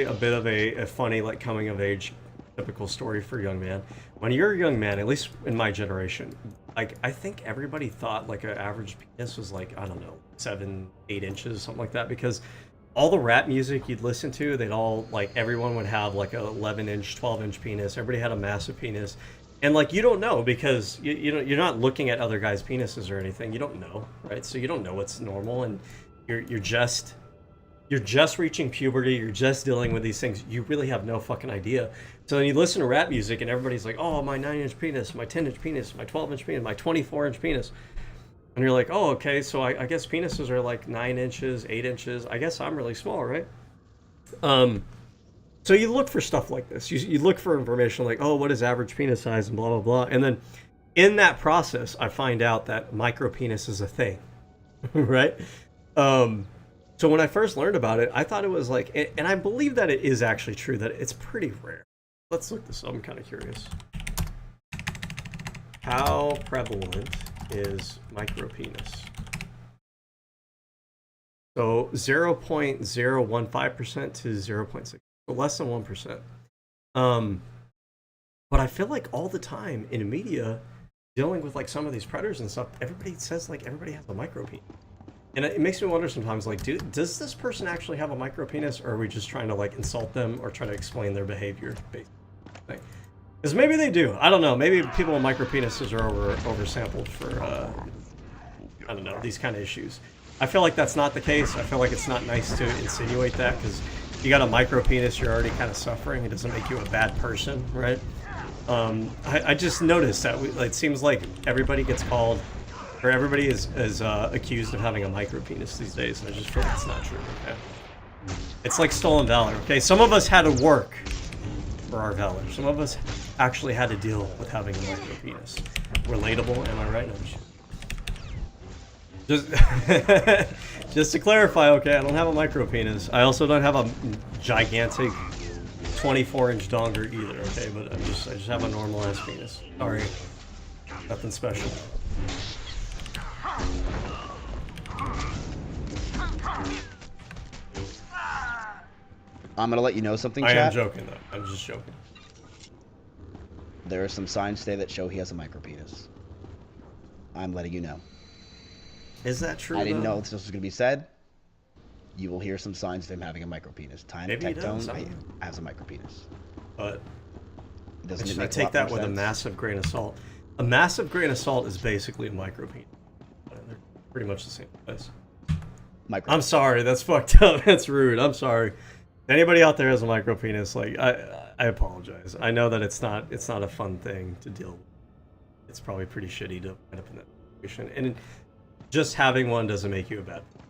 a bit of a funny coming of age typical story for a young man. When you're a young man, at least in my generation, I think everybody thought an average penis was I don't know, 7-8 inches, something like that, because all the rap music you'd listen to, they'd all everyone would have an 11-inch, 12-inch penis. Everybody had a massive penis. And you don't know because you're not looking at other guys' penises or anything. You don't know, right? So you don't know what's normal, and you're just reaching puberty. You're just dealing with these things. You really have no fucking idea. So then you listen to rap music, and everybody's like, "Oh, my 9-inch penis, my 10-inch penis, my 12-inch penis, my 24-inch penis," and you're like, "Oh, okay. So I guess penises are 9 inches, 8 inches. I guess I'm really small, right?" So you look for stuff like this. You look for information oh, what is average penis size and blah, blah, blah. And then in that process, I find out that micropenis is a thing, right? So when I first learned about it, I thought it was and I believe that it is actually true, that it's pretty rare. Let's look this up. I'm kind of curious. How prevalent is micropenis? So 0.015% to 0.6%. Less than 1%. But I feel all the time in media, dealing with some of these predators and stuff, everybody says everybody has a micropenis. And it makes me wonder sometimes, does this person actually have a micropenis, or are we just trying to insult them or try to explain their behavior? Because maybe they do. I don't know. Maybe people with micropenises are oversampled for I don't know, these kind of issues. I feel that's not the case. I feel it's not nice to insinuate that, because you got a micropenis, you're already kind of suffering. It doesn't make you a bad person, right? I just noticed that it seems like everybody gets called, or everybody is accused of having a micropenis these days, and I just feel it's not true. Okay? It's like stolen valor. Okay, some of us had to work for our valor. Some of us actually had to deal with having a micropenis. Relatable, am I right? No, just to clarify, okay, I don't have a micropenis. I also don't have a gigantic 24-inch donger either, okay? But I just have a normal ass penis. Sorry, nothing special. I'm gonna let you know something, I chat. am joking though. I'm just joking. There are some signs today that show he has a micropenis. I'm letting you know. Is that true? I didn't know this was going to be said. You will hear some signs of him having a micropenis. Time Tectone has a micropenis. But doesn't I take that with a massive grain of salt. A massive grain of salt is basically a micropenis. They're pretty much the same place. I'm sorry, that's fucked up. That's rude. I'm sorry. Anybody out there has a micropenis, I apologize. I know that it's not a fun thing to deal with. It's probably pretty shitty to end up in that situation. And just having one doesn't make you a bad person.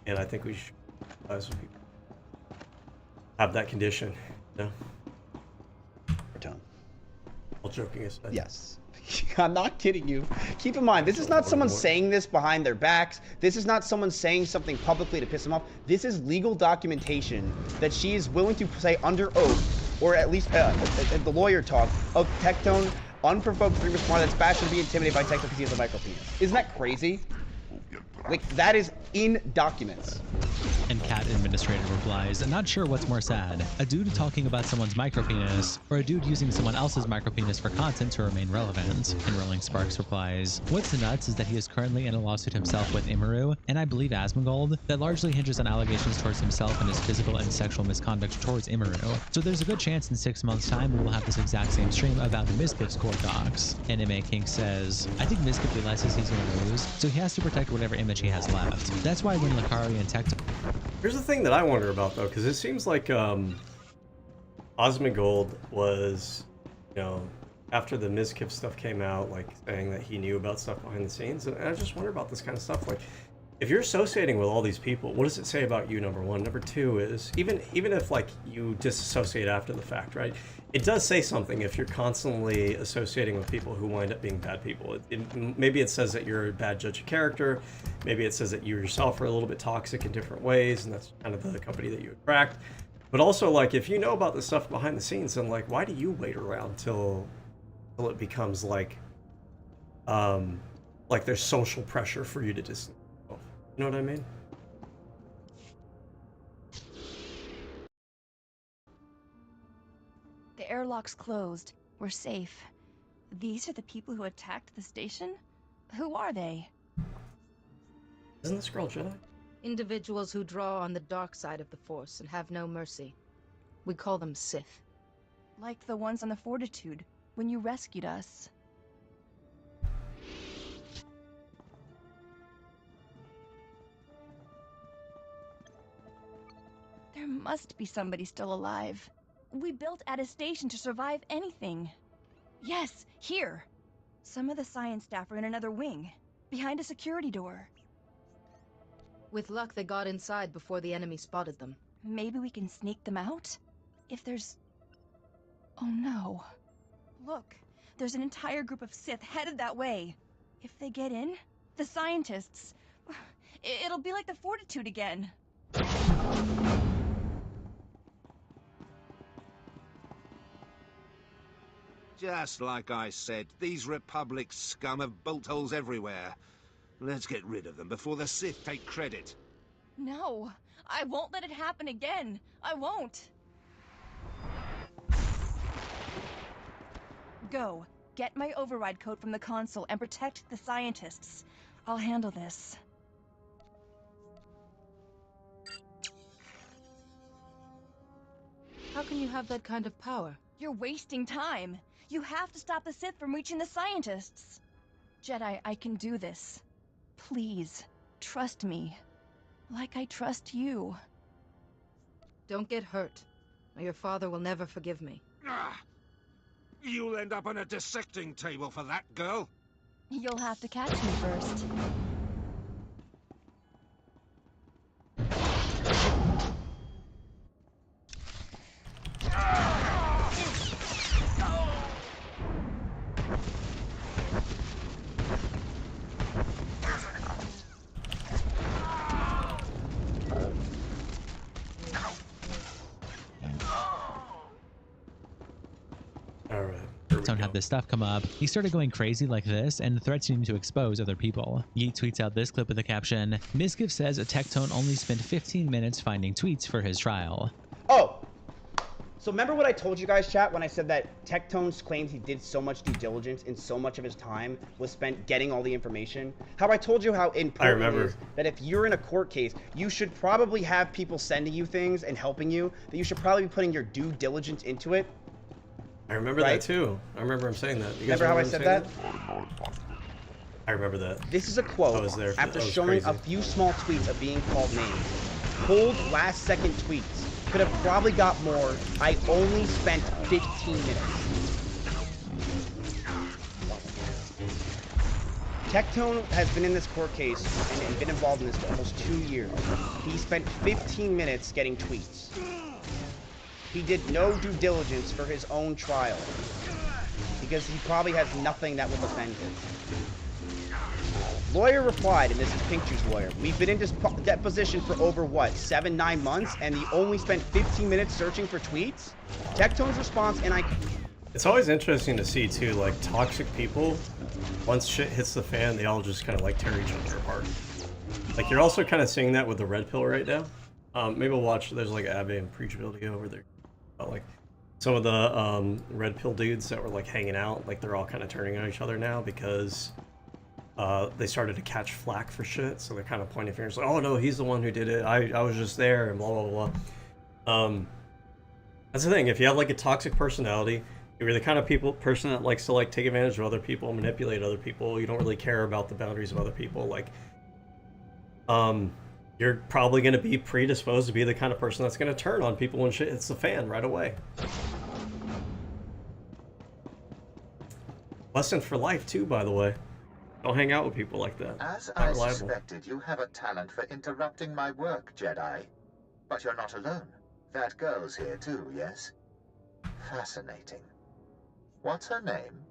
And I think we should advise with people have that condition. No. All joking aside. Yes. I'm not kidding you. Keep in mind, this is not someone saying this behind their backs. This is not someone saying something publicly to piss them off. This is legal documentation that she is willing to say under oath, or at least the lawyer talk, of Tectone Unprovoked free responded that Sebastian would be intimidated by Tecton because he has a micro penis. Isn't that crazy? Like, that is in documents. And Cat Administrator replies, not sure what's more sad, a dude talking about someone's micropenis, or a dude using someone else's micropenis for content to remain relevant. And Rolling Sparks replies, what's nuts is that he is currently in a lawsuit himself with Imuru, and I believe Asmongold, that largely hinges on allegations towards himself and his physical and sexual misconduct towards Imuru. So there's a good chance in 6 months' time we will have this exact same stream about Mizkif's court docs. Anime King says, I think Mizkif realizes he's going to lose, so he has to protect whatever image he has left. That's why when Lakari and Tecton... Here's the thing that I wonder about, though, because it seems like Osmongold was, you know, after the Mizkif stuff came out, like, saying that he knew about stuff behind the scenes, and I just wonder about this kind of stuff. Like, if you're associating with all these people, what does it say about you, number one? Number two is, even if, like, you disassociate after the fact, right? It does say something if you're constantly associating with people who wind up being bad people. Maybe it says that you're a bad judge of character. Maybe it says that you yourself are a little bit toxic in different ways, and that's kind of the company that you attract. But also, like, if you know about the stuff behind the scenes, then, like, why do you wait around till it becomes, like there's social pressure for you to distance yourself? You know what I mean? The airlock's closed. We're safe. These are the people who attacked the station? Who are they? Isn't this girl Jedi? Individuals who draw on the dark side of the Force and have no mercy. We call them Sith. Like the ones on the Fortitude, when you rescued us. There must be somebody still alive. We built at a station to survive anything. Yes, here. Some of the science staff are in another wing, behind a security door. With luck, they got inside before the enemy spotted them. Maybe we can sneak them out? If there's... Oh no. Look, there's an entire group of Sith headed that way. If they get in, the scientists... It'll be like the Fortitude again. Just like I said, these Republic scum have bolt holes everywhere. Let's get rid of them before the Sith take credit. No, I won't let it happen again. I won't. Go. Get my override code from the console and protect the scientists. I'll handle this. How can you have that kind of power? You're wasting time. You have to stop the Sith from reaching the scientists. Jedi, I can do this. Please, trust me. Like I trust you. Don't get hurt, or your father will never forgive me. You'll end up on a dissecting table for that, girl. You'll have to catch me first. Tone had this stuff come up, he started going crazy like this and threatening to expose other people. Yeet tweets out this clip with the caption, Mizkif says Tectone only spent 15 minutes finding tweets for his trial. Oh! So remember what I told you guys, chat, when I said that Tectone's claims he did so much due diligence and so much of his time was spent getting all the information? How I told you how important it is that if you're in a court case, you should probably have people sending you things and helping you, that you should probably be putting your due diligence into it. I remember that too. I remember him saying that. You guys remember how I said that? I remember that. This is a quote after showing a few small tweets of being called names. Cold last second tweets. Could have probably got more. I only spent 15 minutes. Tectone has been in this court case and been involved in this for almost 2 years. He spent 15 minutes getting tweets. He did no due diligence for his own trial because he probably has nothing that will defend him. Lawyer replied, and this is Pink Juice lawyer, we've been in deposition for over, what, 7-9 months, and he only spent 15 minutes searching for tweets? Tectone's response, and I... It's always interesting to see too, like toxic people. Once shit hits the fan, they all just kind of like tear each other apart. Like you're also kind of seeing that with the red pill right now. Maybe we'll watch. There's like Abby and Preach video over there about like some of the red pill dudes that were like hanging out. Like they're all kind of turning on each other now because they started to catch flack for shit. So they're kind of pointing fingers like, oh no, he's the one who did it. I was just there and blah blah blah. That's the thing. If you have like a toxic personality, you're the kind of person that likes to like take advantage of other people, manipulate other people. You don't really care about the boundaries of other people. Like, you're probably going to be predisposed to be the kind of person that's going to turn on people when shit hits the fan right away. Lesson for life too, by the way. Don't hang out with people like that. As Not I reliable. suspected, you have a talent for interrupting my work, Jedi. But you're not alone. That girl's here too, yes? Fascinating. What's her name?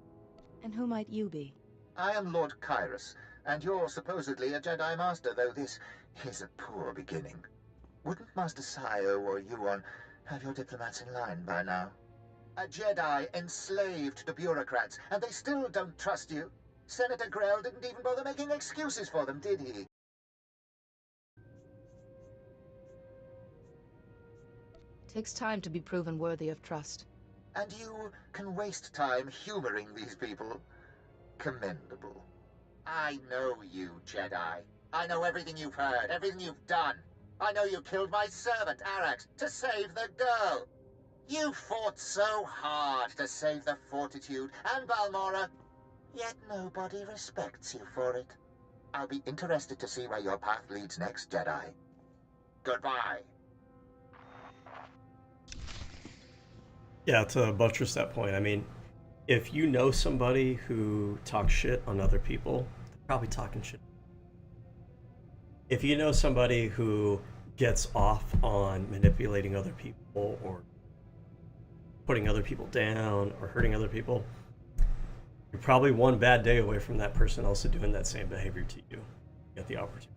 And who might you be? I am Lord Kyrus, and you're supposedly a Jedi Master, though this is a poor beginning. Wouldn't Master Sayo or Yuan have your diplomats in line by now? A Jedi enslaved to bureaucrats, and they still don't trust you. Senator Grell didn't even bother making excuses for them, did he? Takes time to be proven worthy of trust. And you can waste time humoring these people? Commendable. I know you, Jedi. I know everything you've heard, everything you've done. I know you killed my servant, Arax, to save the girl. You fought so hard to save the Fortitude and Balmora, yet nobody respects you for it. I'll be interested to see where your path leads next, Jedi. Goodbye. Yeah, to buttress that point, I mean, if you know somebody who talks shit on other people, they're probably talking shit. If you know somebody who gets off on manipulating other people or putting other people down or hurting other people, you're probably one bad day away from that person also doing that same behavior to you. Get the opportunity.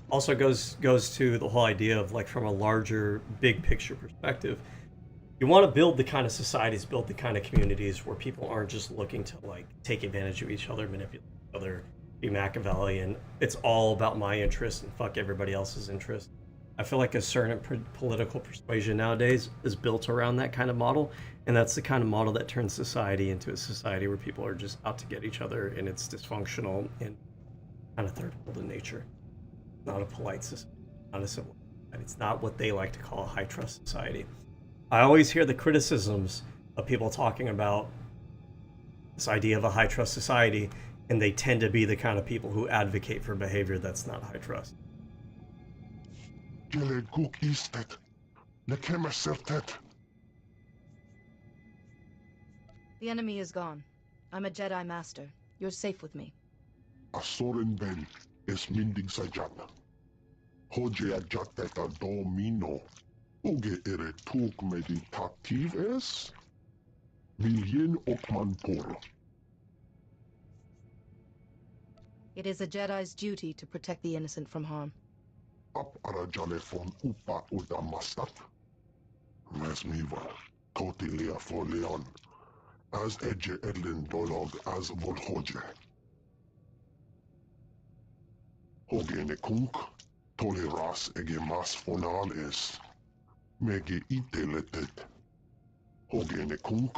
Also goes to the whole idea of like from a larger big picture perspective, you want to build the kind of societies, build the kind of communities where people aren't just looking to like take advantage of each other, manipulate each other, be Machiavellian. It's all about my interest and fuck everybody else's interest. I feel like a certain political persuasion nowadays is built around that kind of model, and that's the kind of model that turns society into a society where people are just out to get each other, and it's dysfunctional and kind of third world in nature. Not a polite society, not a civil society. It's not what they like to call a high trust society. I always hear the criticisms of people talking about this idea of a high trust society, and they tend to be the kind of people who advocate for behavior that's not high trust. The enemy is gone. I'm a Jedi Master. You're safe with me. Asoren ben es mindig sajat. Hoje ajateta domino. Uge ere tuk meditativ es? Milien okman por. It is a Jedi's duty to protect the innocent from harm. Ap arajale von upa udamastat. Mes miva. Kotilia for leon. As edge edlin dolog as volhoje. Hogene kunk, toleras ege mas fonal es. Mege iteletet. Hogene kunk,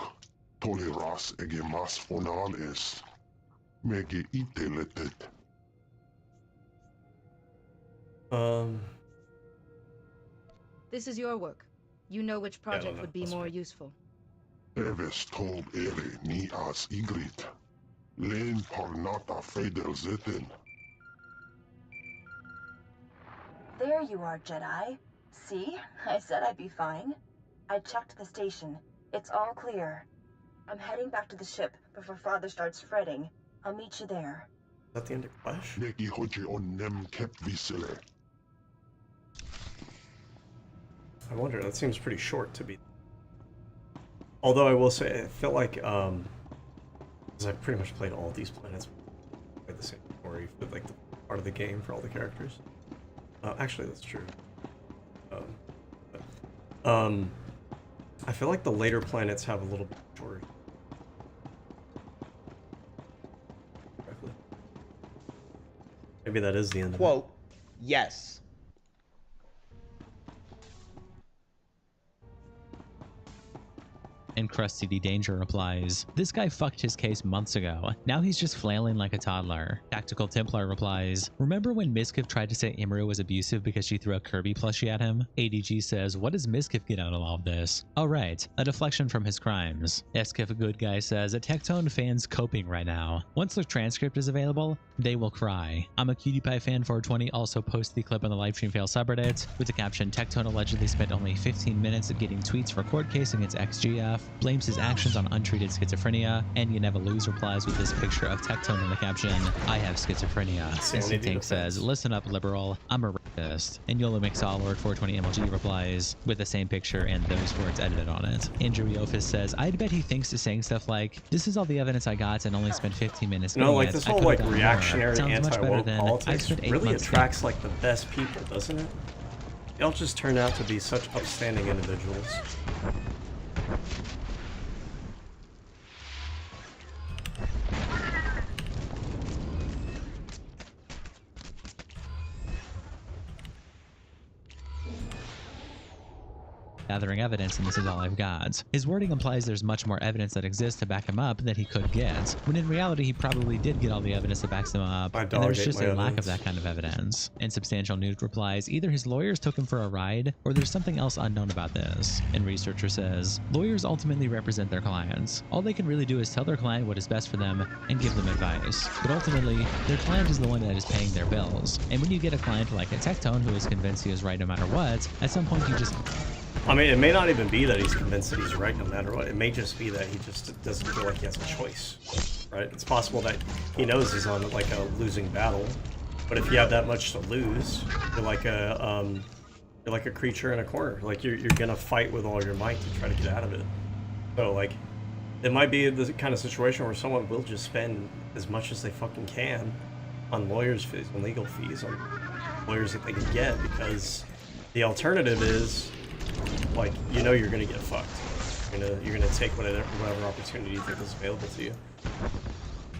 toleras ege mas fonal es. Mege iteletet. This is your work. You know which project would be more useful. Eves tob ere ni as igrit. Len parnata fedel zeten. There you are, Jedi. See? I said I'd be fine. I checked the station. It's all clear. I'm heading back to the ship before Father starts fretting. I'll meet you there. Is that the end of Quesh? Neki hoje on nem kep visele. I wonder, that seems pretty short to be. Although I will say, I feel like, because I've pretty much played all these planets, played the same story for like the part of the game for all the characters. I feel like the later planets have a little bit shorter. Maybe that is the end of it. Quote, yes. And Krusty D Danger replies, "This guy fucked his case months ago. Now he's just flailing like a toddler." Tactical Templar replies, "Remember when Miskiff tried to say Imru was abusive because she threw a Kirby plushie at him?" ADG says, "What does Miskiff get out of all of this?" Oh right, a deflection from his crimes. Skiff, a good guy, says, "A Tectone fan's coping right now. Once the transcript is available, they will cry." I'm a Cutie Pie fan 420 also posts the clip on the Livestream Fail subreddit with the caption, "Tectone allegedly spent only 15 minutes getting tweets for court case against XGF, blames his actions on untreated schizophrenia," and You Never Lose replies with this picture of Tectone in the caption, "I have schizophrenia." Instant Tank says, "Listen up, liberal, I'm a rapist." And YOLO McSolward 420 MLG replies with the same picture and those words edited on it. Andrew Yofis says, "I'd bet he thinks is saying stuff like, 'This is all the evidence I got and only spent 15 minutes No, getting like it. this I whole could've like done more. reactionary Sounds much better anti-woke than, politics I spent 8 really months attracts like the best people, doesn't it? They all just turn out to be such upstanding individuals. gathering evidence and this is all I've got." His wording implies there's much more evidence that exists to back him up that he could get, when in reality he probably did get all the evidence that backs him up, and there's just a lack of that kind of evidence. And Substantial News replies, "Either his lawyers took him for a ride, or there's something else unknown about this." And Researcher says, "Lawyers ultimately represent their clients. All they can really do is tell their client what is best for them and give them advice. But ultimately, their client is the one that is paying their bills. And when you get a client like a Tectone who is convinced he is right no matter what, at some point you just..." I mean, it may not even be that he's convinced that he's right no matter what. It may just be that he just doesn't feel like he has a choice, right? It's possible that he knows he's on like a losing battle, but if you have that much to lose, you're like a creature in a corner. Like you're gonna fight with all your might to try to get out of it. So like, it might be the kind of situation where someone will just spend as much as they fucking can on lawyers' fees, on legal fees, on lawyers that they can get, because the alternative is, like, you know, you're gonna get fucked. You're gonna take whatever opportunity you think is available to you.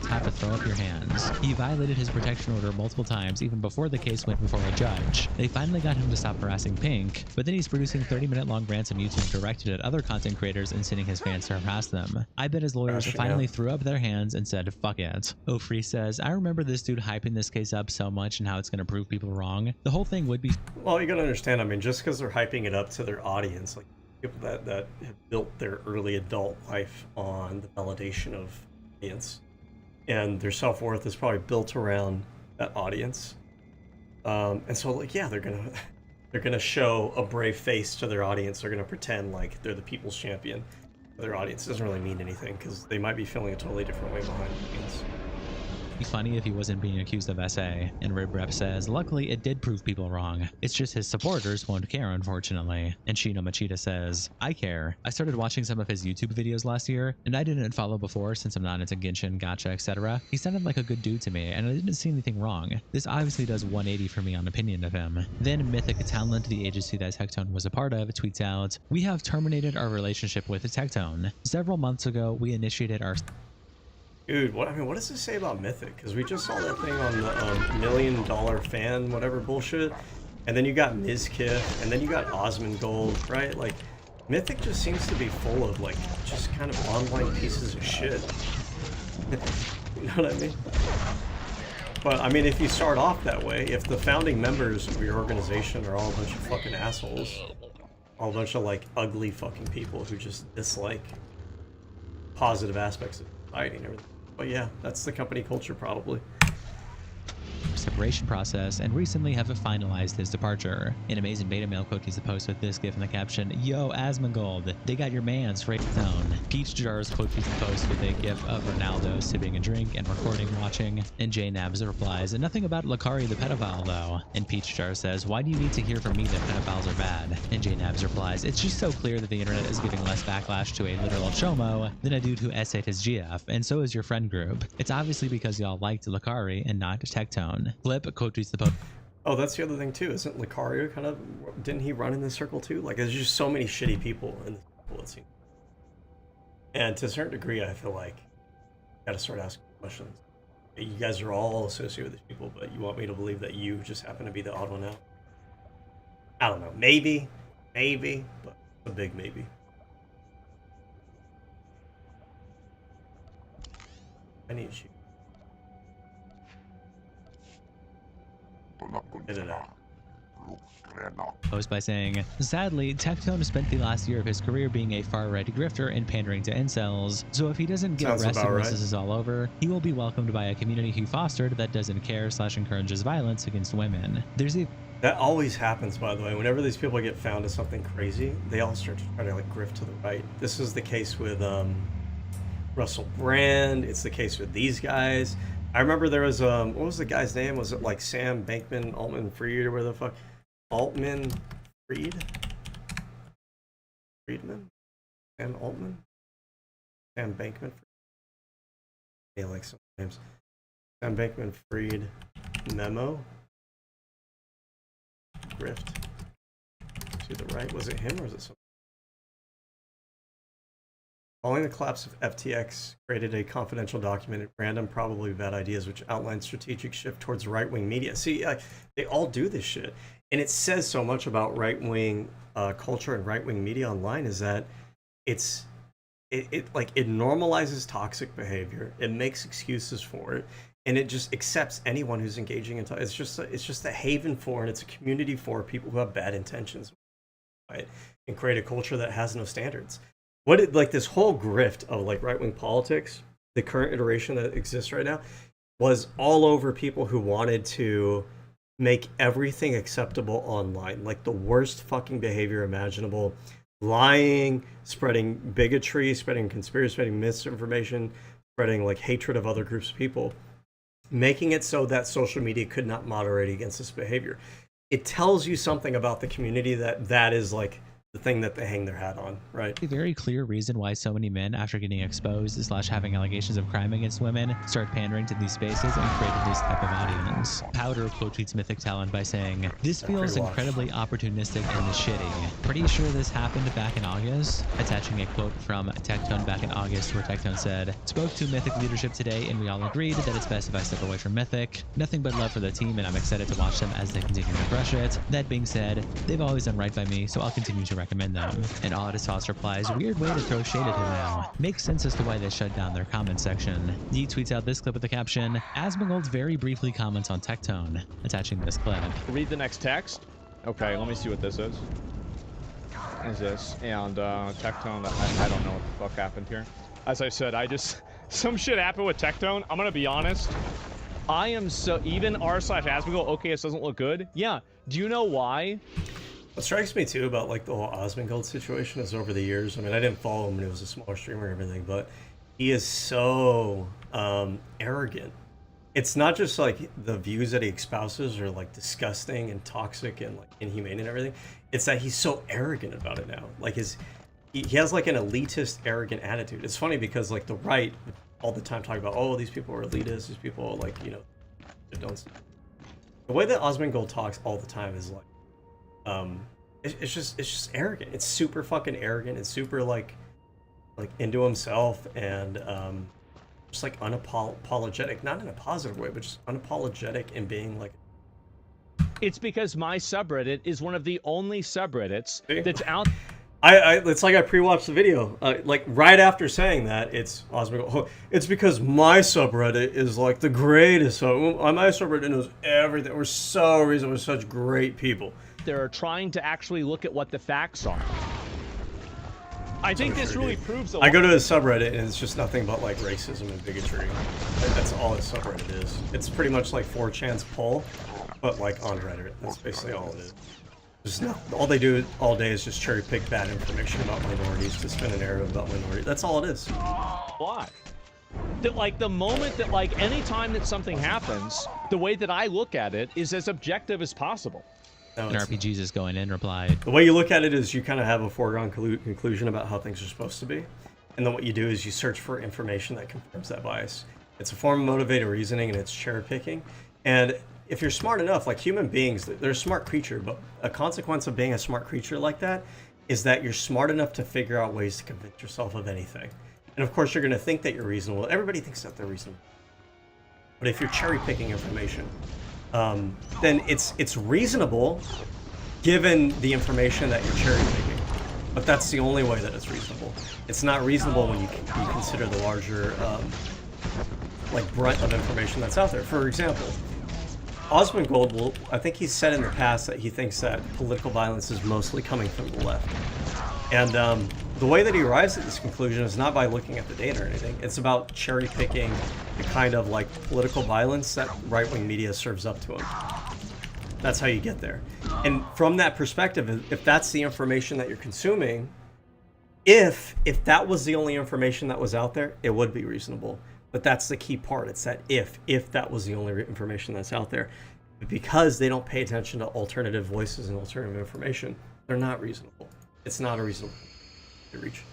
Have to throw up your hands. He violated his protection order multiple times even before the case went before a judge. They finally got him to stop harassing Pink, but then he's producing 30-minute long rants on YouTube directed at other content creators and sending his fans to harass them. I bet his lawyers finally threw up their hands and said, "Fuck it." Ofree says, "I remember this dude hyping this case up so much and how it's gonna prove people wrong. The whole thing would be..." Well, you gotta understand, I mean, just because they're hyping it up to their audience, like people that have built their early adult life on the validation of audience, and their self-worth is probably built around that audience, and so like, yeah, they're gonna show a brave face to their audience. They're gonna pretend like they're the people's champion. Their audience doesn't really mean anything because they might be feeling a totally different way behind the scenes. Be funny if he wasn't being accused of SA. And Ribrep says, "Luckily it did prove people wrong. It's just his supporters won't care, unfortunately." And Shino Machida says, "I care. I started watching some of his YouTube videos last year, and I didn't follow before since I'm not into Genshin, Gacha, etc. He sounded like a good dude to me, and I didn't see anything wrong. This obviously does 180 for me on opinion of him." Then Mythic Talent, the agency that Tectone was a part of, tweets out, "We have terminated our relationship with Tectone. Several months ago, we initiated our..." Dude, what does this say about Mythic? Because we just saw that thing on the $1 million fan, whatever bullshit, and then you got Mizkif, and then you got Osmongold, right? Like, Mythic just seems to be full of, like, just kind of online pieces of shit. You know what I mean? But, I mean, if you start off that way, if the founding members of your organization are all a bunch of fucking assholes, all a bunch of, like, ugly fucking people who just dislike positive aspects of society and everything. But yeah, that's the company culture probably. Separation process, and recently have finalized his departure. An amazing beta male quotes the post with this gif in the caption, "Yo, Asmongold, they got your man's straight zone." Peach Jars quotes the post with a gif of Ronaldo sipping a drink and recording watching, and Jay Nabs replies, "Nothing about Lakari the pedophile though." And Peach Jar says, "Why do you need to hear from me that pedophiles are bad?" And Jay Nabs replies, "It's just so clear that the internet is giving less backlash to a literal chomo than a dude who essayed his GF, and so is your friend group. It's obviously because y'all liked Lakari and not Tectone." Flip quote tweets the post. Oh, that's the other thing too. Isn't Lucario didn't he run in this circle too? Like, there's just so many shitty people in this circle. people, it seems. And to a certain degree, I feel like you gotta start asking questions. You guys are all associated with these people, but you want me to believe that you just happen to be the odd one out? I don't know. Maybe, but a big maybe. I need you. Get it out. Posed by saying, sadly, Tectone spent the last year of his career being a far-right grifter and pandering to incels, so if he doesn't get arrested once this is all over, he will be welcomed by a community he fostered that doesn't care / encourages violence against women. That always happens, by the way. Whenever these people get found as something crazy, they all start to try to like grift to the right. This is the case with Russell Brand. It's the case with these guys. I remember there was what was the guy's name? Was it like Sam Bankman Altman Fried or where the fuck? Altman Fried? Friedman? Sam Altman? Sam Bankman? Yeah, like some names. Sam Bankman Fried memo. Grift. To the right. Was it him or was it something? Following the collapse of FTX, created a confidential document at random, probably bad ideas, which outlines strategic shift towards right-wing media. See, they all do this shit. And it says so much about right-wing culture and right-wing media online is that it normalizes toxic behavior. It makes excuses for it. And it just accepts anyone who's engaging in it's just a haven for, and it's a community for people who have bad intentions, right? And create a culture that has no standards. This whole grift of like right-wing politics, the current iteration that exists right now, was all over people who wanted to make everything acceptable online, like the worst fucking behavior imaginable, lying, spreading bigotry, spreading conspiracy, spreading misinformation, spreading like hatred of other groups of people, making it so that social media could not moderate against this behavior. It tells you something about the community that is like the thing that they hang their hat on, right? A very clear reason why so many men, after getting exposed / having allegations of crime against women, start pandering to these spaces and created this type of audience. Powder quote tweets Mythic Talon by saying, "This feels incredibly opportunistic and shitty. Pretty sure this happened back in August." Attaching a quote from Tectone back in August where Tectone said, "Spoke to Mythic leadership today and we all agreed that it's best if I step away from Mythic. Nothing but love for the team and I'm excited to watch them as they continue to crush it. That being said, they've always done right by me, so I'll continue to recommend them." And Odd Sauce replies, "Weird way to throw shade at him now. Makes sense as to why they shut down their comment section." He tweets out this clip with the caption, "Asmongold very briefly comments on Tectone," attaching this clip. Read the next text. Okay, let me see what this is. What is this? And Tectone, I don't know what the fuck happened here. As I said, some shit happened with Tectone. I'm gonna be honest. I am so, even r/Asmongold, okay, this doesn't look good. Yeah, do you know why? What strikes me too about like the whole Asmongold situation is over the years, I mean, I didn't follow him when he was a smaller streamer and everything, but he is so arrogant. It's not just like the views that he espouses are like disgusting and toxic and like inhumane and everything. It's that he's so arrogant about it now. Like he has like an elitist, arrogant attitude. It's funny because like the right all the time talk about, oh, these people are elitists, these people are like, you know, don't. The way that Asmongold talks all the time is like, it's just arrogant. It's super fucking arrogant. It's super like into himself and just like unapologetic, not in a positive way, but just unapologetic in being like. It's because my subreddit is one of the only subreddits that's out. It's like I pre-watched the video. Like right after saying that, it's Asmongold. It's because my subreddit is like the greatest. So my subreddit knows everything. We're so reasonable. We're such great people. They're trying to actually look at what the facts are. I think this really proves a lot. I go to his subreddit and it's just nothing but like racism and bigotry. That's all his subreddit is. It's pretty much like 4chan's poll, but like on Reddit. That's basically all it is. Just all they do all day is just cherry pick bad information about minorities to spin a narrative about minorities. That's all it is. Why? That like the moment that like any time that something happens, the way that I look at it is as objective as possible. No, and RPGs is going in replied, "The way you look at it is you kind of have a foregone conclusion about how things are supposed to be. And then what you do is you search for information that confirms that bias. It's a form of motivated reasoning and it's cherry picking. And if you're smart enough, like human beings, they're a smart creature, but a consequence of being a smart creature like that is that you're smart enough to figure out ways to convince yourself of anything. And of course, you're going to think that you're reasonable. Everybody thinks that they're reasonable. But if you're cherry picking information, then it's reasonable given the information that you're cherry picking. But that's the only way that it's reasonable. It's not reasonable when you consider the larger like brunt of information that's out there. For example, Osmongold I think he's said in the past that he thinks that political violence is mostly coming from the left. And the way that he arrives at this conclusion is not by looking at the data or anything. It's about cherry picking the kind of like political violence that right-wing media serves up to him. That's how you get there. And from that perspective, if that's the information that you're consuming, if that was the only information that was out there, it would be reasonable. But that's the key part. It's that if that was the only information that's out there. But because they don't pay attention to alternative voices and alternative information, they're not reasonable. It's not a reasonable reach.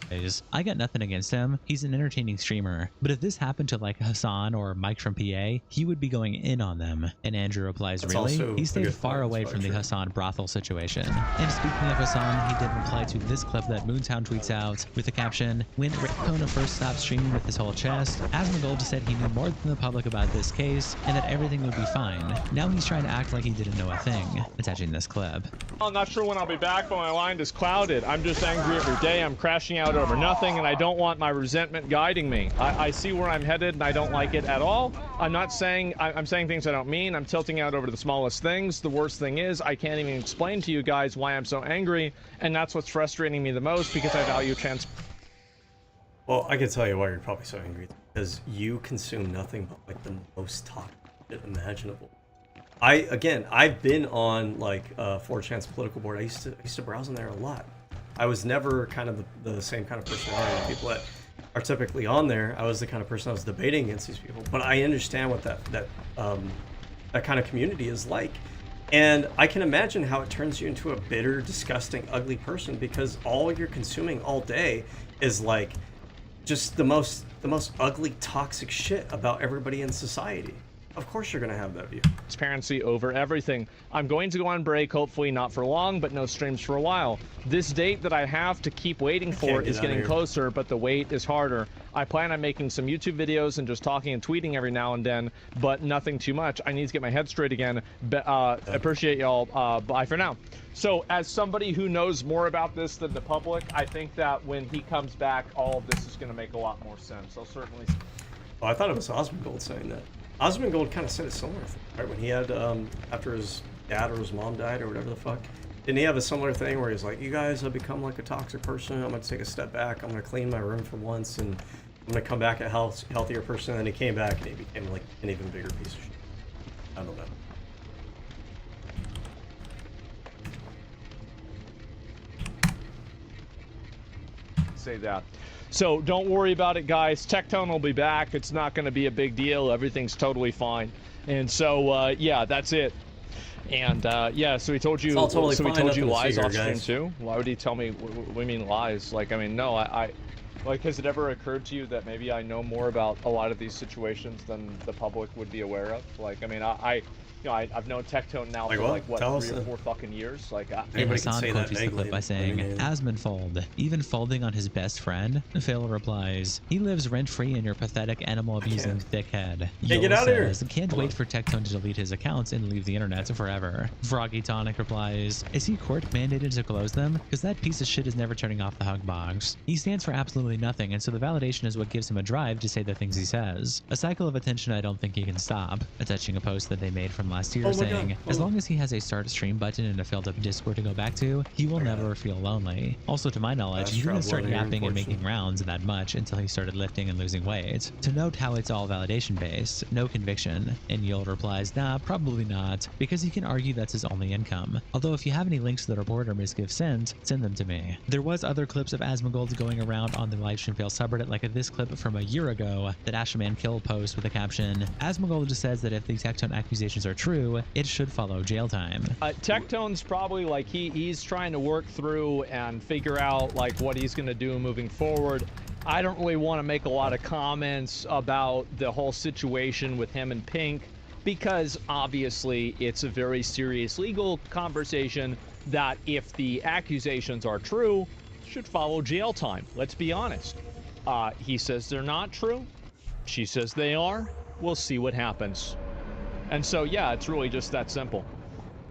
I got nothing against him. He's an entertaining streamer. But if this happened to like Hassan or Mike from PA, he would be going in on them. And Andrew replies, That's really? He stayed far away from the Hassan brothel situation. And speaking of Hassan, he did reply to this clip that Moontown tweets out with the caption, when Kona first stopped streaming with his whole chest, Asmongold said he knew more than the public about this case and that everything would be fine. Now he's trying to act like he didn't know a thing. Attaching this clip. I'm not sure when I'll be back, but my mind is clouded. I'm just angry every day. I'm crashing out over nothing, and I don't want my resentment guiding me. I see where I'm headed, and I don't like it at all. I'm not saying, I'm saying things I don't mean. I'm tilting out over the smallest things. The worst thing is, I can't even explain to you guys why I'm so angry, and that's what's frustrating me the most, because I value Well, I can tell you why you're probably so angry. Because you consume nothing but like the most toxic shit imaginable. I've been on like 4chan's political board. I used to browse in there a lot. I was never kind of the same kind of personality as people that are typically on there. I was the kind of person that was debating against these people. But I understand what that kind of community is like. And I can imagine how it turns you into a bitter, disgusting, ugly person, because all you're consuming all day is like just the most ugly, toxic shit about everybody in society. Of course you're going to have that view. Transparency over everything. I'm going to go on break, hopefully not for long, but no streams for a while. This date that I have to keep waiting for is getting closer, but the wait is harder. I plan on making some YouTube videos and just talking and tweeting every now and then, but nothing too much. I need to get my head straight again. Appreciate y'all. Bye for now. So, as somebody who knows more about this than the public, I think that when he comes back, all of this is going to make a lot more sense. I'll certainly... Oh, I thought it was Osmongold saying that. Osmongold kind of said a similar thing, right? When he had, after his dad or his mom died or whatever the fuck, didn't he have a similar thing where he's like, you guys have become like a toxic person, I'm going to take a step back, I'm going to clean my room for once, and I'm going to come back a healthier person, and then he came back and he became like an even bigger piece of shit. I don't know. Say that. So don't worry about it, guys. Tectone will be back. It's not going to be a big deal. Everything's totally fine. And so yeah, that's it. And yeah, so he told you. Totally so he told you lies figure, off stream guys. too. Why would he tell me? What do you mean lies? Like, I mean, no, like, has it ever occurred to you that maybe I know more about a lot of these situations than the public would be aware of? Like, I mean, you know, I've known Tectone now for like what, 3 or 4 fucking years. Like, and Hassan quotes the clip by saying, Asmonfold, even folding on his best friend? Phil replies, he lives rent-free in your pathetic animal-abusing thickhead. Get out of here. Can't wait for Tectone to delete his accounts and leave the internet forever. Froggy Tonic replies, is he court mandated to close them? Because that piece of shit is never turning off the hug box. He stands for absolutely nothing, and so the validation is what gives him a drive to say the things he says. A cycle of attention I don't think he can stop. Attaching a post that they made from last year saying, as long as he has a start stream button and a filled up Discord to go back to, he will never feel lonely. Also, to my knowledge, he didn't start yapping and making rounds that much until he started lifting and losing weight. To note how it's all validation based, no conviction. And Yul replies, nah, probably not, because he can argue that's his only income. Although if you have any links to the report or misgive sent, send them to me. There was other clips of Asmongold going around on the livestream fail subreddit, like this clip from a year ago that Ashaman Kill post with the caption, Asmongold just says that if the Tectone accusations are true, it should follow jail time. Tectone's probably like he's trying to work through and figure out like what he's going to do moving forward. I don't really want to make a lot of comments about the whole situation with him and Pink, because obviously it's a very serious legal conversation that if the accusations are true, should follow jail time. Let's be honest. He says they're not true. She says they are. We'll see what happens. And so, yeah, it's really just that simple.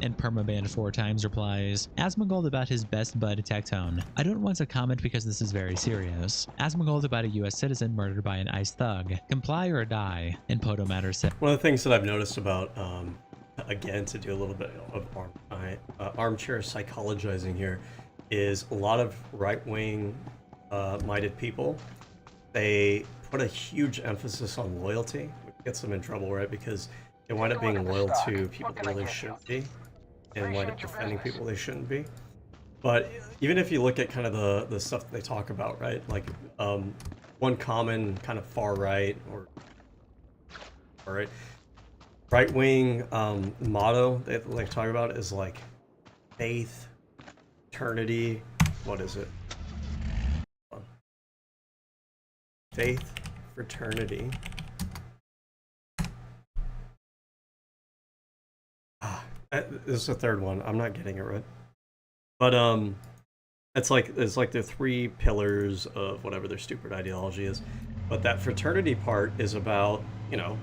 And Permaban 4 times replies, Asmongold about his best bud Tectone. I don't want to comment because this is very serious. Asmongold about a US citizen murdered by an ICE thug. Comply or die. And Podomatter said, one of the things that I've noticed about, again, to do a little bit of armchair psychologizing here, is a lot of right-wing minded people, they put a huge emphasis on loyalty, which gets them in trouble, right? Because they wind up being loyal to people they really shouldn't be, and wind up defending people they shouldn't be. But even if you look at kind of the stuff that they talk about, right? Like one common kind of far right or right wing motto they like to talk about is like faith, eternity. What is it? Faith, fraternity. This is the third one. I'm not getting it right. But it's like the 3 pillars of whatever their stupid ideology is. But that fraternity part is about, you know,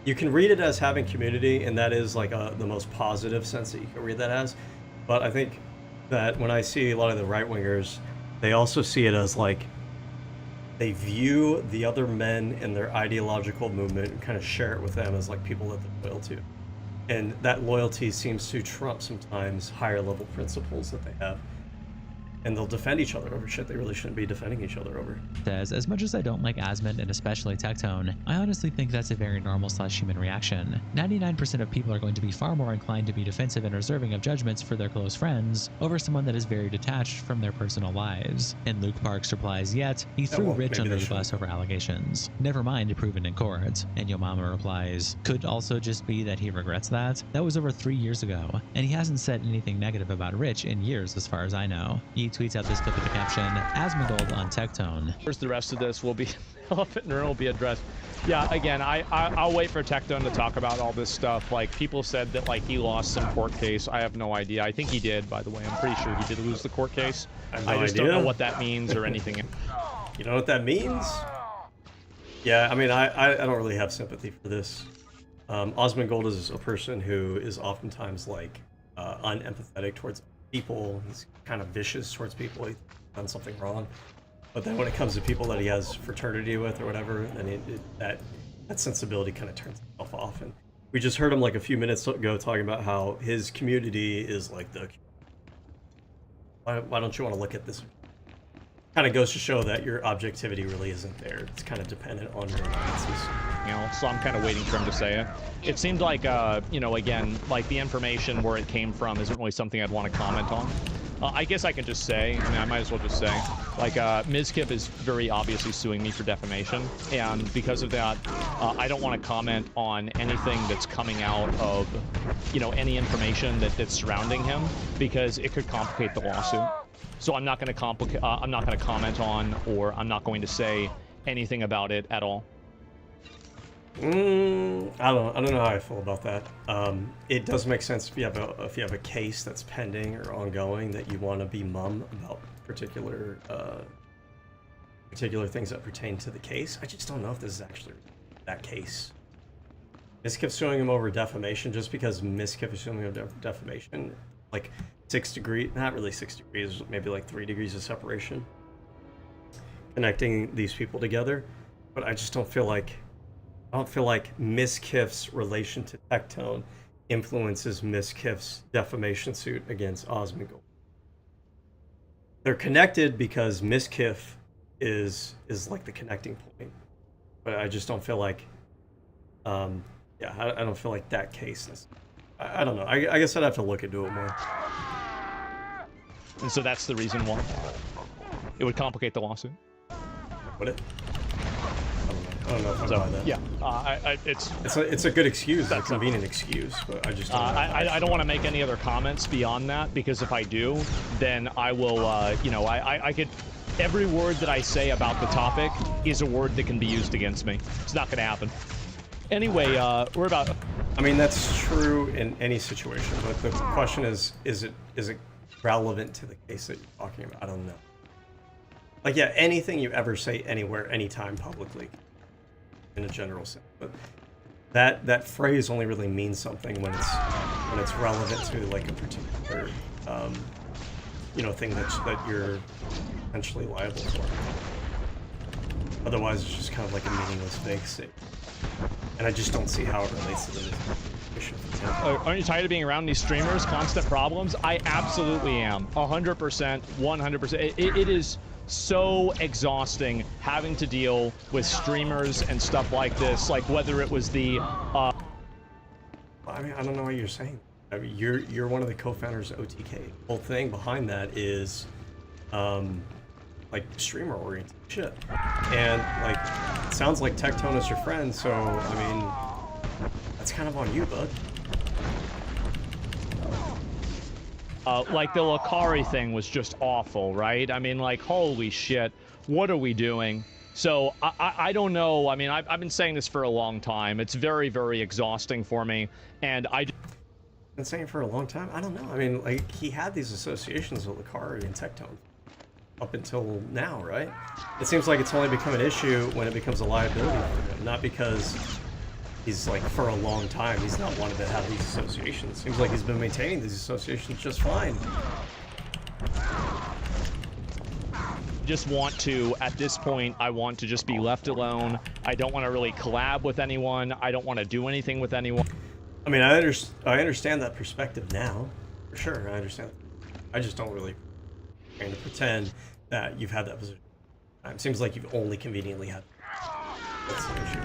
you can read it as having community, and that is like the most positive sense that you can read that as. But I think that when I see a lot of the right-wingers, they also see it as like they view the other men in their ideological movement and kind of share it with them as like people that they're loyal to. And that loyalty seems to trump sometimes higher level principles that they have. And they'll defend each other over shit they really shouldn't be defending each other over. Says, as much as I don't like Asmund and especially Tectone, I honestly think that's a very normal/human reaction. 99% of people are going to be far more inclined to be defensive and reserving of judgments for their close friends over someone that is very detached from their personal lives. And Luke Parks replies, yet, he threw Rich under the bus over allegations. Never mind proven in court. And Yo Mama replies, could also just be that he regrets that? That was over 3 years ago, and he hasn't said anything negative about Rich in years as far as I know. He tweets out this clip with the caption, Asmongold on Tectone. Where's the rest of this will be elephant in the room will be addressed. Yeah, again, I'll wait for Tectone to talk about all this stuff. Like, people said that like he lost some court case. I have no idea. I think he did, by the way. I'm pretty sure he did lose the court case. I just don't know what that means or anything. You know what that means? Yeah, I mean, I don't really have sympathy for this. Asmongold is a person who is oftentimes like unempathetic towards people. He's kind of vicious towards people. He's done something wrong. But then when it comes to people that he has fraternity with or whatever, then that sensibility kind of turns itself off. And we just heard him like a few minutes ago talking about how his community is like the... Why don't you want to look at this? Kind of goes to show that your objectivity really isn't there. It's kind of dependent on your analysis. You know, so I'm kind of waiting for him to say it. It seemed like, you know, again, like the information where it came from isn't really something I'd want to comment on. I guess I can just say, I mean, I might as well just say, like, Mizkif is very obviously suing me for defamation, and because of that, I don't want to comment on anything that's coming out of, you know, any information that's surrounding him, because it could complicate the lawsuit. So I'm not going to comment on, or I'm not going to say anything about it at all. I don't know how I feel about that. It does make sense if you have a case that's pending or ongoing that you want to be mum about particular things that pertain to the case. I just don't know if this is actually that case. Mizkif suing him over defamation just because Mizkif is suing him over defamation. Like 6 degrees, not really 6 degrees, maybe like 3 degrees of separation connecting these people together. But I just don't feel like Mizkif's relation to Tectone influences Mizkif's defamation suit against Asmongold. They're connected because Mizkif is like the connecting point. But I just don't feel like, I don't feel like that case is. I don't know. I guess I'd have to look into it more. And so that's the reason why it would complicate the lawsuit. Would it? I don't know if I buy that. Yeah, it's a good excuse, a convenient excuse, but I just don't know. I don't want to make any other comments beyond that, because if I do, then I will, you know, I could, every word that I say about the topic is a word that can be used against me. It's not going to happen. Anyway, we're about... I mean, that's true in any situation, but the question is it relevant to the case that you're talking about. I don't know. Like, yeah, anything you ever say anywhere, anytime publicly, in a general sense. But that phrase only really means something when it's relevant to like a particular thing that you're potentially liable for. Otherwise, it's just kind of like a meaningless vague statement. And I just don't see how it relates to the issue. Aren't you tired of being around these streamers? Constant problems? I absolutely am. 100%, 100%. It is so exhausting having to deal with streamers and stuff like this. Like whether it was the... I mean, I don't know what you're saying. I mean, you're one of the co-founders of OTK. The whole thing behind that is... like streamer oriented shit, and like it sounds like Tectone is your friend, so I mean that's kind of on you, bud. Like the Lakari thing was just awful, right? I mean, like, holy shit, what are we doing? So I don't know. I mean, I've been saying this for a long time. It's very, very exhausting for me, and I've been saying it for a long time. I don't know. I mean, like he had these associations with Lakari and Tectone up until now, right? It seems like it's only become an issue when it becomes a liability for him, not because he's like for a long time he's not wanted to have these associations. Seems like he's been maintaining these associations just fine. Just want to, at this point, I want to just be left alone. I don't want to really collab with anyone. I don't want to do anything with anyone. I mean, I understand that perspective now, for sure. I understand. I just don't really to pretend that you've had that position. It seems like you've only conveniently had. That's the issue.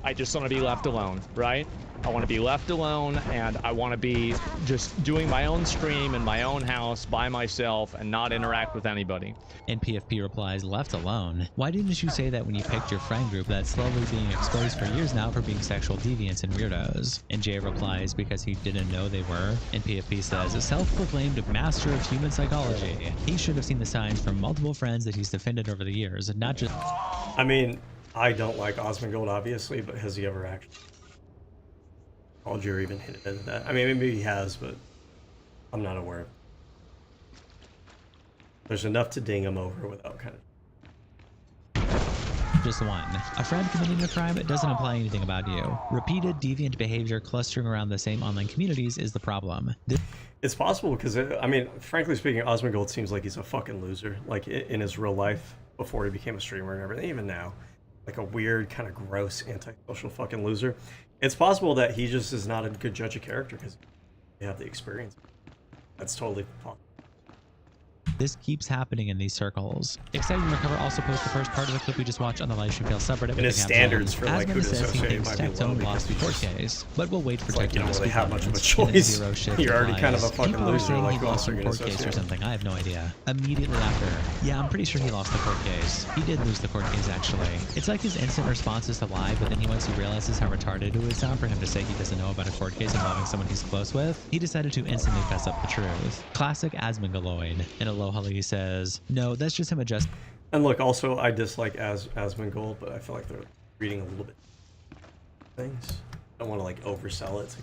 I just want to be left alone, right? I want to be left alone, and I want to be just doing my own stream in my own house by myself and not interact with anybody. And PFP replies, left alone? Why didn't you say that when you picked your friend group that's slowly being exposed for years now for being sexual deviants and weirdos? And Jay replies, because he didn't know they were. And PFP says, a self-proclaimed master of human psychology. He should have seen the signs from multiple friends that he's defended over the years, not just... I mean, I don't like Osmongold, obviously, but has he ever actually called you or even hinted at that? I mean, maybe he has, but I'm not aware. There's enough to ding him over without kind of... Just one. A friend committing a crime doesn't imply anything about you. Repeated deviant behavior clustering around the same online communities is the problem. It's possible because, I mean, frankly speaking, Osmongold seems like he's a fucking loser. Like, in his real life, before he became a streamer and everything, even now. Like a weird, kind of gross, antisocial fucking loser. It's possible that he just is not a good judge of character because you have the experience. That's totally possible. This keeps happening in these circles. Exciting Recover also posts the first part of the clip we just watched on the livestream fail subreddit. And his standards for like who to associate might be low lost the court case, but we'll wait for like, you don't really have much of a choice. You're already kind of a fucking loser. Like who else are you gonna associate? Case or something. I have no idea. Immediately after, yeah, I'm pretty sure he lost the court case. He did lose the court case actually. It's like his instant response is to lie, but then once he realizes how retarded it would sound for him to say he doesn't know about a court case involving someone he's close with, he decided to instantly fess up the truth. Classic Asmongold. And Aloha Lee says, no, that's just him adjusting. And look, also, I dislike Asmongold, but I feel like they're reading a little bit things. I don't want to like oversell it.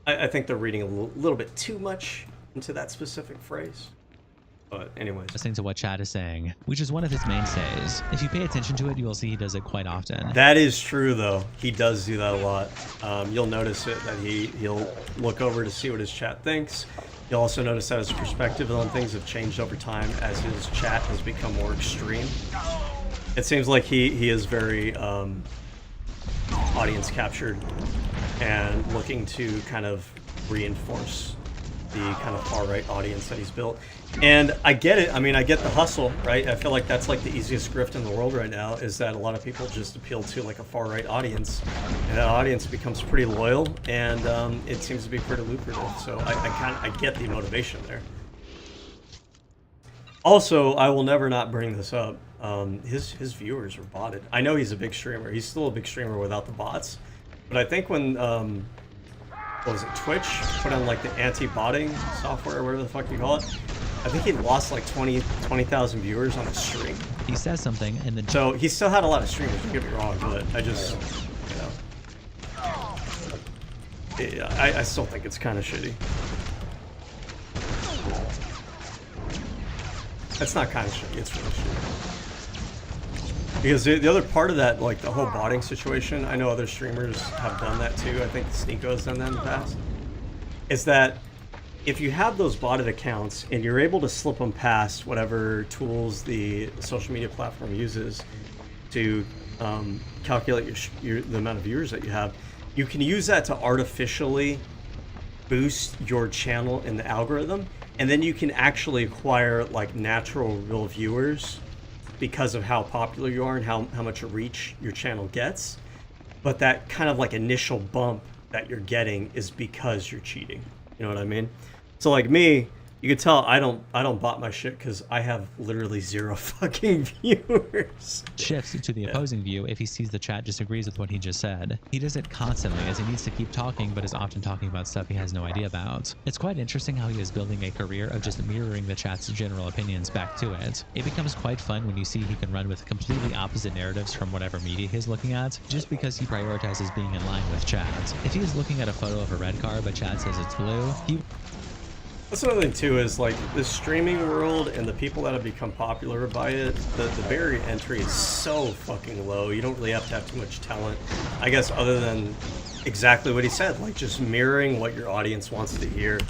I think they're reading a little bit too much into that specific phrase. But anyways. Listening to what Chad is saying, which is one of his mainstays. If you pay attention to it, you will see he does it quite often. That is true, though. He does do that a lot. You'll notice it that he'll look over to see what his chat thinks. You'll also notice that his perspective on things have changed over time as his chat has become more extreme. It seems like he is very audience captured and looking to kind of reinforce the kind of far-right audience that he's built. And I get it. I mean, I get the hustle, right? I feel like that's like the easiest grift in the world right now, is that a lot of people just appeal to like a far-right audience, and that audience becomes pretty loyal, and it seems to be pretty lucrative. So I get the motivation there. Also, I will never not bring this up. His viewers are botted. I know he's a big streamer. He's still a big streamer without the bots, but I think when what was it, Twitch put on like the anti-botting software, or whatever the fuck you call it, I think he lost like 20,000 viewers on a stream. He says something and then... So he still had a lot of streamers, don't get me wrong, but I just, you know. I still think it's kind of shitty. It's not kind of shitty, it's really shitty. Because the other part of that, like the whole botting situation, I know other streamers have done that too. I think Sneako's done that in the past. Is that if you have those botted accounts and you're able to slip them past whatever tools the social media platform uses to calculate the amount of viewers that you have, you can use that to artificially boost your channel in the algorithm, and then you can actually acquire like natural real viewers because of how popular you are and how much reach your channel gets. But that kind of like initial bump that you're getting is because you're cheating. You know what I mean? So like me, you can tell I don't bot my shit because I have literally 0 fucking viewers. Shifts to the opposing view if he sees the chat disagrees with what he just said. He does it constantly as he needs to keep talking, but is often talking about stuff he has no idea about. It's quite interesting how he is building a career of just mirroring the chat's general opinions back to it. It becomes quite fun when you see he can run with completely opposite narratives from whatever media he's looking at, just because he prioritizes being in line with chat. If he is looking at a photo of a red car but chat says it's blue, he... That's another thing too, is like the streaming world and the people that have become popular by it, the barrier to entry is so fucking low. You don't really have to have too much talent, I guess, other than exactly what he said, like just mirroring what your audience wants to hear.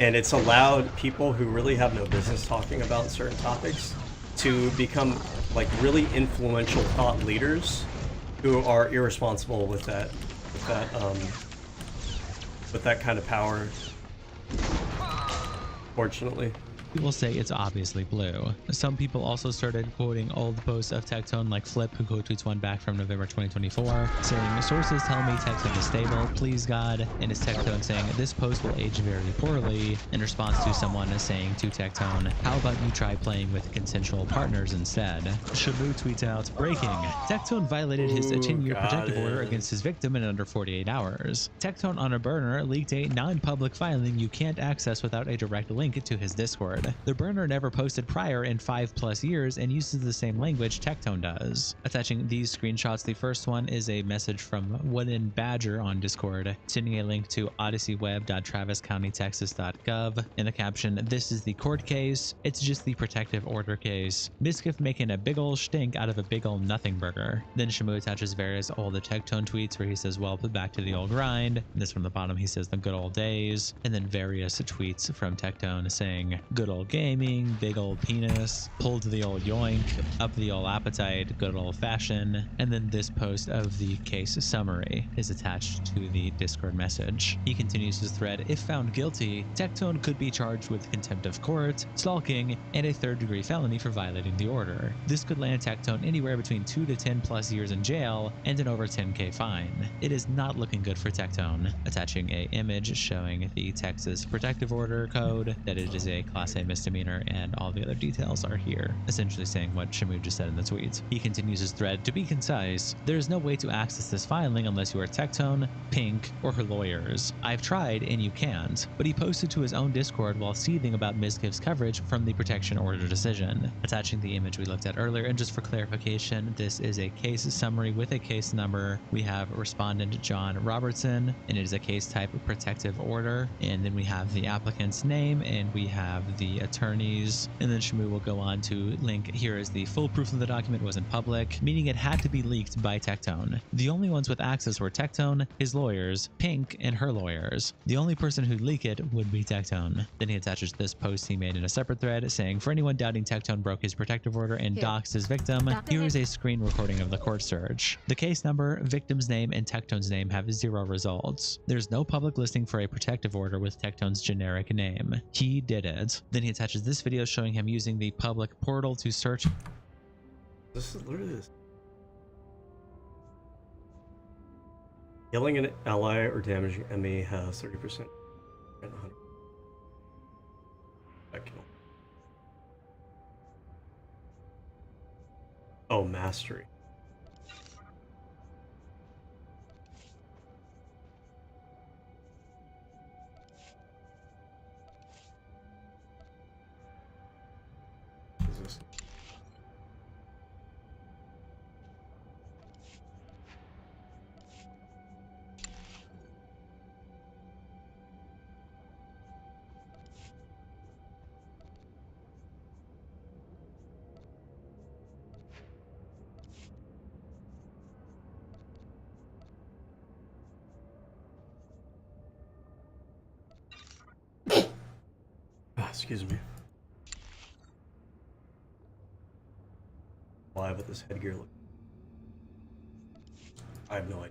And it's allowed people who really have no business talking about certain topics to become like really influential thought leaders who are irresponsible with that kind of power. Fortunately. People say it's obviously blue. Some people also started quoting old posts of Tectone, like Flip, who co-tweets one back from November 2024, saying, "Sources tell me Tectone is stable, please God," and it's Tectone saying, "This post will age very poorly," in response to someone saying to Tectone, "How about you try playing with consensual partners instead?" Shamu tweets out, "Breaking! Tectone violated his 10-year protective order against his victim in under 48 hours. Tectone on a burner leaked a non-public filing you can't access without a direct link to his Discord. The burner never posted prior in 5+ years and uses the same language Tectone does." Attaching these screenshots, the first one is a message from Wooden Badger on Discord, sending a link to odysseyweb.traviscountytexas.gov. In the caption, "This is the court case. It's just the protective order case. Miskiff making a big ol' stink out of a big ol' nothing burger." Then Shamu attaches various old Tectone tweets where he says, "Well, put back to the old grind." And this from the bottom, he says, "The good old days." And then various tweets from Tectone saying, "Good old gaming, big old penis, pulled the old yoink, up the old appetite, good old fashion." And then this post of the case summary is attached to the Discord message. He continues his thread, "If found guilty, Tectone could be charged with contempt of court, stalking, and a 3rd-degree felony for violating the order. This could land Tectone anywhere between 2 to 10+ years in jail and an over 10K fine. It is not looking good for Tectone." Attaching a image showing the Texas protective order code, that it is a Class A misdemeanor, and all the other details are here, essentially saying what Shamu just said in the tweet. He continues his thread, "To be concise, there is no way to access this filing unless you are Tectone, Pink, or her lawyers. I've tried and you can't." But he posted to his own Discord while seething about Miskiff's coverage from the protection order decision. Attaching the image we looked at earlier, and just for clarification, this is a case summary with a case number. We have respondent John Robertson, and it is a case type protective order, and then we have the applicant's name, and we have the attorneys, and then Shamu will go on to link, "Here is the full proof of the document wasn't public," meaning it had to be leaked by Tectone. The only ones with access were Tectone, his lawyers, Pink, and her lawyers. The only person who'd leak it would be Tectone. Then he attaches this post he made in a separate thread saying, "For anyone doubting Tectone broke his protective order and doxed his victim, here is a screen recording of the court search. The case number, victim's name, and Tectone's name have 0 results. There's no public listing for a protective order with Tectone's generic name. He did it." Then he attaches this video showing him using the public portal to search. This is literally this. Killing an ally or damaging enemy has 30% and 100. Oh, mastery. Jesus. Excuse me. Why with this headgear look? I have no idea.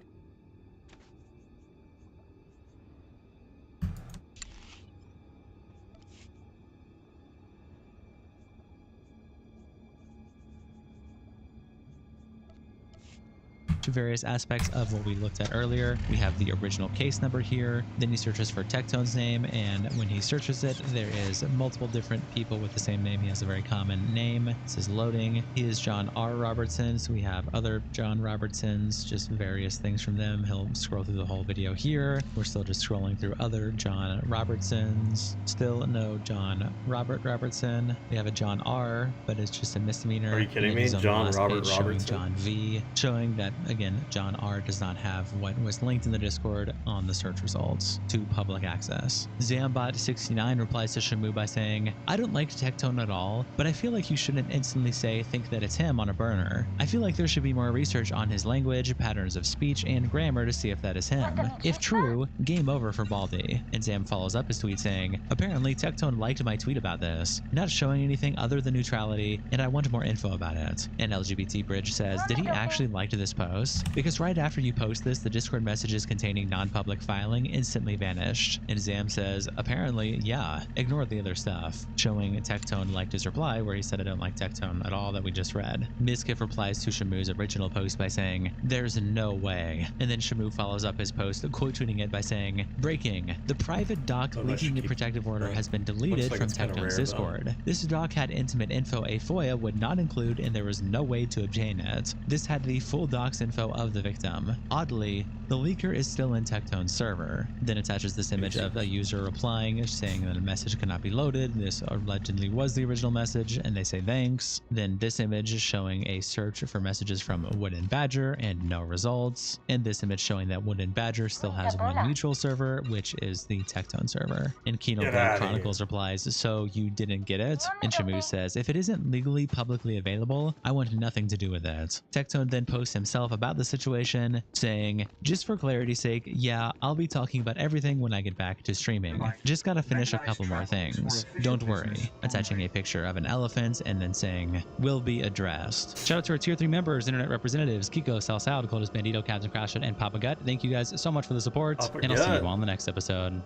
To various aspects of what we looked at earlier. We have the original case number here. Then he searches for Tectone's name, and when he searches it, there is multiple different people with the same name. He has a very common name. This is loading. He is John R. Robertson, so we have other John Robertsons, just various things from them. He'll scroll through the whole video here. We're still just scrolling through other John Robertsons. Still no John Robertson. We have a John R, but it's just a misdemeanor. Are you kidding me? John Robert Robertson? John V, showing that again, John R does not have what was linked in the Discord on the search results to public access. Zambot69 replies to Shamu by saying, I don't like Tectone at all, but I feel like you shouldn't instantly think that it's him on a burner. I feel like there should be more research on his language, patterns of speech, and grammar to see if that is him. If true, game over for Baldy. And Zam follows up his tweet saying, apparently Tectone liked my tweet about this, not showing anything other than neutrality, and I want more info about it. And LGBT Bridge says, did he actually like this post? Because right after you post this, the Discord messages containing non-public filing instantly vanished. And Zam says, apparently, yeah, ignore the other stuff, showing Tectone liked his reply where he said I don't like Tectone at all that we just read. Mizkif replies to Shamu's original post by saying, there's no way. And then Shamu follows up his post, quote tweeting it by saying, breaking, the private doc leaking the protective order has been deleted from Tectone's Discord. This doc had intimate info a FOIA would not include and there was no way to obtain it. This had the full doc's info of the victim. Oddly, the leaker is still in Tectone's server. Then attaches this image of a user replying, saying that a message cannot be loaded. This allegedly was the original message, and they say thanks. Then this image is showing a search for messages from Wooden Badger and no results. And this image showing that Wooden Badger still has one mutual server, which is the Tectone server. And Kino Blade Chronicles replies, so you didn't get it? And Shamu says, if it isn't legally publicly available, I want nothing to do with it. Tectone then posts himself about the situation, saying, just for clarity's sake, yeah, I'll be talking about everything when I get back to streaming. Just gotta finish a couple more things. Don't worry. Attaching a picture of an elephant and then saying, will be addressed. Shout out to our tier 3 members, internet representatives, Kiko, Salsal, Dakota's Bandito, Captain Crashit, and Papa Gut. Thank you guys so much for the support, and I'll see you all in the next episode.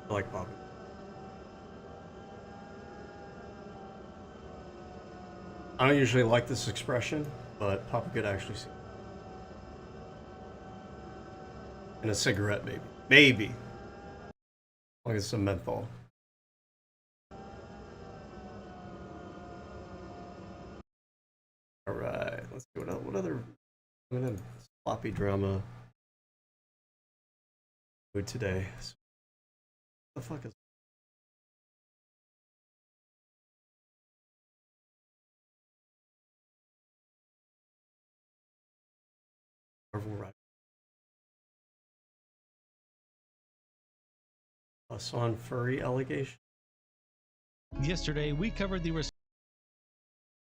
I like Papa. I don't usually like this expression, but Papa Good actually seems. And a cigarette, maybe. Maybe. As long as it's some menthol. Alright, let's see what other sloppy drama mood today. What the fuck is Marvel Rivals? On furry allegation. Yesterday, we covered the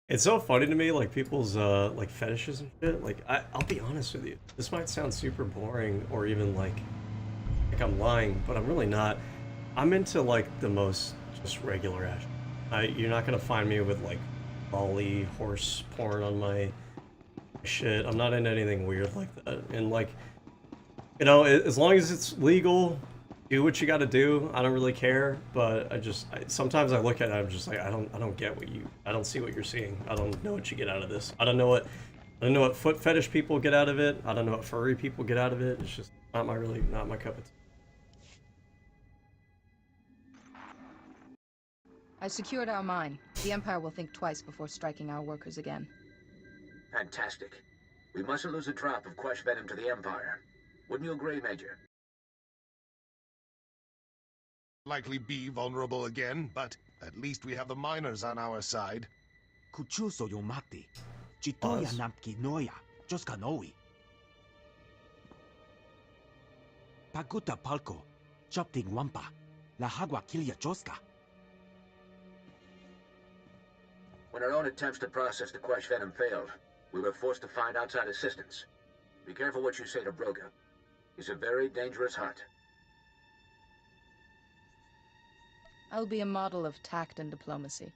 It's so funny to me, like people's like fetishes and shit. Like I'll be honest with you, this might sound super boring or even like I'm lying, but I'm really not. I'm into like the most just regular action. You're not gonna find me with like lolly horse porn on my shit. I'm not into anything weird like that. And like, you know, as long as it's legal, do what you got to do. I don't really care, but sometimes I look at it, I'm just like, I don't get I don't see what you're seeing. I don't know what you get out of this. I don't know what foot fetish people get out of it. I don't know what furry people get out of it. It's just not my cup of tea. I secured our mine. The Empire will think twice before striking our workers again. Fantastic. We mustn't lose a drop of Quesh venom to the Empire. Wouldn't you agree, Major? Likely be vulnerable again, but at least we have the miners on our side. Kuchuso yomati. Chitoya namki noya. Joskanoi. Paguta palco. Chopting wampa. La hagua kilia joska. When our own attempts to process the Quesh venom failed, we were forced to find outside assistance. Be careful what you say to Broga. He's a very dangerous hunt. I'll be a model of tact and diplomacy.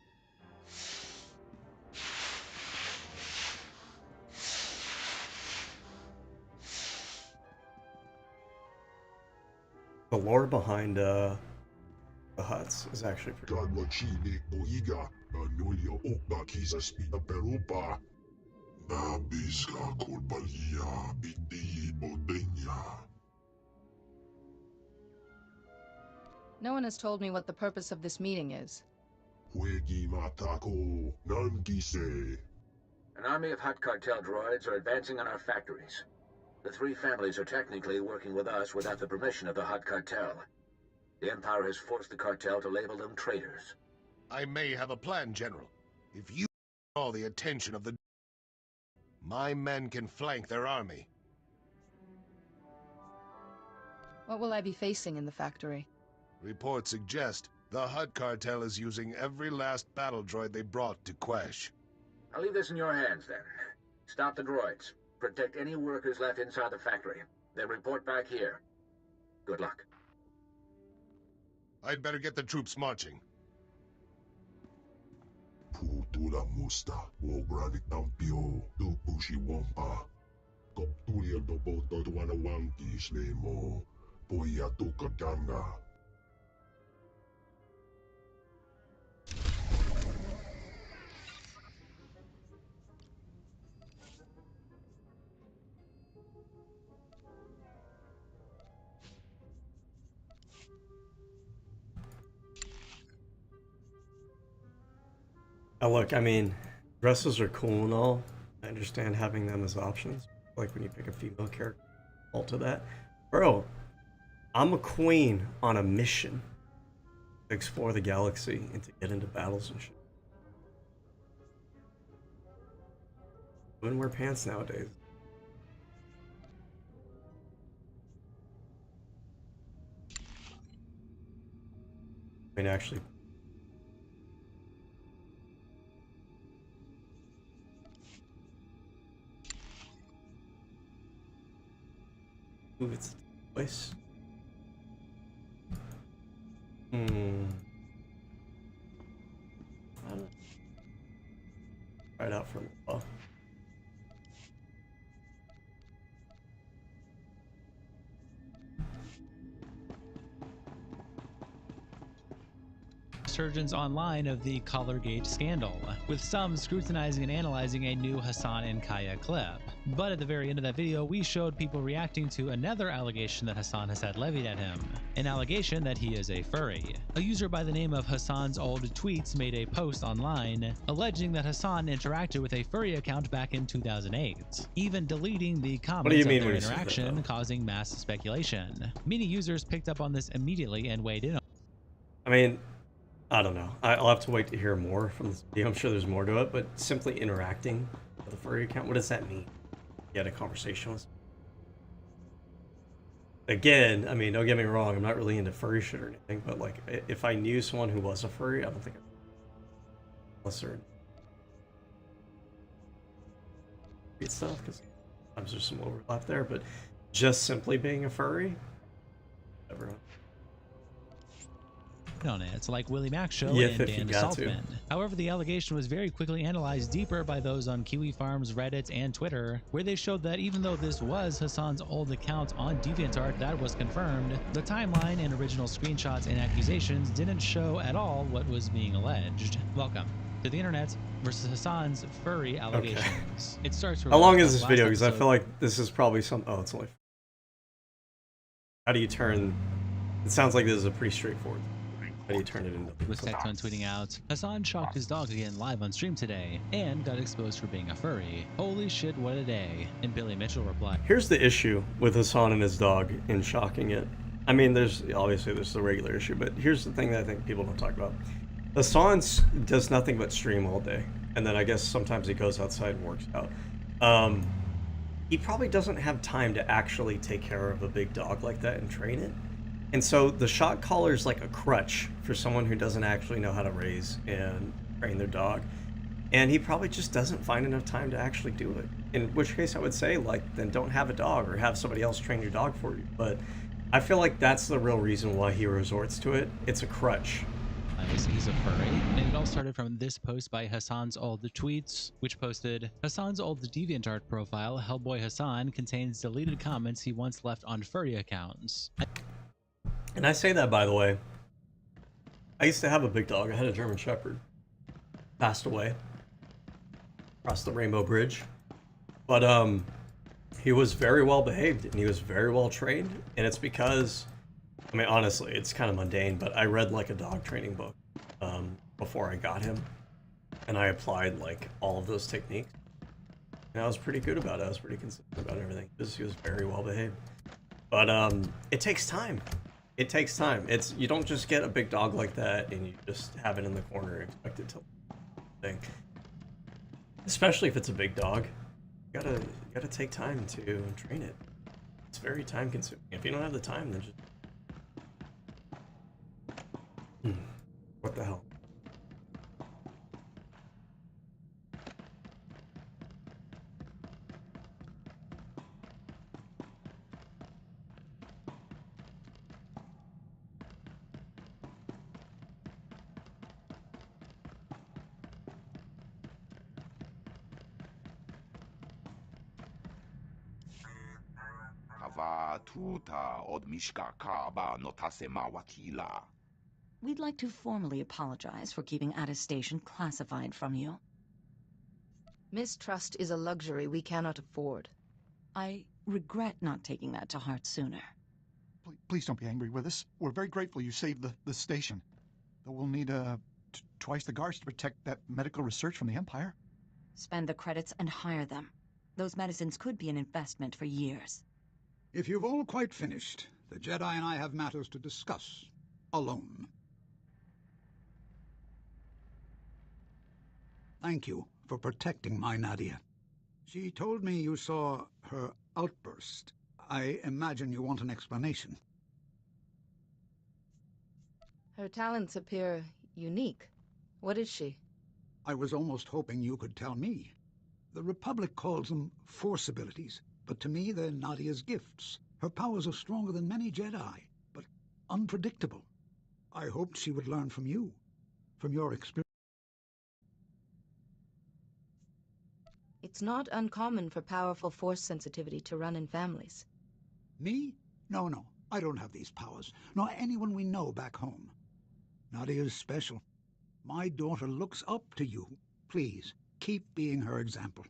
The lore behind the huts is actually pretty No one has told me what the purpose of this meeting is. An army of Hut Cartel droids are advancing on our factories. The three families are technically working with us without the permission of the Hut Cartel. The Empire has forced the cartel to label them traitors. I may have a plan, General. If you all the attention of the... my men can flank their army. What will I be facing in the factory? Reports suggest the Hut Cartel is using every last battle droid they brought to Quesh. I'll leave this in your hands, then. Stop the droids. Protect any workers left inside the factory. Then report back here. Good luck. I'd better get the troops marching. Look, I mean, dresses are cool and all. I understand having them as options. Like when you pick a female character, all to that. Bro, I'm a queen on a mission to explore the galaxy and to get into battles and shit. Wouldn't wear pants nowadays. I mean, actually. Move its place. Right out from the wall. Surgeons online of the Collargate scandal, with some scrutinizing and analyzing a new Hassan and Kaya clip. But at the very end of that video, we showed people reacting to another allegation that Hassan has had levied at him. An allegation that he is a furry. A user by the name of Hassan's Old Tweets made a post online alleging that Hassan interacted with a furry account back in 2008, even deleting the comments of their interaction, causing mass speculation. Many users picked up on this immediately and weighed in. I mean, I don't know. I'll have to wait to hear more from this video. I'm sure there's more to it, but simply interacting with a furry account, what does that mean? You had a conversation with again, I mean, don't get me wrong, I'm not really into furry shit or anything, but like, if I knew someone who was a furry, I don't think unless they're good stuff, because sometimes there's some overlap there, but just simply being a furry, everyone. On it. It's like Willie Mack's show Yeah, and Dan Saltzman. However, the allegation was very quickly analyzed deeper by those on Kiwi Farms, Reddit, and Twitter, where they showed that even though this was Hassan's old account on DeviantArt that was confirmed, the timeline and original screenshots and accusations didn't show at all what was being alleged. Welcome to the internet versus Hassan's furry allegations. It starts. How long is this video? Because I feel like this is probably some. Oh, it's only. How do you turn? It sounds like this is a pretty straightforward. How do you turn it into? With Tectone tweeting out, Hassan shocked his dog again live on stream today and got exposed for being a furry. Holy shit, what a day. And Billy Mitchell replied. Here's the issue with Hassan and his dog in shocking it. I mean, there's the regular issue, but here's the thing that I think people don't talk about. Hassan does nothing but stream all day, and then I guess sometimes he goes outside and works out. He probably doesn't have time to actually take care of a big dog like that and train it. And so the shot collar is like a crutch for someone who doesn't actually know how to raise and train their dog. And he probably just doesn't find enough time to actually do it. In which case I would say, like, then don't have a dog or have somebody else train your dog for you. But I feel like that's the real reason why he resorts to it. It's a crutch. he's a furry, and it all started from this post by Hassan's old tweets, which posted, Hassan's old DeviantArt profile, Hellboy Hassan, contains deleted comments he once left on furry accounts. And I say that, by the way, I used to have a big dog. I had a German Shepherd. Passed away. Across the Rainbow Bridge. But, he was very well behaved, and he was very well trained, and it's because, I mean, honestly, it's kind of mundane, but I read, like, a dog training book, before I got him, and I applied, like, all of those techniques, and I was pretty good about it. I was pretty consistent about everything, because he was very well behaved. But, it takes time. It takes time. You don't just get a big dog like that, and you just have it in the corner and expect it to thing. Especially if it's a big dog. You gotta take time to train it. It's very time consuming. If you don't have the time, then just... What the hell? We'd like to formally apologize for keeping Attestation classified from you. Mistrust is a luxury we cannot afford. I regret not taking that to heart sooner. Please don't be angry with us. We're very grateful you saved the station. Though we'll need twice the guards to protect that medical research from the Empire. Spend the credits and hire them. Those medicines could be an investment for years. If you've all quite finished, the Jedi and I have matters to discuss. Alone. Thank you for protecting my Nadia. She told me you saw her outburst. I imagine you want an explanation. Her talents appear unique. What is she? I was almost hoping you could tell me. The Republic calls them Force abilities, but to me they're Nadia's gifts. Her powers are stronger than many Jedi, but unpredictable. I hoped she would learn from you, from your experience. It's not uncommon for powerful Force sensitivity to run in families. Me? No, I don't have these powers, nor anyone we know back home. Nadia's special. My daughter looks up to you. Please, keep being her example.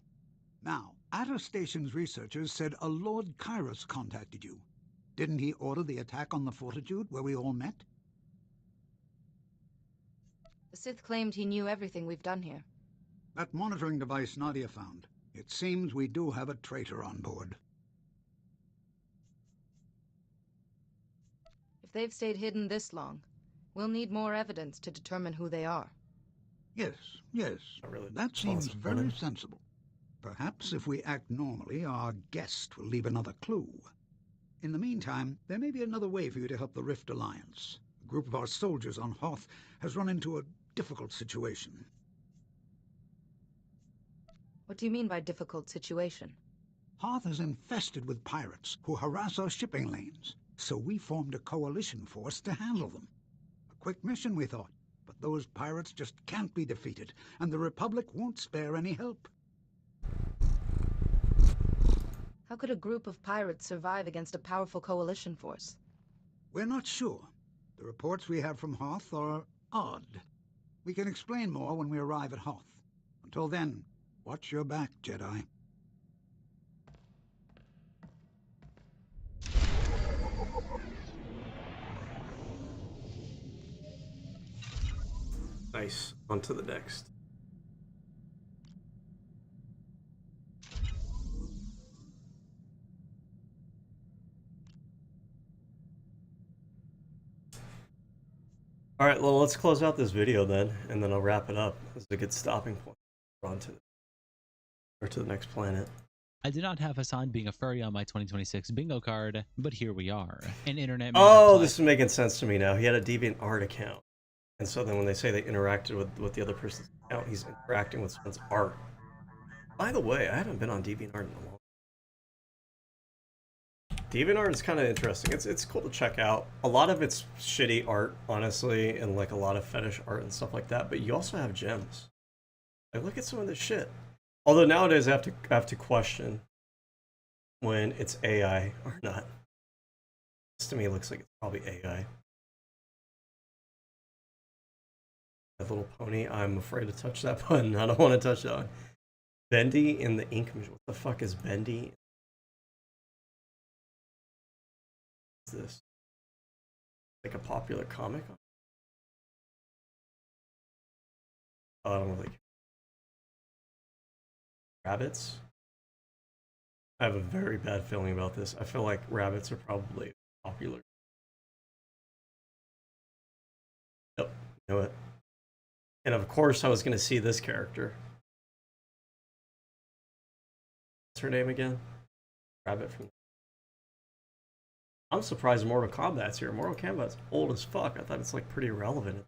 Now, Attestation's researchers said a Lord Kairos contacted you. Didn't he order the attack on the Fortitude where we all met? The Sith claimed he knew everything we've done here. That monitoring device Nadia found. It seems we do have a traitor on board. If they've stayed hidden this long, we'll need more evidence to determine who they are. Yes. That seems very sensible. Perhaps if we act normally, our guest will leave another clue. In the meantime, there may be another way for you to help the Rift Alliance. A group of our soldiers on Hoth has run into a difficult situation. What do you mean by difficult situation? Hoth is infested with pirates who harass our shipping lanes, so we formed a coalition force to handle them. A quick mission, we thought, but those pirates just can't be defeated, and the Republic won't spare any help. How could a group of pirates survive against a powerful coalition force? We're not sure. The reports we have from Hoth are odd. We can explain more when we arrive at Hoth. Until then, watch your back, Jedi. Nice. On to the next. Alright, well, let's close out this video then, and then I'll wrap it up. This is a good stopping point. We're on to the next planet. I did not have Hassan being a furry on my 2026 bingo card, but here we are. An internet. Oh, this is making sense to me now. He had a DeviantArt account. And so then when they say they interacted with the other person's account, he's interacting with someone's art. By the way, I haven't been on DeviantArt in a long time. DeviantArt is kind of interesting. It's cool to check out. A lot of it's shitty art, honestly, and like a lot of fetish art and stuff like that. But you also have gems. Like, look at some of this shit. Although nowadays I have to question when it's AI or not. This to me looks like it's probably AI. That little pony. I'm afraid to touch that button. I don't want to touch that one. Bendy in the ink machine. What the fuck is Bendy? What's this? Like a popular comic? Oh, I don't really care. Rabbits? I have a very bad feeling about this. I feel like rabbits are probably popular. Yep, know it. And of course I was going to see this character. What's her name again? Rabbit from... I'm surprised Mortal Kombat's here. Mortal Kombat's old as fuck. I thought it's like pretty irrelevant.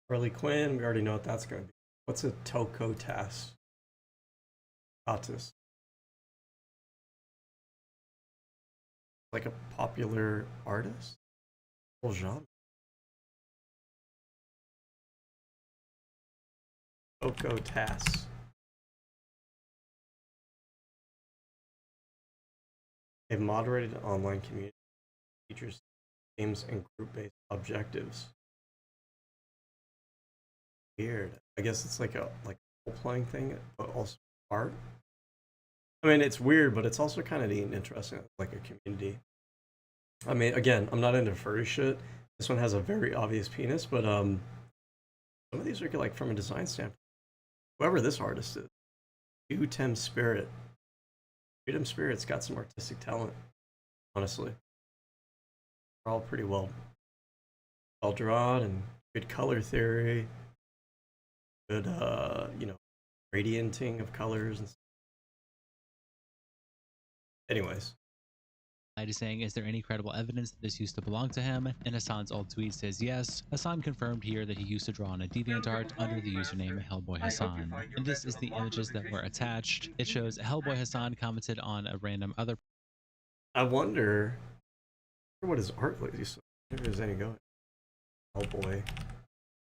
Harley Quinn, we already know what that's going to be. What's a Toko Tass? Autis. Like a popular artist? Whole genre. Toko Tass. A moderated online community features games and group-based objectives. Weird. I guess it's like a role-playing thing, but also art. I mean, it's weird, but it's also kind of neat and interesting, like a community. I mean, again, I'm not into furry shit. This one has a very obvious penis, but some of these are like from a design standpoint. Whoever this artist is, Utem Spirit. Utem Spirit's got some artistic talent, honestly. They're all pretty well drawn and good color theory. Good, you know, radianting of colors and stuff. Anyways. Is saying, is there any credible evidence that this used to belong to him? And Hassan's old tweet says yes. Hassan confirmed here that he used to draw on a DeviantArt under the username Hellboy Hassan. And this is the images that were attached. It shows Hellboy Hassan commented on a random other... I wonder what his art looks like. If there's any going. Hellboy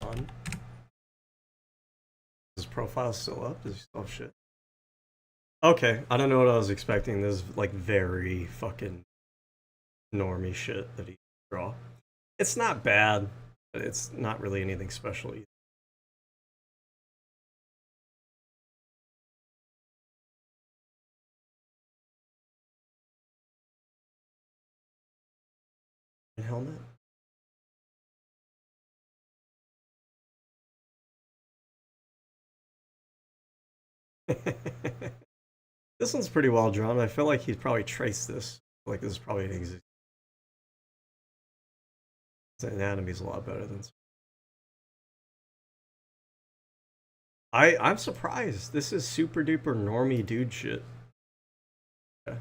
Hassan. Is his profile still up? Does he still have shit? Okay, I don't know what I was expecting. This is like very fucking normie shit that he draw. It's not bad, but it's not really anything special either. Helmet. This one's pretty well drawn. I feel like he's probably traced this. Like this is probably an exist. The anatomy's a lot better than. I'm surprised. This is super duper normie dude shit. Okay.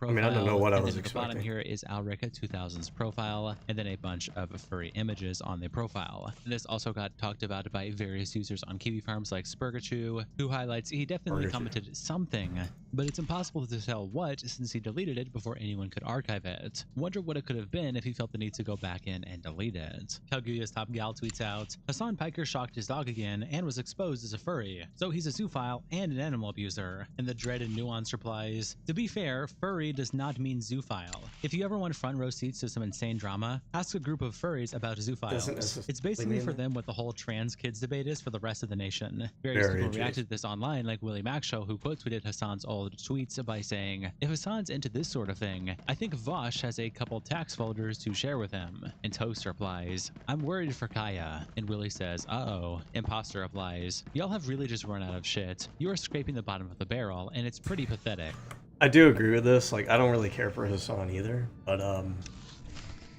I mean, I don't know what I was expecting. At the bottom here is Alrica 2000's profile, and then a bunch of furry images on the profile. And this also got talked about by various users on Kiwi Farms like Spurgachu, who highlights he definitely commented something, but it's impossible to tell what since he deleted it before anyone could archive it. Wonder what it could have been if he felt the need to go back in and delete it. Calgulia's Top Gal tweets out, Hassan Piker shocked his dog again and was exposed as a furry, so he's a zoophile and an animal abuser. And the dreaded Nuance replies, to be fair, furry does not mean zoophile. If you ever want front row seats to some insane drama, ask a group of furries about zoophiles. It's basically for them what the whole trans kids debate is for the rest of the nation. Various people reacted to this online, like Willie Maxshow, who quote tweeted Hassan's old tweets by saying, if Hassan's into this sort of thing, I think Vosh has a couple tax folders to share with him. And Toast replies, I'm worried for Kaya. And Willie says, uh-oh. Imposter replies, y'all have really just run out of shit. You are scraping the bottom of the barrel, and it's pretty pathetic. I do agree with this. Like, I don't really care for Hassan either, but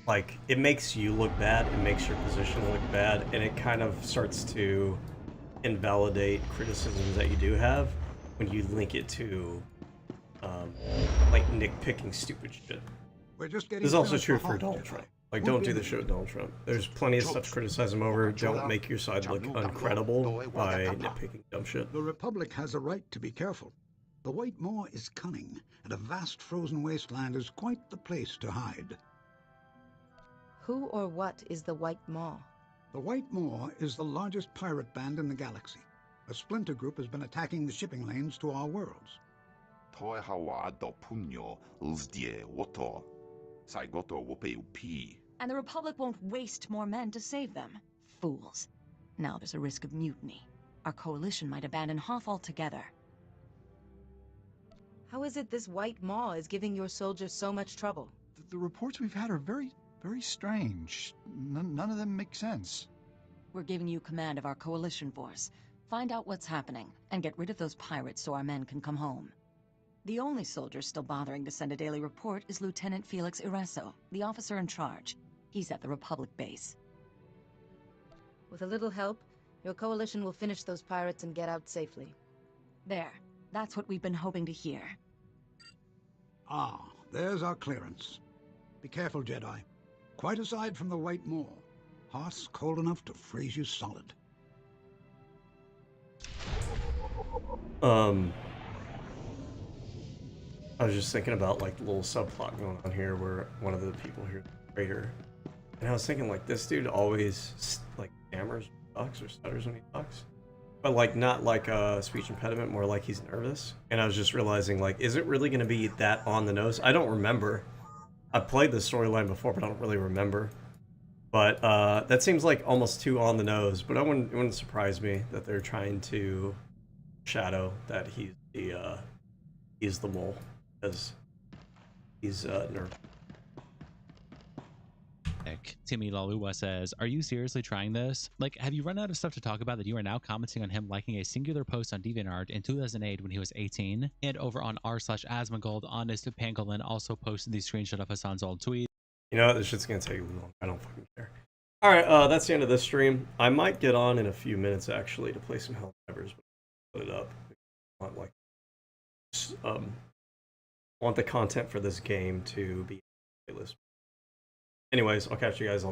like, it makes you look bad, it makes your position look bad, and it kind of starts to invalidate criticisms that you do have when you link it to like nitpicking stupid shit. We're just getting this is also true for Donald Trump. Like, don't do the show with Donald Trump. There's plenty of stuff to criticize him over. Don't make your side look uncredible by nitpicking dumb shit. The Republic has a right to be careful. The White Moor is cunning, and a vast frozen wasteland is quite the place to hide. Who or what is the White Maw? The White Moor is the largest pirate band in the galaxy. A splinter group has been attacking the shipping lanes to our worlds. And the Republic won't waste more men to save them. Fools. Now there's a risk of mutiny. Our coalition might abandon Hoth altogether. How is it this White Maw is giving your soldiers so much trouble? The reports we've had are very strange. None of them make sense. We're giving you command of our coalition force. Find out what's happening, and get rid of those pirates so our men can come home. The only soldier still bothering to send a daily report is Lieutenant Felix Ireso, the officer in charge. He's at the Republic base. With a little help, your coalition will finish those pirates and get out safely. There. That's what we've been hoping to hear. Ah, there's our clearance. Be careful, Jedi. Quite aside from the White Moor, Hoth's cold enough to freeze you solid. I was just thinking about like the little subplot going on here where one of the people here, the traitor, and I was thinking like this dude always like stammers, talks, or stutters when he talks, but like not like a speech impediment, more like he's nervous. And I was just realizing like, is it really going to be that on the nose? I don't remember. I played the storyline before, but I don't really remember. But that seems like almost too on the nose. But it wouldn't surprise me that they're trying to shadow that he's the mole, because he's nervous. Timmy Lalua says, "Are you seriously trying this? Like, have you run out of stuff to talk about that you are now commenting on him liking a singular post on DeviantArt in 2008 when he was 18? And over on r/Asmongold, Honest Pangolin also posted the screenshot of Hassan's old tweet." You know what? This shit's gonna take long. I don't fucking care. Alright, that's the end of this stream. I might get on in a few minutes actually to play some Helldivers, but put it up. I want like want the content for this game to be on the playlist. Anyways, I'll catch you guys on